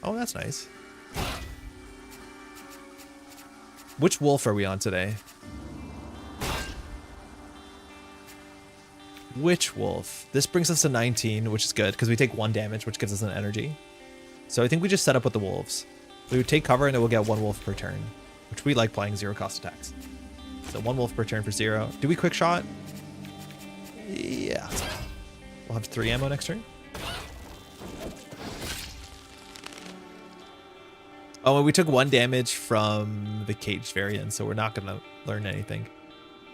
Oh, that's nice. Which wolf are we on today? Which wolf? This brings us to 19, which is good because we take 1 damage, which gives us an energy. So I think we just set up with the wolves. We would take cover and then we'll get 1 wolf per turn, which we like playing 0 cost attacks. So 1 wolf per turn for 0. Do we quick shot? Yeah. We'll have 3 ammo next turn. Oh, and we took 1 damage from the caged variant, so we're not going to learn anything.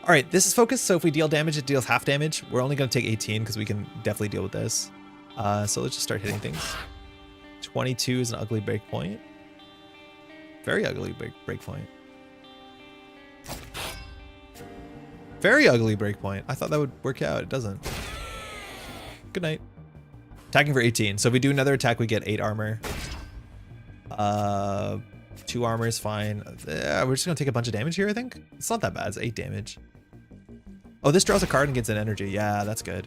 All right, this is focused, so if we deal damage, it deals half damage. We're only going to take 18 because we can definitely deal with this. So let's just start hitting things. 22 is an ugly breakpoint. Very ugly breakpoint. Very ugly breakpoint. I thought that would work out. It doesn't. Good night. Attacking for 18. So if we do another attack, we get 8 armor. 2 armor is fine. We're just gonna take a bunch of damage here, I think. It's not that bad. It's 8 damage. Oh, this draws a card and gets an energy. Yeah, that's good.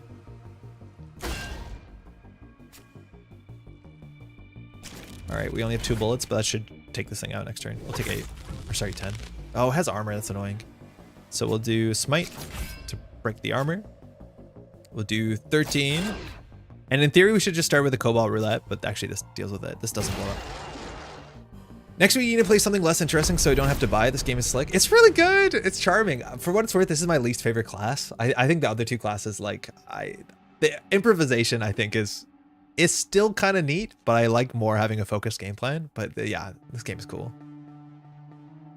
All right, we only have 2 bullets, but that should take this thing out next turn. We'll take 8. Or sorry, 10. Oh, it has armor. That's annoying. So we'll do smite to break the armor. We'll do 13. And in theory, we should just start with the Cobalt Roulette, but actually this deals with it. This doesn't blow up. Next we need to play something less interesting so I don't have to buy. This game is slick. It's really good. It's charming. For what it's worth, this is my least favorite class. I think the other two classes, like, the improvisation, I think, is still kind of neat, but I like more having a focused game plan. But yeah, this game is cool.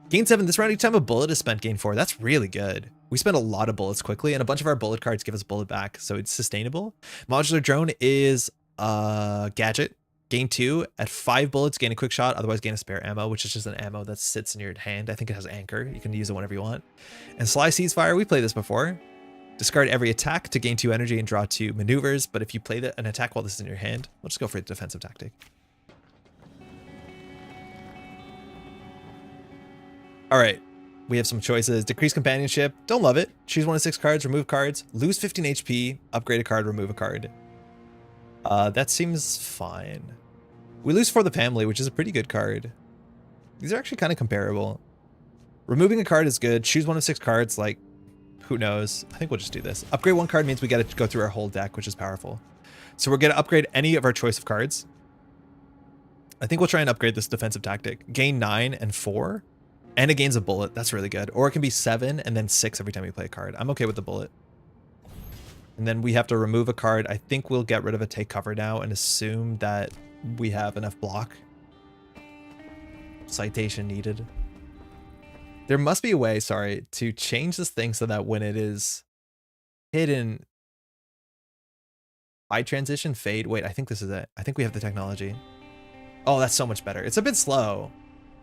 Gain 7 this round. Each time a bullet is spent, gain 4. That's really good. We spend a lot of bullets quickly, and a bunch of our bullet cards give us bullet back, so it's sustainable. Modular drone is a gadget. Gain 2 at 5 bullets, gain a quick shot, otherwise gain a spare ammo, which is just an ammo that sits in your hand. I think it has anchor. You can use it whenever you want. And Sly Seas Fire, we played this before. Discard every attack to gain 2 energy and draw 2 maneuvers, but if you play an attack while this is in your hand, we'll just go for a defensive tactic. All right, we have some choices. Decrease companionship, don't love it. Choose 1 of 6 cards, remove cards, lose 15 HP, upgrade a card, remove a card. That seems fine. We lose For the Family, which is a pretty good card. These are actually kind of comparable. Removing a card is good. Choose 1 of 6 cards, like, who knows? I think we'll just do this. Upgrade 1 card means we got to go through our whole deck, which is powerful. So we're going to upgrade any of our choice of cards. I think we'll try and upgrade this defensive tactic. Gain 9 and 4. And it gains a bullet. That's really good. Or it can be 7 and then 6 every time we play a card. I'm okay with the bullet. And then we have to remove a card. I think we'll get rid of a take cover now and assume that we have enough block. Citation needed. There must be a way, sorry, to change this thing so that when it is hidden, high transition, fade. Wait, I think this is it. I think we have the technology. Oh, that's so much better. It's a bit slow.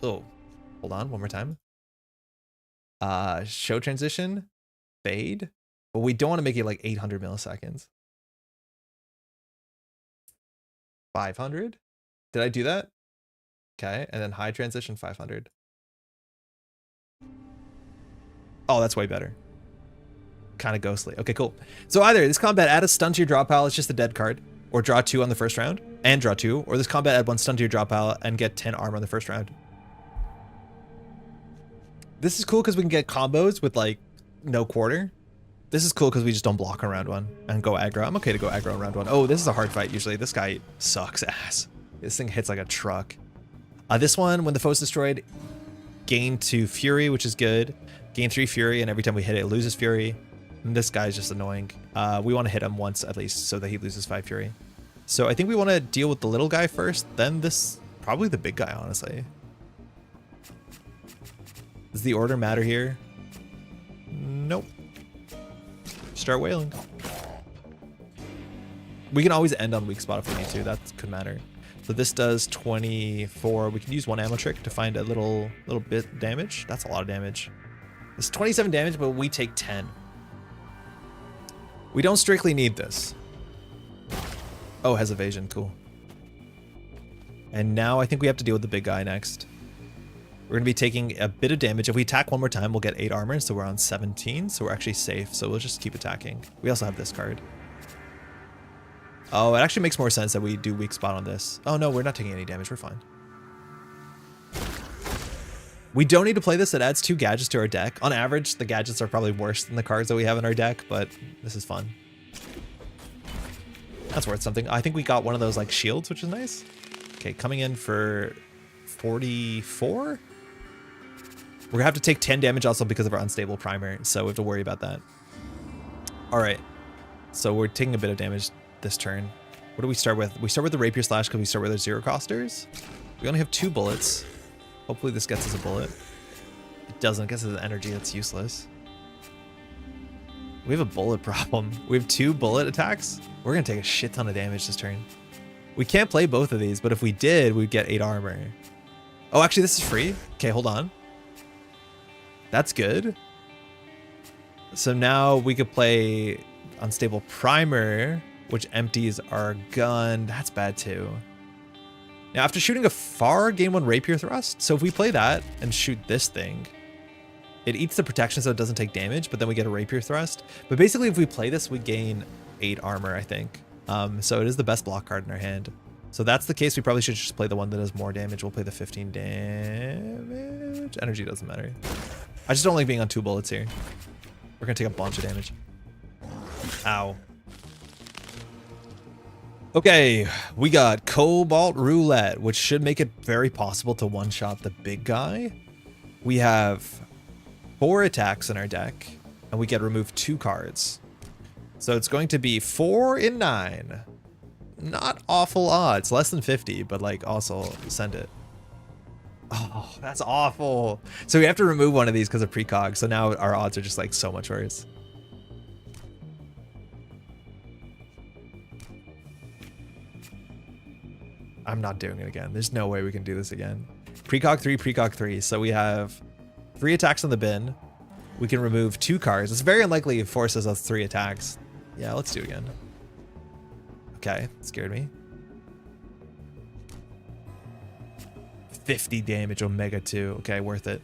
Oh, hold on, one more time. Show transition, fade. But we don't want to make it like 800 milliseconds. 500? Did I do that? Okay, and then high transition 500. Oh, that's way better. Kind of ghostly. Okay, cool. So either this combat add a stun to your draw pile, it's just a dead card, or draw 2 on the first round, and draw 2, or this combat add 1 stun to your draw pile and get 10 armor on the first round. This is cool because we can get combos with like no quarter. This is cool because we just don't block on round 1 and go aggro. I'm okay to go aggro on round 1. Oh, this is a hard fight usually. This guy sucks ass. This thing hits like a truck. This one, when the foe's destroyed, gain 2 Fury, which is good. Gain 3 Fury, and every time we hit it, it loses Fury. And this guy's just annoying. We want to hit him once at least so that he loses 5 Fury. So I think we want to deal with the little guy first, then this, probably the big guy, honestly. Does the order matter here? Nope. Start wailing. We can always end on weak spot if we need to. That could matter. So this does 24. We can use 1 ammo trick to find a little bit damage. That's a lot of damage. It's 27 damage, but we take 10. We don't strictly need this. Oh, has evasion. Cool. And now I think we have to deal with the big guy next. We're going to be taking a bit of damage. If we attack 1 more time, we'll get 8 armor, so we're on 17, so we're actually safe. So we'll just keep attacking. We also have this card. Oh, it actually makes more sense that we do weak spot on this. Oh no, we're not taking any damage. We're fine. We don't need to play this. It adds 2 gadgets to our deck. On average, the gadgets are probably worse than the cards that we have in our deck, but this is fun. That's worth something. I think we got one of those like shields, which is nice. Okay, coming in for 44. We're gonna have to take 10 damage also because of our unstable primer, so we have to worry about that. All right, so we're taking a bit of damage this turn. What do we start with? We start with the rapier slash because we start with our 0 costers. We only have 2 bullets. Hopefully this gets us a bullet. It doesn't. It gets us energy. That's useless. We have a bullet problem. We have 2 bullet attacks. We're gonna take a shit ton of damage this turn. We can't play both of these, but if we did, we'd get 8 armor. Oh, actually, this is free. Okay, hold on. That's good. So now we could play unstable primer, which empties our gun. That's bad too. Now, after shooting a far, gain 1 rapier thrust. So if we play that and shoot this thing, it eats the protection so it doesn't take damage, but then we get a rapier thrust. But basically, if we play this, we gain 8 armor, I think. So it is the best block card in our hand. So that's the case. We probably should just play the one that does more damage. We'll play the 15 damage. Energy doesn't matter. I just don't like being on 2 bullets here. We're gonna take a bunch of damage. Ow. Okay, we got Cobalt Roulette, which should make it very possible to one-shot the big guy. We have 4 attacks in our deck, and we get to remove 2 cards. So it's going to be 4 in 9. Not awful odds, less than 50, but like also send it. Oh, that's awful. So we have to remove one of these because of precog. So now our odds are just like so much worse. I'm not doing it again. There's no way we can do this again. Precog 3, precog 3. So we have 3 attacks on the bin. We can remove 2 cards. It's very unlikely it forces us 3 attacks. Yeah, let's do it again. Okay, scared me. 50 damage, Omega 2. Okay, worth it.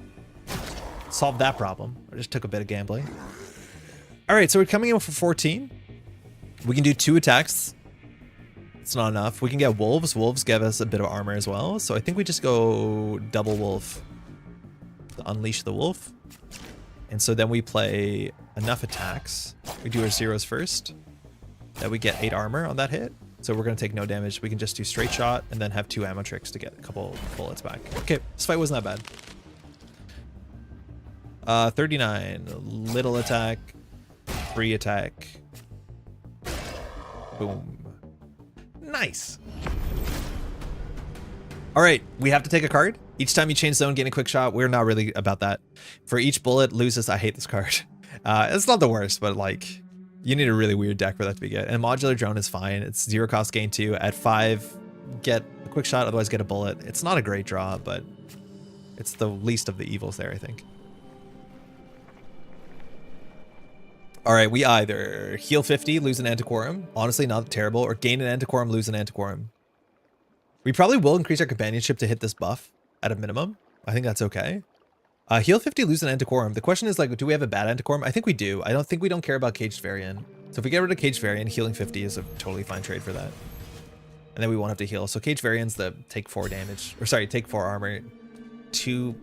Solved that problem. I just took a bit of gambling. All right, so we're coming in for 14. We can do 2 attacks. It's not enough. We can get wolves. Wolves give us a bit of armor as well. So I think we just go double wolf to unleash the wolf. And so then we play enough attacks. We do our zeros first. That we get 8 armor on that hit. So we're going to take no damage. We can just do straight shot and then have 2 ammo tricks to get a couple bullets back. Okay, this fight wasn't that bad. 39. Little attack. 3 attack. Boom. Nice. All right, we have to take a card. Each time you change zone, gain a quick shot. We're not really about that. For each bullet, loses. I hate this card. It's not the worst, but like, you need a really weird deck for that to be good. And modular drone is fine. It's 0 cost, gain 2. At 5, get a quick shot, otherwise get a bullet. It's not a great draw, but it's the least of the evils there, I think. All right, we either heal 50, lose an Antiquorum. Honestly, not terrible. Or gain an Antiquorum, lose an Antiquorum. We probably will increase our companionship to hit this buff at a minimum. I think that's okay. Heal 50, lose an Antiquorum. The question is, like, do we have a bad Antiquorum? I think we do. I don't think we don't care about Caged Varian. So if we get rid of Caged Varian, healing 50 is a totally fine trade for that. And then we won't have to heal. So Caged Varian's the take 4 damage. Or sorry, take 4 armor, 2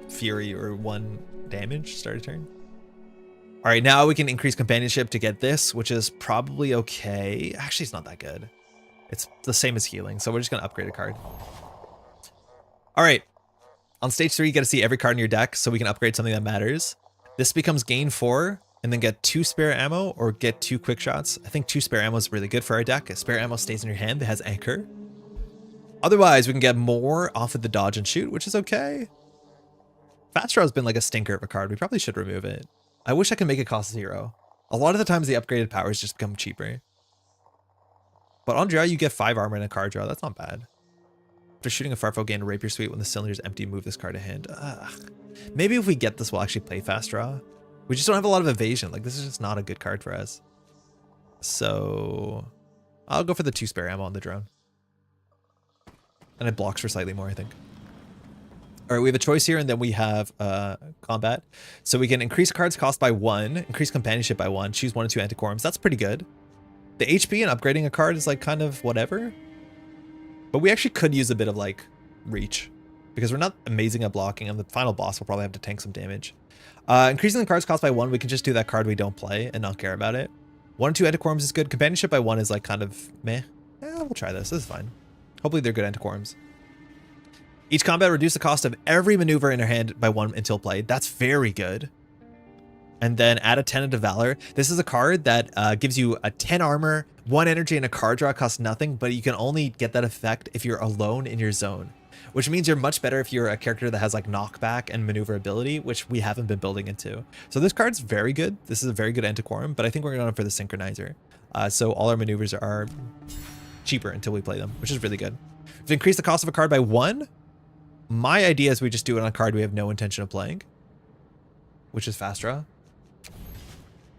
fury, or 1 damage start a turn. All right, now we can increase companionship to get this, which is probably okay. Actually, it's not that good. It's the same as healing, so we're just going to upgrade a card. All right. On stage 3, you get to see every card in your deck, so we can upgrade something that matters. This becomes gain 4, and then get 2 spare ammo, or get 2 quick shots. I think 2 spare ammo is really good for our deck. Spare ammo stays in your hand. It has anchor. Otherwise, we can get more off of the dodge and shoot, which is okay. Fast Draw has been like a stinker of a card. We probably should remove it. I wish I could make it cost 0. A lot of the times the upgraded powers just become cheaper. But on draw, you get 5 armor in a card draw. That's not bad. After shooting a Farfo, gain a Rapier Suite. When the cylinder is empty, move this card to hand. Ugh. Maybe if we get this, we'll actually play Fast Draw. We just don't have a lot of evasion. Like, this is just not a good card for us. So I'll go for the 2 spare ammo on the drone. And it blocks for slightly more, I think. All right, we have a choice here, and then we have combat. So we can increase cards cost by 1, increase companionship by 1, choose 1 or 2 Antiquorums. That's pretty good. The HP and upgrading a card is like kind of whatever. But we actually could use a bit of like reach because we're not amazing at blocking, and the final boss will probably have to tank some damage. Increasing the cards cost by 1, we can just do that card we don't play and not care about it. 1 or 2 Antiquorums is good. Companionship by 1 is like kind of meh. Yeah, we'll try this. This is fine. Hopefully they're good Antiquorums. Each combat reduce the cost of every maneuver in her hand by 1 until played. That's very good. And then add a Tenet of Valor. This is a card that gives you a 10 armor, 1 energy, and a card draw. Costs nothing, but you can only get that effect if you're alone in your zone. Which means you're much better if you're a character that has like knockback and maneuverability, which we haven't been building into. So this card's very good. This is a very good Antiquorum, but I think we're going for the Synchronizer. So all our maneuvers are cheaper until we play them, which is really good. If we increase the cost of a card by 1, my idea is we just do it on a card we have no intention of playing, which is Fast Draw.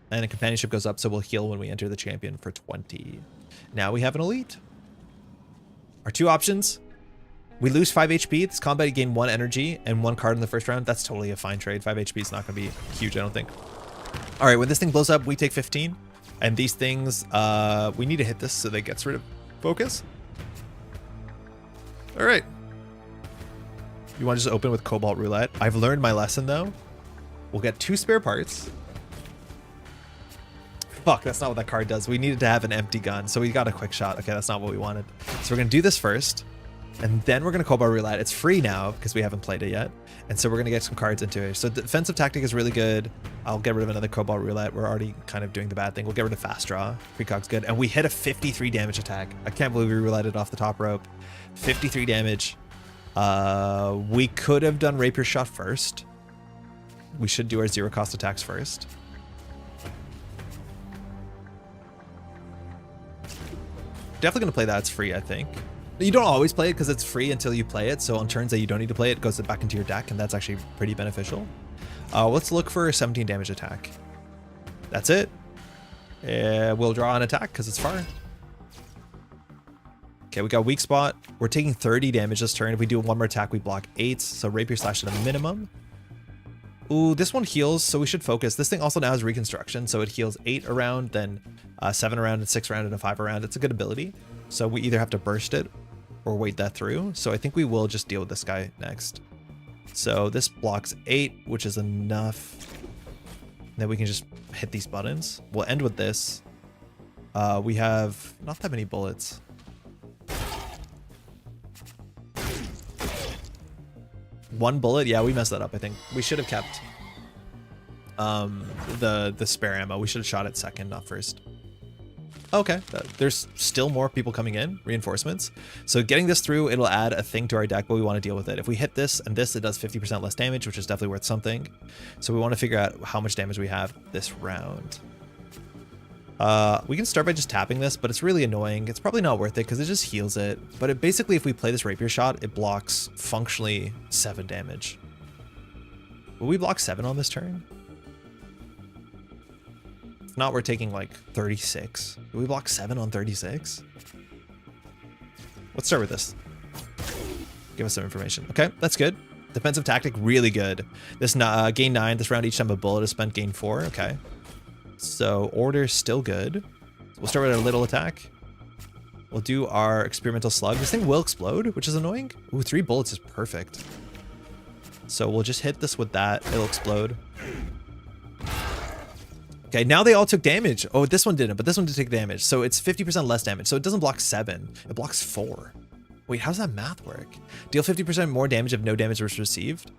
And a companionship goes up, so we'll heal when we enter the champion for 20. Now we have an elite. Our 2 options. We lose 5 HP. This combat, you gain 1 energy and 1 card in the first round. That's totally a fine trade. 5 HP is not going to be huge, I don't think. All right, when this thing blows up, we take 15. And these things, we need to hit this so that it gets rid of focus. All right. You want to just open with Cobalt Roulette? I've learned my lesson, though. We'll get 2 spare parts. Fuck, that's not what that card does. We needed to have an empty gun, so we got a quick shot. Okay, that's not what we wanted. So we're gonna do this first, and then we're gonna Cobalt Roulette. It's free now because we haven't played it yet, and so we're gonna get some cards into it. So defensive tactic is really good. I'll get rid of another Cobalt Roulette. We're already kind of doing the bad thing. We'll get rid of fast draw. Precog's good, and we hit a 53 damage attack. I can't believe we rouletted off the top rope. 53 damage. We could have done Rapier Shot first. We should do our 0 cost attacks first. Definitely gonna play that. It's free, I think. You don't always play it because it's free until you play it. So on turns that you don't need to play it, it goes back into your deck, and that's actually pretty beneficial. Let's look for a 17 damage attack. That's it. We'll draw an attack because it's far. Okay, we got weak spot. We're taking 30 damage this turn. If we do one more attack, we block 8. So Rapier Slash at a minimum. Ooh, this one heals, so we should focus. This thing also now has reconstruction, so it heals 8 a round, then 7 a round, and 6 a round, and a 5 a round. It's a good ability. So we either have to burst it or wait that through. So I think we will just deal with this guy next. So this blocks 8, which is enough. Then we can just hit these buttons. We'll end with this. We have not that many bullets. One bullet? Yeah, we messed that up, I think. We should have kept the spare ammo. We should have shot it second, not first. Okay, there's still more people coming in, reinforcements. So getting this through, it'll add a thing to our deck, but we want to deal with it. If we hit this and this, it does 50% less damage, which is definitely worth something. So we want to figure out how much damage we have this round. We can start by just tapping this, but it's really annoying. It's probably not worth it because it just heals it. But it basically, if we play this Rapier Shot, it blocks functionally 7 damage. Will we block 7 on this turn? If not, we're taking like 36. Will we block 7 on 36? Let's start with this. Give us some information. Okay, that's good. Defensive tactic, really good. This gain 9. This round, each time a bullet is spent, gain 4. Okay. So order's still good. So we'll start with a little attack. We'll do our experimental slug. This thing will explode, which is annoying. Ooh, 3 bullets is perfect. So we'll just hit this with that. It'll explode. Okay, now they all took damage. Oh, this one didn't, but this one did take damage. So it's 50% less damage. So it doesn't block 7. It blocks 4. Wait, how does that math work? Deal 50% more damage if no damage was received.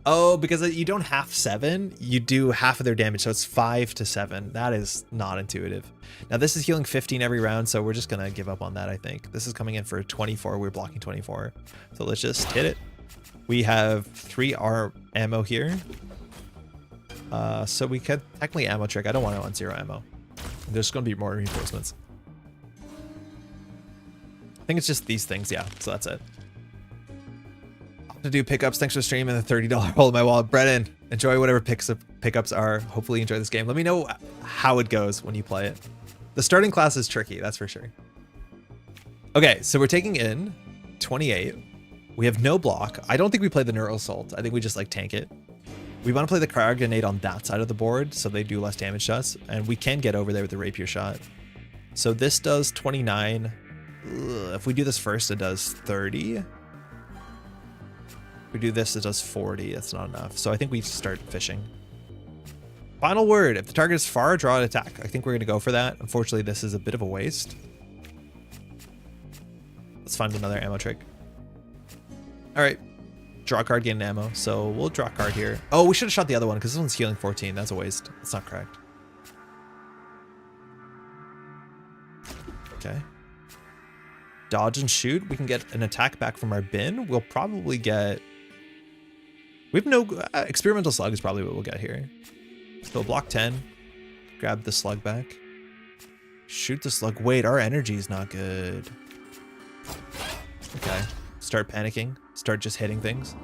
Oh, because you don't half 7, you do half of their damage, so it's 5 to 7. That is not intuitive. Now this is healing 15 every round, so we're just gonna give up on that, I think. This is coming in for 24, we're blocking 24. So let's just hit it. We have 3 ammo here. So we could technically ammo trick. I don't want to on 0 ammo. There's gonna be more reinforcements. I think it's just these things, yeah, so that's it. To do pickups. Thanks for the stream and the $30 hole in my wallet. Brennan, enjoy whatever pickups are. Hopefully enjoy this game. Let me know how it goes when you play it. The starting class is tricky, that's for sure. Okay, so we're taking in 28. We have no block. I don't think we play the Neural Assault. I think we just like tank it. We want to play the Cryo Grenade on that side of the board so they do less damage to us, and we can get over there with the Rapier Shot. So this does 29. Ugh, if we do this first, it does 30. We do this, it does 40. That's not enough. So I think we start fishing. Final word. If the target is far, draw an attack. I think we're going to go for that. Unfortunately, this is a bit of a waste. Let's find another ammo trick. All right. Draw a card, gain an ammo. So we'll draw a card here. Oh, we should have shot the other one because this one's healing 14. That's a waste. That's not correct. Okay. Dodge and shoot. We can get an attack back from our bin. We'll probably get... We have no... experimental slug is probably what we'll get here. So block 10. Grab the slug back. Shoot the slug. Wait, our energy is not good. Okay. Start panicking. Start just hitting things.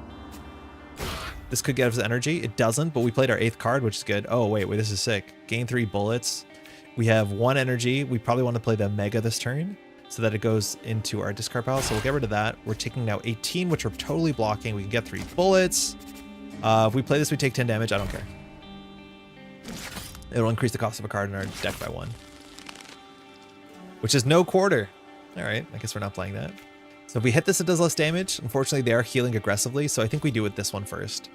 This could get us energy. It doesn't, but we played our 8th card, which is good. Oh, wait, this is sick. Gain 3 bullets. We have 1 energy. We probably want to play the Mega this turn so that it goes into our discard pile. So we'll get rid of that. We're taking now 18, which we're totally blocking. We can get 3 bullets. If we play this, we take 10 damage. I don't care. It'll increase the cost of a card in our deck by 1. Which is no quarter. All right, I guess we're not playing that. So if we hit this, it does less damage. Unfortunately, they are healing aggressively, so I think we do it this one first.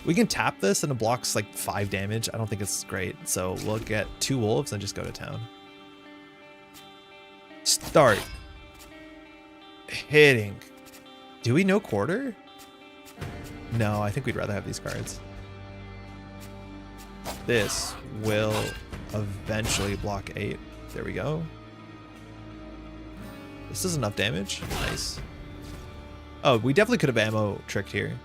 We can tap this and it blocks like 5 damage. I don't think it's great. So we'll get 2 wolves and just go to town. Start. Hitting. Do we know quarter? No, I think we'd rather have these cards. This will eventually block 8. There we go. This is enough damage. Nice. Oh, we definitely could have ammo tricked here.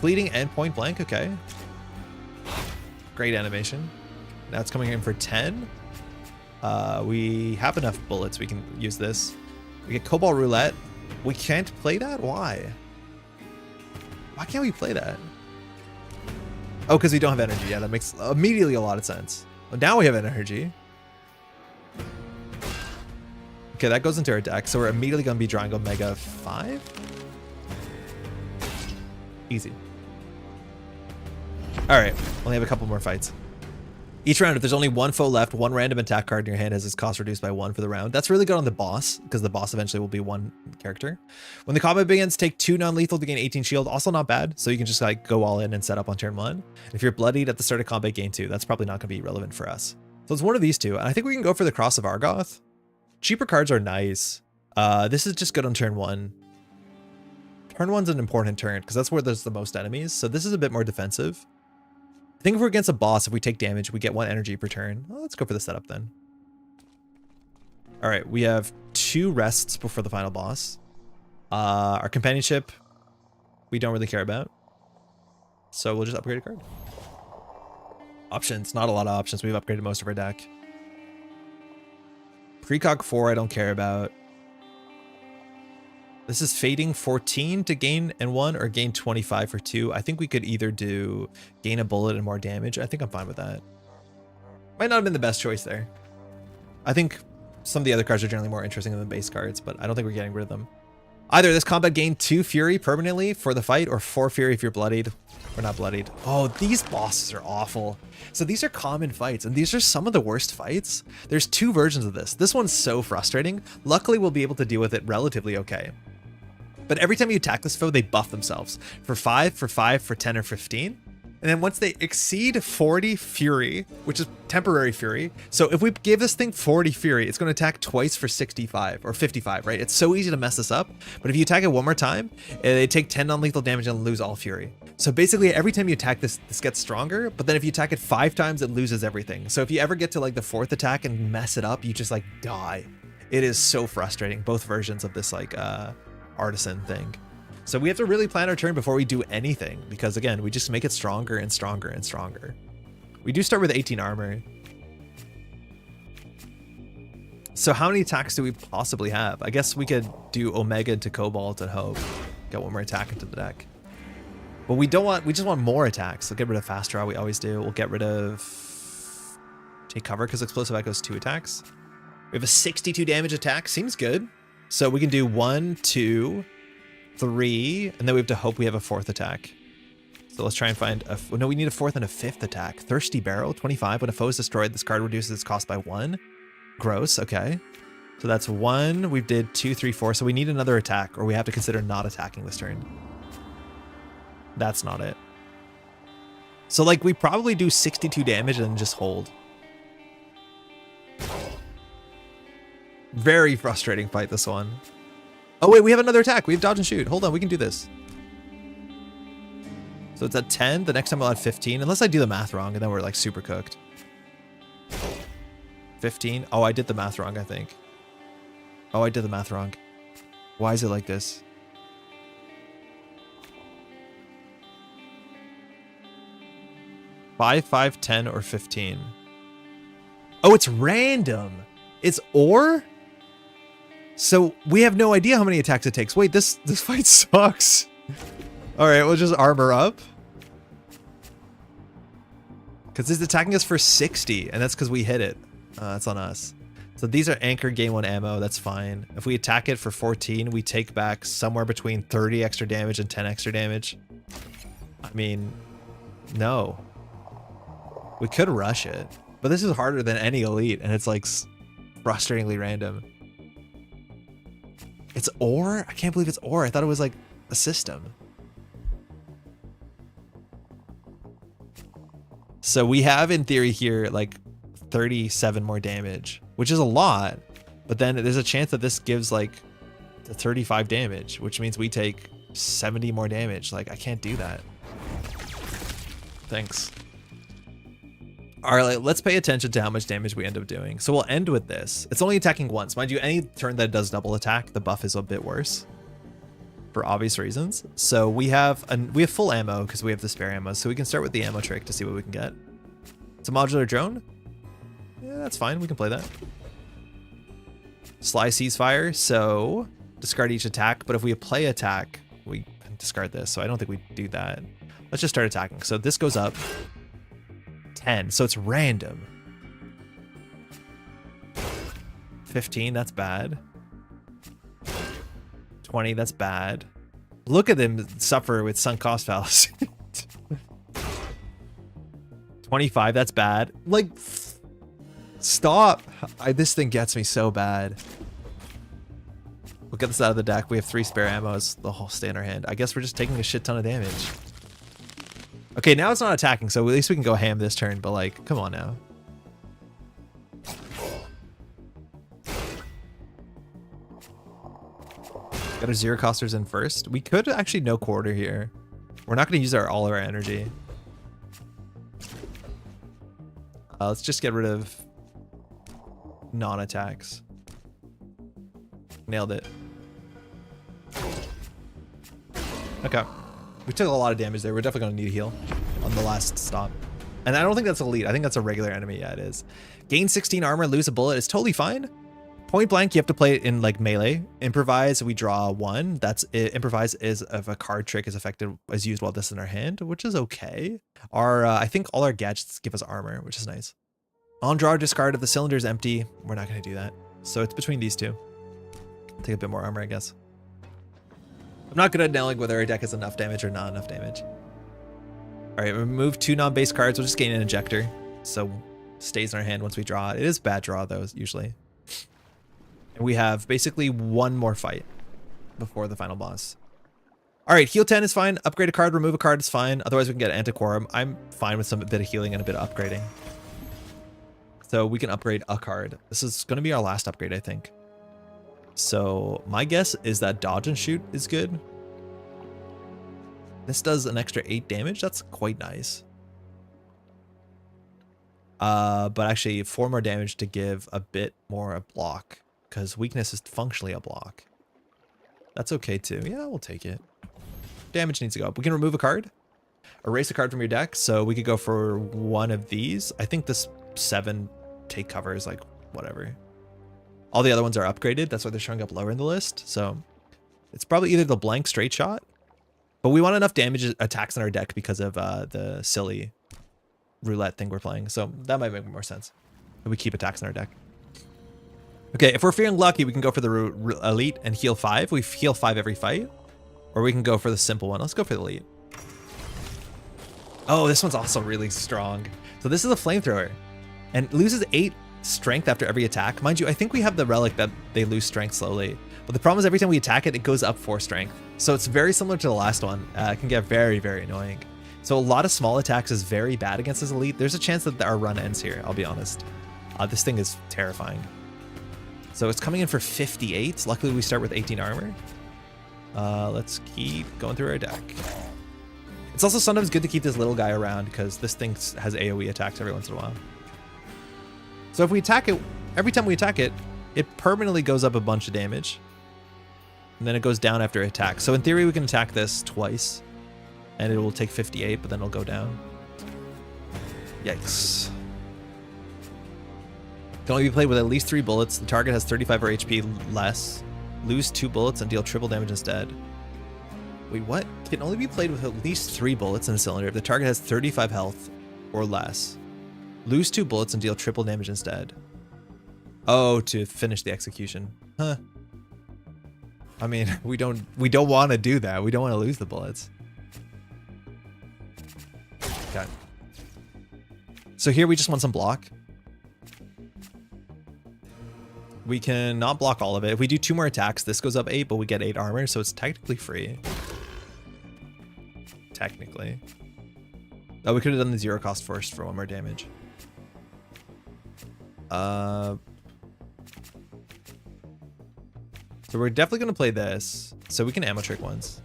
Bleeding and point blank. Okay. Great animation. Now it's coming in for 10. We have enough bullets. We can use this. We get Cobalt Roulette. We can't play that? Why? Why can't we play that? Oh, because we don't have energy. Yeah, that makes immediately a lot of sense. Well, now we have energy. Okay, that goes into our deck. So we're immediately going to be drawing Omega 5. Easy. All right, only have a couple more fights. Each round, if there's only one foe left, one random attack card in your hand has its cost reduced by 1 for the round. That's really good on the boss, because the boss eventually will be 1 character. When the combat begins, take 2 non-lethal to gain 18 shield. Also not bad, so you can just like go all in and set up on turn 1. If you're bloodied at the start of combat, gain 2. That's probably not going to be relevant for us. So it's one of these two, and I think we can go for the Cross of Argoth. Cheaper cards are nice. This is just good on turn 1. Turn 1's an important turn, because that's where there's the most enemies, so this is a bit more defensive. I think if we're against a boss, if we take damage, we get 1 energy per turn. Well, let's go for the setup then. All right, we have 2 rests before the final boss. Our companionship, we don't really care about. So we'll just upgrade a card. Options, not a lot of options. We've upgraded most of our deck. Precog 4, I don't care about. This is fading 14 to gain and 1 or gain 25 for 2. I think we could either do gain a bullet and more damage. I think I'm fine with that. Might not have been the best choice there. I think some of the other cards are generally more interesting than the base cards, but I don't think we're getting rid of them. Either this combat gain 2 fury permanently for the fight or 4 fury if you're bloodied. We're not bloodied. Oh, these bosses are awful. So these are common fights, and these are some of the worst fights. There's 2 versions of this. This one's so frustrating. Luckily, we'll be able to deal with it relatively okay. But every time you attack this foe, they buff themselves for 5, for 5, for 10, or 15. And then once they exceed 40 fury, which is temporary fury. So if we give this thing 40 fury, it's going to attack twice for 65 or 55, right? It's so easy to mess this up. But if you attack it one more time, they take 10 non-lethal damage and lose all fury. So basically every time you attack this gets stronger. But then if you attack it 5 times, it loses everything. So if you ever get to like the 4th attack and mess it up, you just like die. It is so frustrating. Both versions of this like artisan thing. So we have to really plan our turn before we do anything, because again, we just make it stronger and stronger and stronger. We do start with 18 armor. So how many attacks do we possibly have? I guess we could do Omega to Cobalt and hope. Get 1 more attack into the deck. But we don't want, we just want more attacks. We'll get rid of fast draw, we always do. We'll get rid of take cover because explosive echoes 2 attacks. We have a 62 damage attack, seems good. So we can do 1, 2, 3, and then we have to hope we have a 4th attack. So let's try and find a... No, we need a 4th and a 5th attack. Thirsty Barrel, 25. When a foe is destroyed, this card reduces its cost by 1. Gross, okay. So that's 1. We did 2, 3, 4. So we need another attack, or we have to consider not attacking this turn. That's not it. So like we probably do 62 damage and then just hold. Very frustrating fight, this one. Oh wait, we have another attack. We have dodge and shoot. Hold on, we can do this. So it's at 10. The next time we'll add 15, unless I do the math wrong, and then we're like super cooked. 15. Oh, I did the math wrong, I think. Oh, I did the math wrong. Why is it like this? Five, 5, 10, or 15. Oh, it's random. It's or? So we have no idea how many attacks it takes. Wait, this fight sucks. All right, we'll just armor up. Because it's attacking us for 60, and that's because we hit it. That's on us. So these are anchor gain 1 ammo. That's fine. If we attack it for 14, we take back somewhere between 30 extra damage and 10 extra damage. I mean, no. We could rush it, but this is harder than any elite, and it's like frustratingly random. It's or? I can't believe it's or. I thought it was like a system. So we have in theory here like 37 more damage, which is a lot, but then there's a chance that this gives like 35 damage, which means we take 70 more damage. Like I can't do that. Thanks. All right, let's pay attention to how much damage we end up doing. So we'll end with this. It's only attacking once. Mind you, any turn that does double attack, the buff is a bit worse for obvious reasons. So we have full ammo because we have the spare ammo. So we can start with the ammo trick to see what we can get. It's a modular drone. Yeah, that's fine. We can play that. Sly ceasefire. So discard each attack. But if we play attack, we can discard this. So I don't think we do that. Let's just start attacking. So this goes up 10. So it's random. 15. That's bad. 20. That's bad. Look at them suffer with sunk cost fallacy. 25. That's bad. Like, stop. This thing gets me so bad. We'll get this out of the deck. We have 3 spare ammos. The whole stay in our hand. I guess we're just taking a shit ton of damage. Okay, now it's not attacking, so at least we can go ham this turn, but like, come on now. Got our zero costers in first. We could actually no quarter here. We're not going to use all of our energy. Let's just get rid of non-attacks. Nailed it. Okay. We took a lot of damage there. We're definitely going to need a heal on the last stop. And I don't think that's elite. I think that's a regular enemy. Yeah, it is. Gain 16 armor, lose a bullet. It's totally fine. Point blank, you have to play it in like melee. Improvise, we draw 1. That's it. Improvise is if a card trick is effective, is used while this is in our hand, which is okay. I think all our gadgets give us armor, which is nice. On draw, discard if the cylinder is empty. We're not going to do that. So it's between these two. Take a bit more armor, I guess. I'm not good at knowing whether our deck has enough damage or not enough damage. All right, remove 2 non-base cards. We'll just gain an injector. So stays in our hand once we draw it. It is bad draw though, usually. And we have basically 1 more fight before the final boss. All right, heal 10 is fine. Upgrade a card, remove a card is fine. Otherwise we can get Antiquorum. I'm fine with some bit of healing and a bit of upgrading. So we can upgrade a card. This is going to be our last upgrade, I think. So my guess is that dodge and shoot is good. This does an extra 8 damage. That's quite nice. But actually 4 more damage to give a bit more a block, because weakness is functionally a block. That's okay too. Yeah, we'll take it. Damage needs to go up. We can remove a card. Erase a card from your deck. So we could go for 1 of these. I think this 7 take cover is like whatever. All the other ones are upgraded. That's why they're showing up lower in the list. So it's probably either the blank straight shot, but we want enough damage attacks in our deck because of the silly roulette thing we're playing. So that might make more sense. We keep attacks in our deck. Okay, if we're feeling lucky, we can go for the elite and heal 5. We heal 5 every fight. Or we can go for the simple one. Let's go for the elite. Oh, this one's also really strong. So this is a flamethrower. And loses 8 strength after every attack. Mind you, I think we have the relic that they lose strength slowly. But the problem is every time we attack it, it goes up 4 strength. So it's very similar to the last one. It can get very, very annoying. So a lot of small attacks is very bad against this elite. There's a chance that our run ends here, I'll be honest. This thing is terrifying. So it's coming in for 58. Luckily, we start with 18 armor. Let's keep going through our deck. It's also sometimes good to keep this little guy around because this thing has AoE attacks every once in a while. So if we attack it, every time we attack it, it permanently goes up a bunch of damage. And then it goes down after attack. So in theory, we can attack this twice. And it will take 58, but then it'll go down. Yikes. Can only be played with at least 3 bullets. The target has 35 or HP less. Lose 2 bullets and deal triple damage instead. Wait, what? Can only be played with at least 3 bullets in a cylinder if the target has 35 health or less. Lose 2 bullets and deal triple damage instead. Oh, to finish the execution. Huh. I mean, we don't want to do that. We don't want to lose the bullets. Okay. So here we just want some block. We can not block all of it. If we do 2 more attacks, this goes up 8, but we get 8 armor, so it's technically free. Technically. Oh, we could have done the 0 cost first for 1 more damage. So we're definitely going to play this. So we can ammo trick once.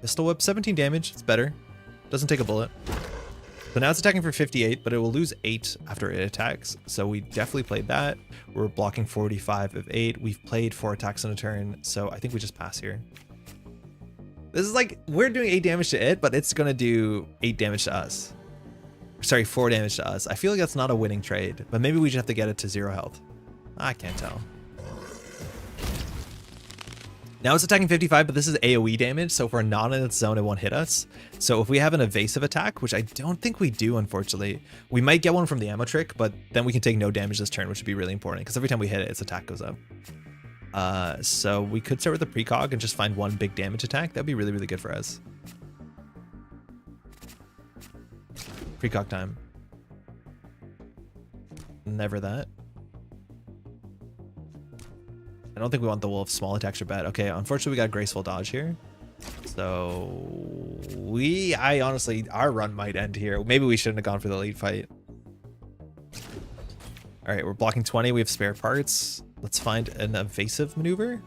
Pistol whip, 17 damage. It's better. Doesn't take a bullet. So now it's attacking for 58, but it will lose 8 after it attacks. So we definitely played that. We're blocking 45 of 8. We've played 4 attacks in a turn. So I think we just pass here. This is like, we're doing 8 damage to it, but it's going to do 8 damage to us. Sorry, 4 damage to us. I feel like that's not a winning trade, but maybe we just have to get it to 0 health. I can't tell. Now it's attacking 55, but this is AoE damage, so if we're not in its zone, it won't hit us. So if we have an evasive attack, which I don't think we do, unfortunately, we might get one from the ammo trick, but then we can take no damage this turn, which would be really important, because every time we hit it, its attack goes up. So we could start with the precog and just find 1 big damage attack. That'd be really, really good for us. Precog time. Never that. I don't think we want the wolf. Small attacks are bad. Okay, unfortunately we got graceful dodge here. So I honestly, our run might end here. Maybe we shouldn't have gone for the lead fight. All right, we're blocking 20. We have spare parts. Let's find an evasive maneuver.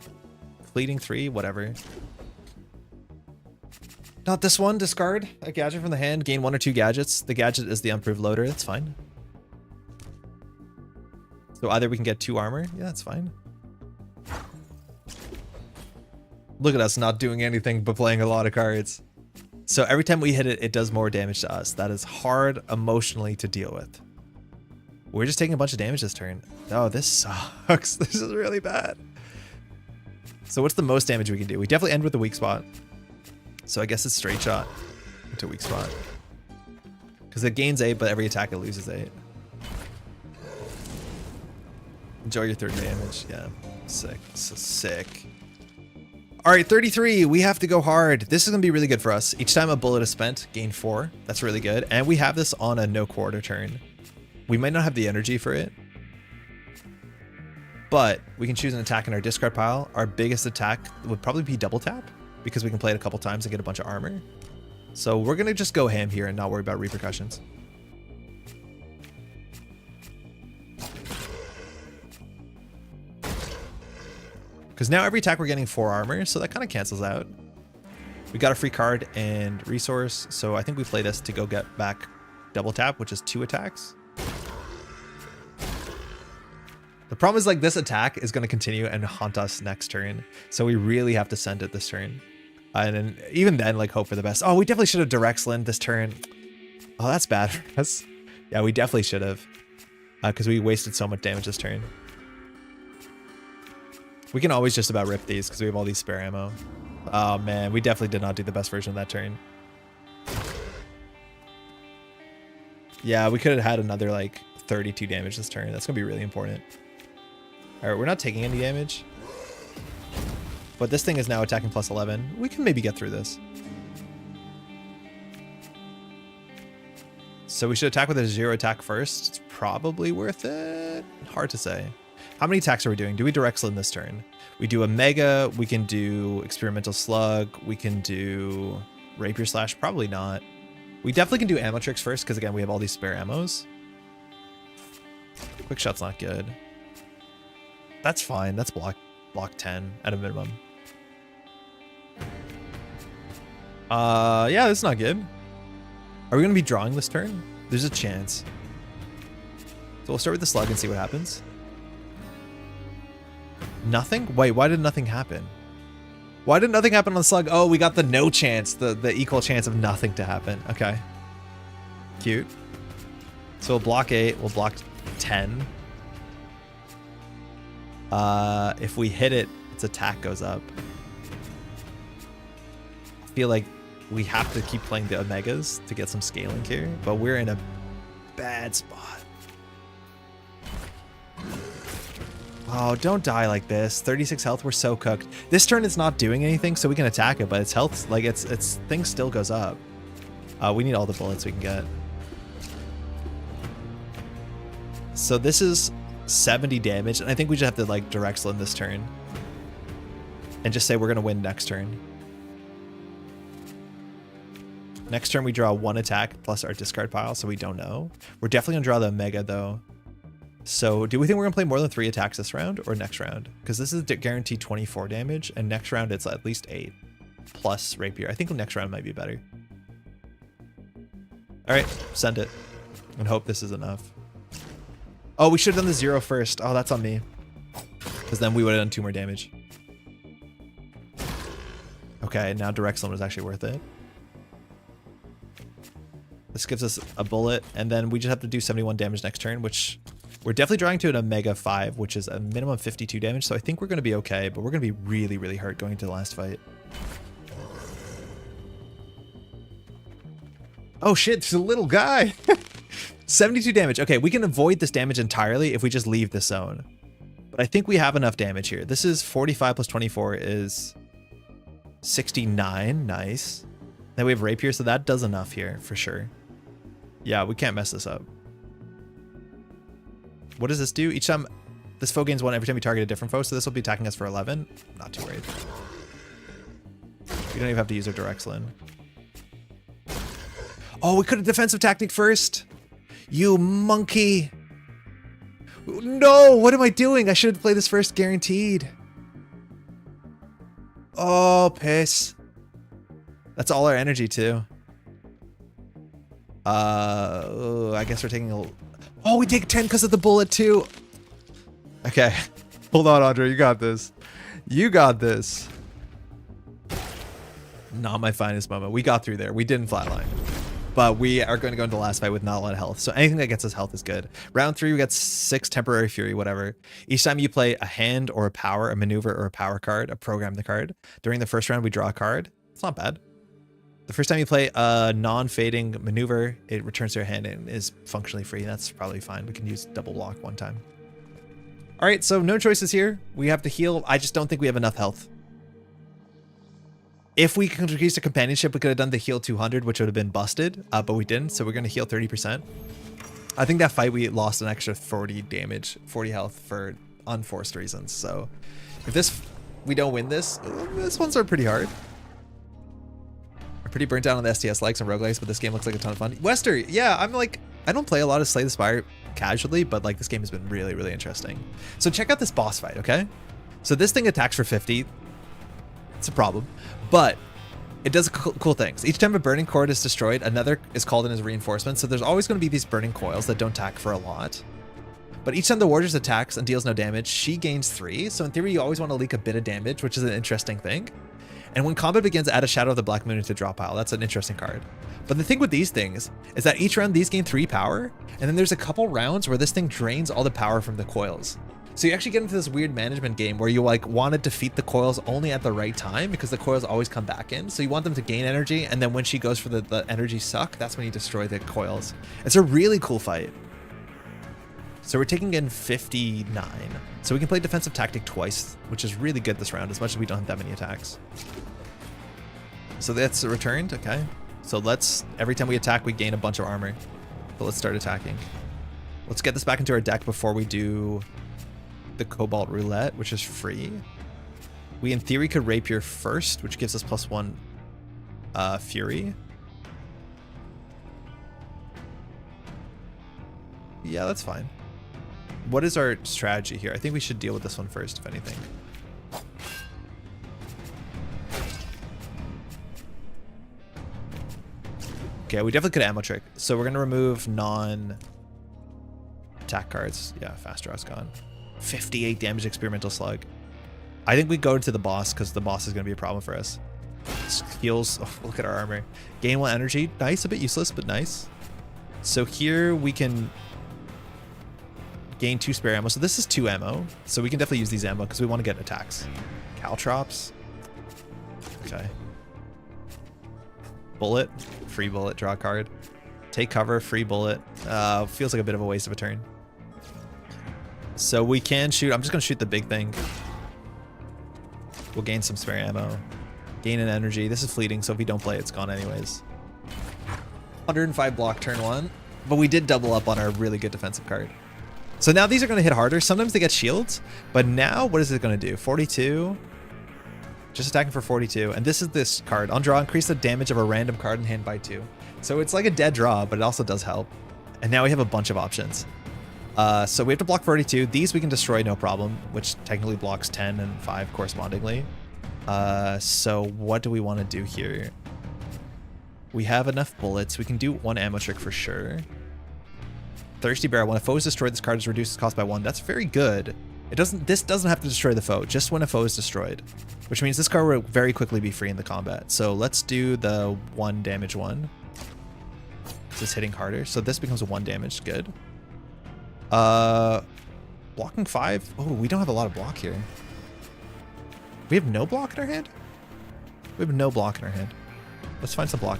Fleeting 3, whatever. Not this one. Discard a gadget from the hand. Gain 1 or 2 gadgets. The gadget is the unproved loader. That's fine. So either we can get 2 armor. Yeah, that's fine. Look at us not doing anything but playing a lot of cards. So every time we hit it, it does more damage to us. That is hard emotionally to deal with. We're just taking a bunch of damage this turn. Oh, this sucks. This is really bad. So what's the most damage we can do? We definitely end with the weak spot. So I guess it's straight shot into weak spot. Because it gains 8, but every attack it loses 8. Enjoy your 3rd damage. Yeah, sick. So sick. All right, 33, we have to go hard. This is gonna be really good for us. Each time a bullet is spent, gain 4. That's really good. And we have this on a no quarter turn. We might not have the energy for it, but we can choose an attack in our discard pile. Our biggest attack would probably be double tap because we can play it a couple times and get a bunch of armor. So we're gonna just go ham here and not worry about repercussions. Because now every attack we're getting 4 armor, so that kind of cancels out. We got a free card and resource, so I think we play this to go get back double tap, which is 2 attacks. The problem is like this attack is going to continue and haunt us next turn, so we really have to send it this turn. And then, even then, like hope for the best. Oh, we definitely should have direct slin this turn. Oh, that's bad for us. Yeah, we definitely should have, because we wasted so much damage this turn. We can always just about rip these because we have all these spare ammo. Oh man, we definitely did not do the best version of that turn. Yeah, we could have had another like 32 damage this turn. That's gonna be really important. All right, we're not taking any damage, but this thing is now attacking plus 11. We can maybe get through this. So we should attack with a 0 attack first. It's probably worth it. Hard to say. How many attacks are we doing? Do we direct slin this turn? We do a mega, we can do experimental slug, we can do rapier slash, probably not. We definitely can do ammo tricks first, because again, we have all these spare ammos. Quick shot's not good. That's fine, that's block 10 at a minimum. Yeah, that's not good. Are we gonna be drawing this turn? There's a chance. So we'll start with the slug and see what happens. Nothing? Wait, why did nothing happen? Why did nothing happen on the slug? Oh, we got the no chance, the equal chance of nothing to happen. Okay. Cute. So we'll block 8, we'll block 10. If we hit it, its attack goes up. I feel like we have to keep playing the Omegas to get some scaling here, but we're in a bad spot. Oh, don't die like this. 36 health, we're so cooked. This turn it's not doing anything, so we can attack it, but its health, like its thing still goes up. We need all the bullets we can get. So this is 70 damage, and I think we just have to like direct slin this turn. And just say we're gonna win next turn. Next turn we draw 1 attack plus our discard pile, so we don't know. We're definitely gonna draw the Omega though. So do we think we're gonna play more than 3 attacks this round or next round? Because this is guaranteed 24 damage, and next round it's at least 8 plus Rapier. I think next round might be better. All right, send it and hope this is enough. Oh, we should have done the 0 first. Oh, that's on me. Because then we would have done 2 more damage. Okay, now direct summon is actually worth it. This gives us a bullet, and then we just have to do 71 damage next turn, which we're definitely drawing to an Omega 5, which is a minimum 52 damage, so I think we're going to be okay, but we're going to be really, really hurt going into the last fight. Oh shit, there's a little guy! 72 damage. Okay, we can avoid this damage entirely if we just leave the zone. But I think we have enough damage here. This is 45 plus 24 is 69. Nice. Then we have Rapier, so that does enough here for sure. Yeah, we can't mess this up. What does this do? Each time this foe gains 1 every time you target a different foe, so this will be attacking us for 11. Not too worried. We don't even have to use our direct sling. Oh, we could have defensive tactic first. You monkey. No, what am I doing? I should have played this first guaranteed. Oh, piss. That's all our energy too. I guess we're taking a... Oh, we take 10 because of the bullet too. Okay. Hold on, Andre. You got this. You got this. Not my finest moment. We got through there. We didn't flatline. But we are going to go into the last fight with not a lot of health. So anything that gets us health is good. Round 3, we got 6 temporary fury, whatever. Each time you play a hand or a power, a maneuver or a power card, a program the card. During the first round, we draw a card. It's not bad. The first time you play a non-fading maneuver, it returns to your hand and is functionally free. That's probably fine. We can use double block 1 time. All right, so no choices here. We have to heal. I just don't think we have enough health. If we could increase the companionship, we could have done the heal 200, which would have been busted, but we didn't. So we're going to heal 30%. I think that fight we lost an extra 40 damage, 40 health for unforced reasons. So if we don't win this ones are pretty hard. I'm pretty burnt out on the STS likes and roguelikes, but this game looks like a ton of fun. Wester, yeah, I don't play a lot of Slay the Spire casually, but like this game has been really, really interesting. So check out this boss fight, okay? So this thing attacks for 50. It's a problem, but it does cool things. Each time a burning cord is destroyed, another is called in as reinforcement. So there's always going to be these burning coils that don't attack for a lot. But each time the warrior attacks and deals no damage, she gains 3. So in theory, you always want to leak a bit of damage, which is an interesting thing. And when combat begins, add a Shadow of the Black Moon into draw pile. That's an interesting card. But the thing with these things is that each round these gain 3 power, and then there's a couple rounds where this thing drains all the power from the coils. So you actually get into this weird management game where you like want to defeat the coils only at the right time because the coils always come back in. So you want them to gain energy, and then when she goes for the energy suck, that's when you destroy the coils. It's a really cool fight. So we're taking in 59. So we can play defensive tactic twice, which is really good this round, as much as we don't have that many attacks. So that's returned, okay. So every time we attack, we gain a bunch of armor. But let's start attacking. Let's get this back into our deck before we do the Cobalt Roulette, which is free. We in theory could Rapier first, which gives us +1 Fury. Yeah, that's fine. What is our strategy here? I think we should deal with this one first, if anything. Okay, we definitely could ammo trick. So we're gonna remove non-attack cards. Yeah, fast draw's gone. 58 damage experimental slug. I think we go to the boss because the boss is going to be a problem for us. Heals. Oh, look at our armor. Gain 1 energy. Nice. A bit useless, but nice. So here we can gain 2 spare ammo. So this is 2 ammo. So we can definitely use these ammo because we want to get attacks. Caltrops. Okay. Bullet. Free bullet. Draw a card. Take cover. Free bullet. Feels like a bit of a waste of a turn. So we can shoot. I'm just going to shoot the big thing. We'll gain some spare ammo. Gain an energy. This is fleeting, so if we don't play, it's gone anyways. 105 block turn 1. But we did double up on our really good defensive card. So now these are going to hit harder. Sometimes they get shields. But now, what is it going to do? 42. Just attacking for 42. And this is this card. On draw, increase the damage of a random card in hand by 2. So it's like a dead draw, but it also does help. And now we have a bunch of options. So we have to block 42. These we can destroy no problem, which technically blocks 10 and 5 correspondingly. So what do we want to do here? We have enough bullets. We can do 1 ammo trick for sure. Thirsty Barrel. When a foe is destroyed, this card is reduced its cost by 1. That's very good. This doesn't have to destroy the foe, just when a foe is destroyed. Which means this card will very quickly be free in the combat. So let's do the 1 damage one. This is hitting harder. So this becomes a 1 damage. Good. Blocking 5. Oh, we don't have a lot of block here. We have no block in our hand? We have no block in our hand. Let's find some block.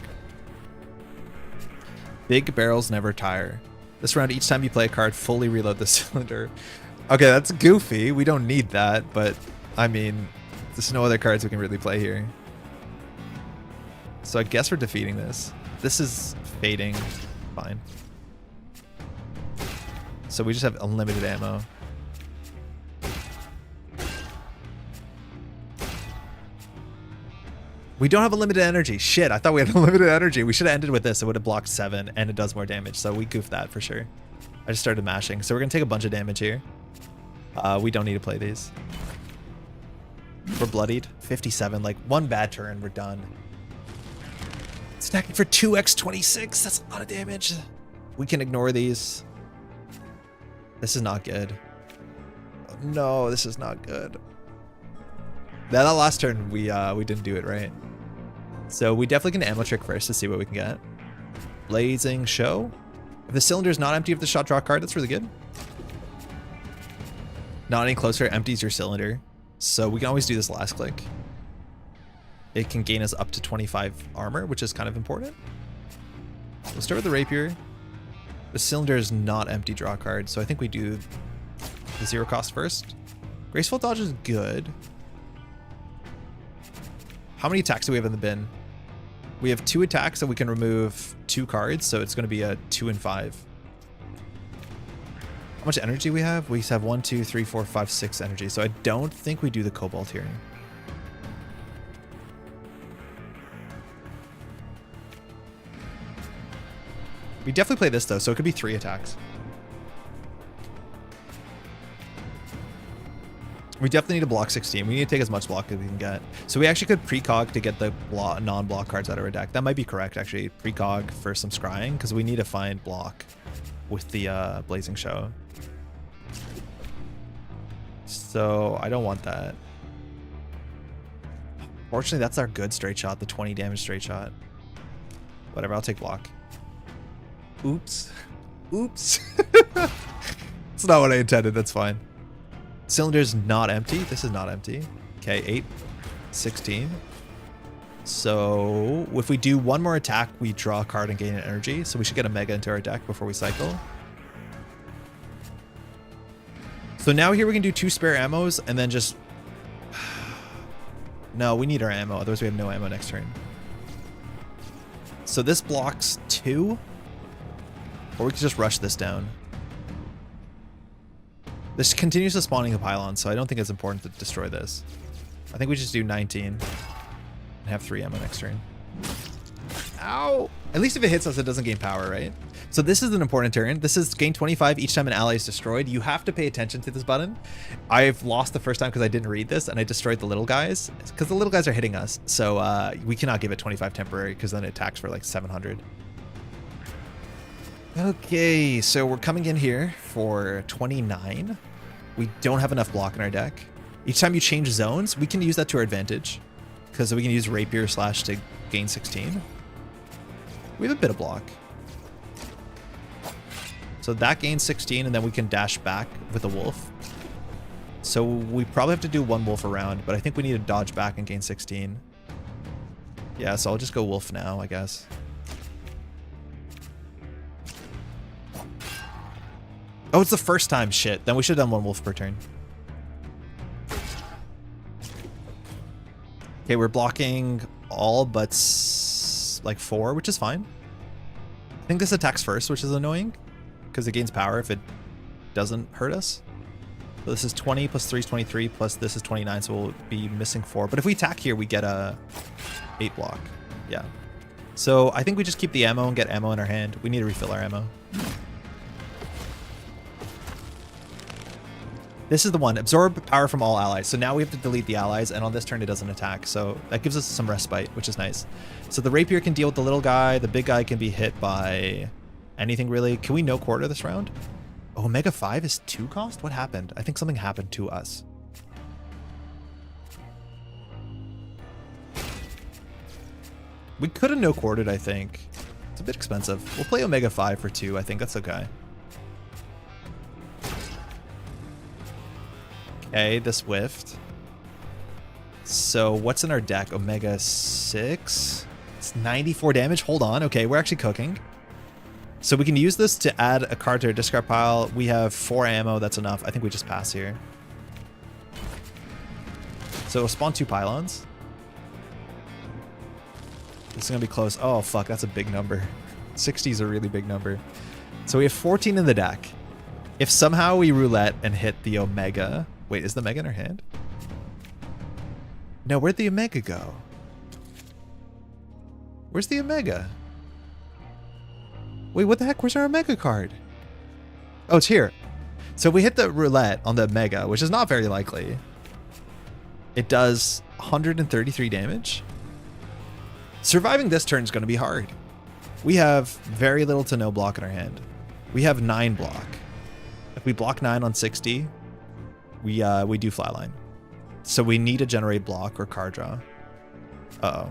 Big barrels never tire. This round, each time you play a card, fully reload the cylinder. Okay, that's goofy. We don't need that, but I mean, there's no other cards we can really play here. So I guess we're defeating this. This is fading. Fine. So we just have unlimited ammo. We don't have unlimited energy. Shit, I thought we had unlimited energy. We should have ended with this. It would have blocked 7 and it does more damage. So we goofed that for sure. I just started mashing. So we're going to take a bunch of damage here. We don't need to play these. We're bloodied. 57. Like 1 bad turn, we're done. Stacking for 2x26. That's a lot of damage. We can ignore these. This is not good. No, this is not good. That last turn, we didn't do it right. So we definitely can ammo trick first to see what we can get. Blazing Show. If the cylinder is not empty of the shot draw card, that's really good. Not any closer empties your cylinder. So we can always do this last click. It can gain us up to 25 armor, which is kind of important. We'll start with the rapier. The cylinder is not empty draw card, so I think we do the 0 cost first. Graceful Dodge is good. How many attacks do we have in the bin? We have 2 attacks and we can remove 2 cards, so it's going to be a 2 and 5. How much energy we have? We have 1, 2, 3, 4, 5, 6 energy, so I don't think we do the Cobalt here. We definitely play this though, so it could be 3 attacks. We definitely need to block 16. We need to take as much block as we can get. So we actually could precog to get the non-block cards out of our deck. That might be correct, actually. Precog for some scrying, because we need to find block with the Blazing Show. So I don't want that. Fortunately, that's our good straight shot, the 20 damage straight shot. Whatever, I'll take block. Oops. Oops. It's not what I intended, that's fine. Cylinder's not empty. This is not empty. Okay, 8, 16. So if we do 1 more attack, we draw a card and gain an energy. So we should get a mega into our deck before we cycle. So now here we can do 2 spare ammos and then just... No, we need our ammo. Otherwise we have no ammo next turn. So this blocks 2. Or we can just rush this down. This continues to spawning a pylon, so I don't think it's important to destroy this. I think we just do 19 and have 3 ammo next turn. Ow! At least if it hits us, it doesn't gain power, right? So this is an important turn. This is gain 25 each time an ally is destroyed. You have to pay attention to this button. I've lost the first time because I didn't read this and I destroyed the little guys because the little guys are hitting us. So we cannot give it 25 temporary because then it attacks for like 700. Okay, so we're coming in here for 29. We don't have enough block in our deck. Each time you change zones, we can use that to our advantage because we can use Rapier slash to gain 16. We have a bit of block. So that gains 16 and then we can dash back with a wolf. So we probably have to do 1 wolf around, but I think we need to dodge back and gain 16. Yeah, so I'll just go wolf now, I guess. Oh, it's the first time. Shit. Then we should have done 1 wolf per turn. Okay, we're blocking all but like 4, which is fine. I think this attacks first, which is annoying because it gains power if it doesn't hurt us. So this is 20 plus 3 is 23 plus this is 29, so we'll be missing 4. But if we attack here, we get a 8 block. Yeah. So I think we just keep the ammo and get ammo in our hand. We need to refill our ammo. This is the one. Absorb power from all allies. So now we have to delete the allies, and on this turn it doesn't attack. So that gives us some respite, which is nice. So the rapier can deal with the little guy. The big guy can be hit by anything really. Can we no quarter this round? Oh, Omega 5 is 2 cost? What happened? I think something happened to us. We could have no quartered, I think. It's a bit expensive. We'll play Omega 5 for 2. I think that's okay. Okay, this whiffed. So what's in our deck? Omega 6? It's 94 damage. Hold on. Okay, we're actually cooking. So we can use this to add a card to our discard pile. We have 4 ammo. That's enough. I think we just pass here. So it'll spawn 2 pylons. This is going to be close. Oh, fuck. That's a big number. 60 is a really big number. So we have 14 in the deck. If somehow we roulette and hit the Omega... Wait, is the Omega in our hand? No, where'd the Omega go? Where's the Omega? Wait, what the heck? Where's our Omega card? Oh, it's here. So if we hit the roulette on the Omega, which is not very likely, it does 133 damage. Surviving this turn is going to be hard. We have very little to no block in our hand. We have 9 block. If we block 9 on 60, we do flatline. So we need to generate block or card draw. Uh-oh.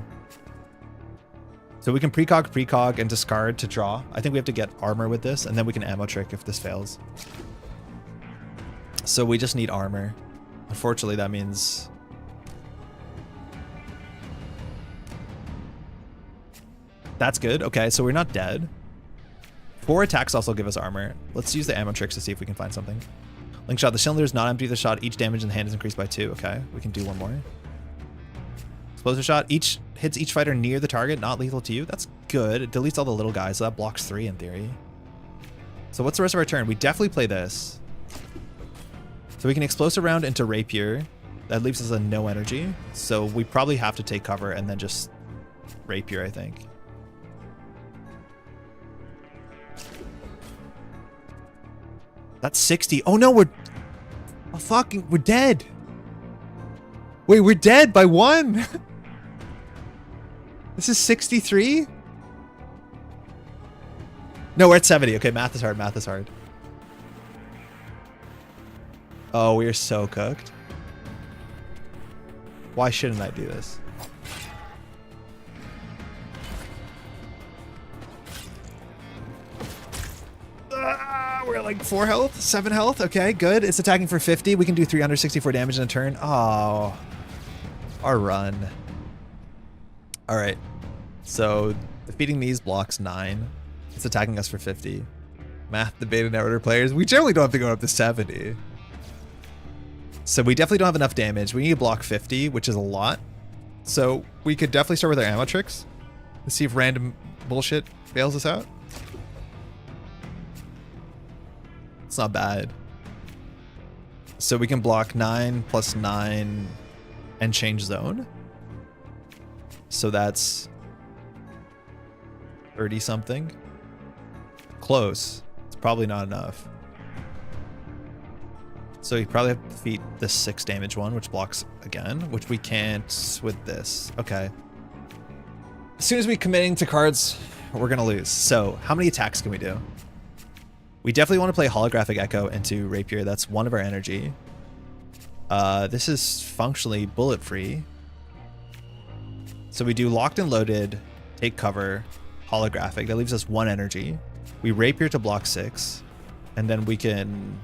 So we can precog, and discard to draw. I think we have to get armor with this, and then we can ammo trick if this fails. So we just need armor. Unfortunately, that means... That's good. Okay, so we're not dead. 4 attacks also give us armor. Let's use the ammo tricks to see if we can find something. Link shot. The cylinder is not empty. The shot. Each damage in the hand is increased by 2. Okay, we can do one more. Explosive shot. Each hits each fighter near the target, not lethal to you. That's good. It deletes all the little guys, so that blocks 3 in theory. So what's the rest of our turn? We definitely play this. So we can explosive round into rapier. That leaves us a no energy. So we probably have to take cover and then just rapier, I think. That's 60. Oh no, we're dead. Wait, we're dead by 1. This is 63? No, we're at 70. Okay, math is hard. Math is hard. Oh, we are so cooked. Why shouldn't I do this? We're at like 4 health, 7 health. Okay, good. It's attacking for 50. We can do 364 damage in a turn. Oh, our run. All right. So defeating these blocks 9. It's attacking us for 50. Math, the beta narrator players. We generally don't have to go up to 70. So we definitely don't have enough damage. We need to block 50, which is a lot. So we could definitely start with our ammo tricks. Let's see if random bullshit bails us out. It's not bad. So we can block 9 plus 9 and change zone. So that's 30 something. Close. It's probably not enough. So you probably have to defeat this 6 damage one, which blocks again, which we can't with this. Okay. As soon as we committing to cards, we're gonna lose. So how many attacks can we do? We definitely want to play Holographic Echo into Rapier. That's 1 of our energy. This is functionally bullet free. So we do Locked and Loaded, take cover, Holographic. That leaves us 1 energy. We Rapier to block 6. And then we can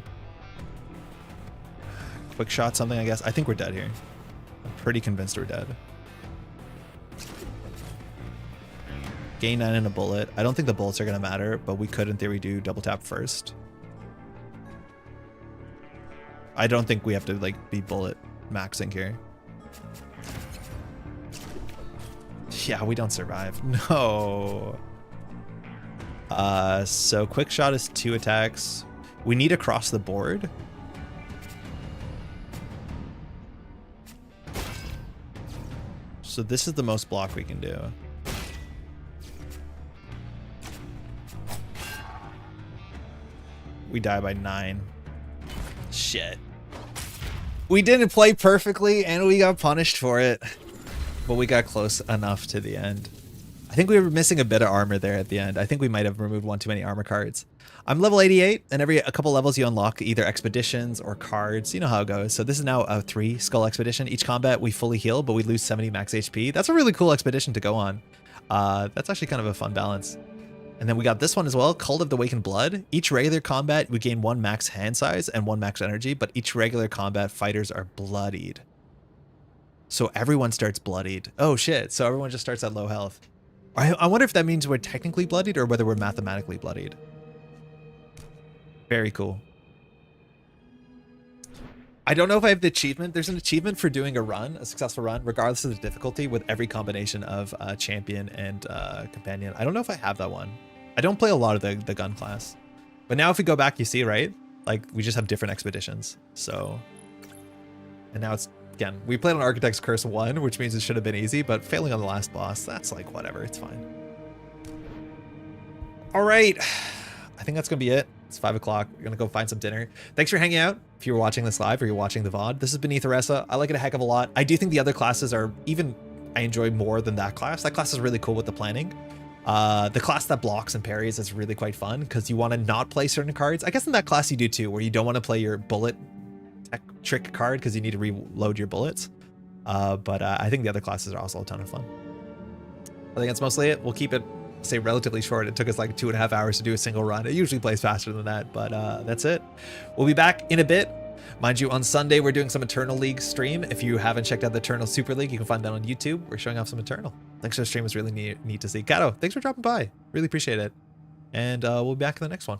quick shot something, I guess. I think we're dead here. I'm pretty convinced we're dead. Gain 9 in a bullet. I don't think the bullets are going to matter, but we could in theory do double tap first. I don't think we have to like be bullet maxing here. Yeah, we don't survive. No. So quick shot is 2 attacks. We need across the board. So this is the most block we can do. We die by 9. Shit. We didn't play perfectly and we got punished for it. But we got close enough to the end. I think we were missing a bit of armor there at the end. I think we might have removed one too many armor cards. I'm level 88, and every a couple levels you unlock either expeditions or cards. You know how it goes. So this is now a 3 skull expedition. Each combat we fully heal, but we lose 70 max HP. That's a really cool expedition to go on. That's actually kind of a fun balance. And then we got this one as well, Cult of the Awakened Blood. Each regular combat, we gain 1 max hand size and 1 max energy, but each regular combat fighters are bloodied. So everyone starts bloodied. Oh shit, so everyone just starts at low health. I wonder if that means we're technically bloodied or whether we're mathematically bloodied. Very cool. I don't know if I have the achievement. There's an achievement for doing a run, a successful run, regardless of the difficulty with every combination of champion and companion. I don't know if I have that one. I don't play a lot of the gun class. But now if we go back, you see, right? Like, we just have different expeditions. So, and now it's, again, we played on Architect's Curse 1, which means it should have been easy, but failing on the last boss, that's like, whatever, it's fine. All right, I think that's gonna be it. It's 5 o'clock. We're gonna go find some dinner. Thanks for hanging out. If you were watching this live or you're watching the VOD, this has been Oresa. I like it a heck of a lot. I do think the other classes are even, I enjoy more than that class. That class is really cool with the planning. The class that blocks and parries is really quite fun because you want to not play certain cards. I guess in that class you do too, where you don't want to play your bullet trick card because you need to reload your bullets. But I think the other classes are also a ton of fun. I think that's mostly it. We'll keep it, say, relatively short. It took us like 2.5 hours to do a single run. It usually plays faster than that, but that's it. We'll be back in a bit. Mind you, on Sunday, we're doing some Eternal League stream. If you haven't checked out the Eternal Super League, you can find that on YouTube. We're showing off some Eternal. Thanks for the stream. It was really neat to see. Kato, thanks for dropping by. Really appreciate it. And we'll be back in the next one.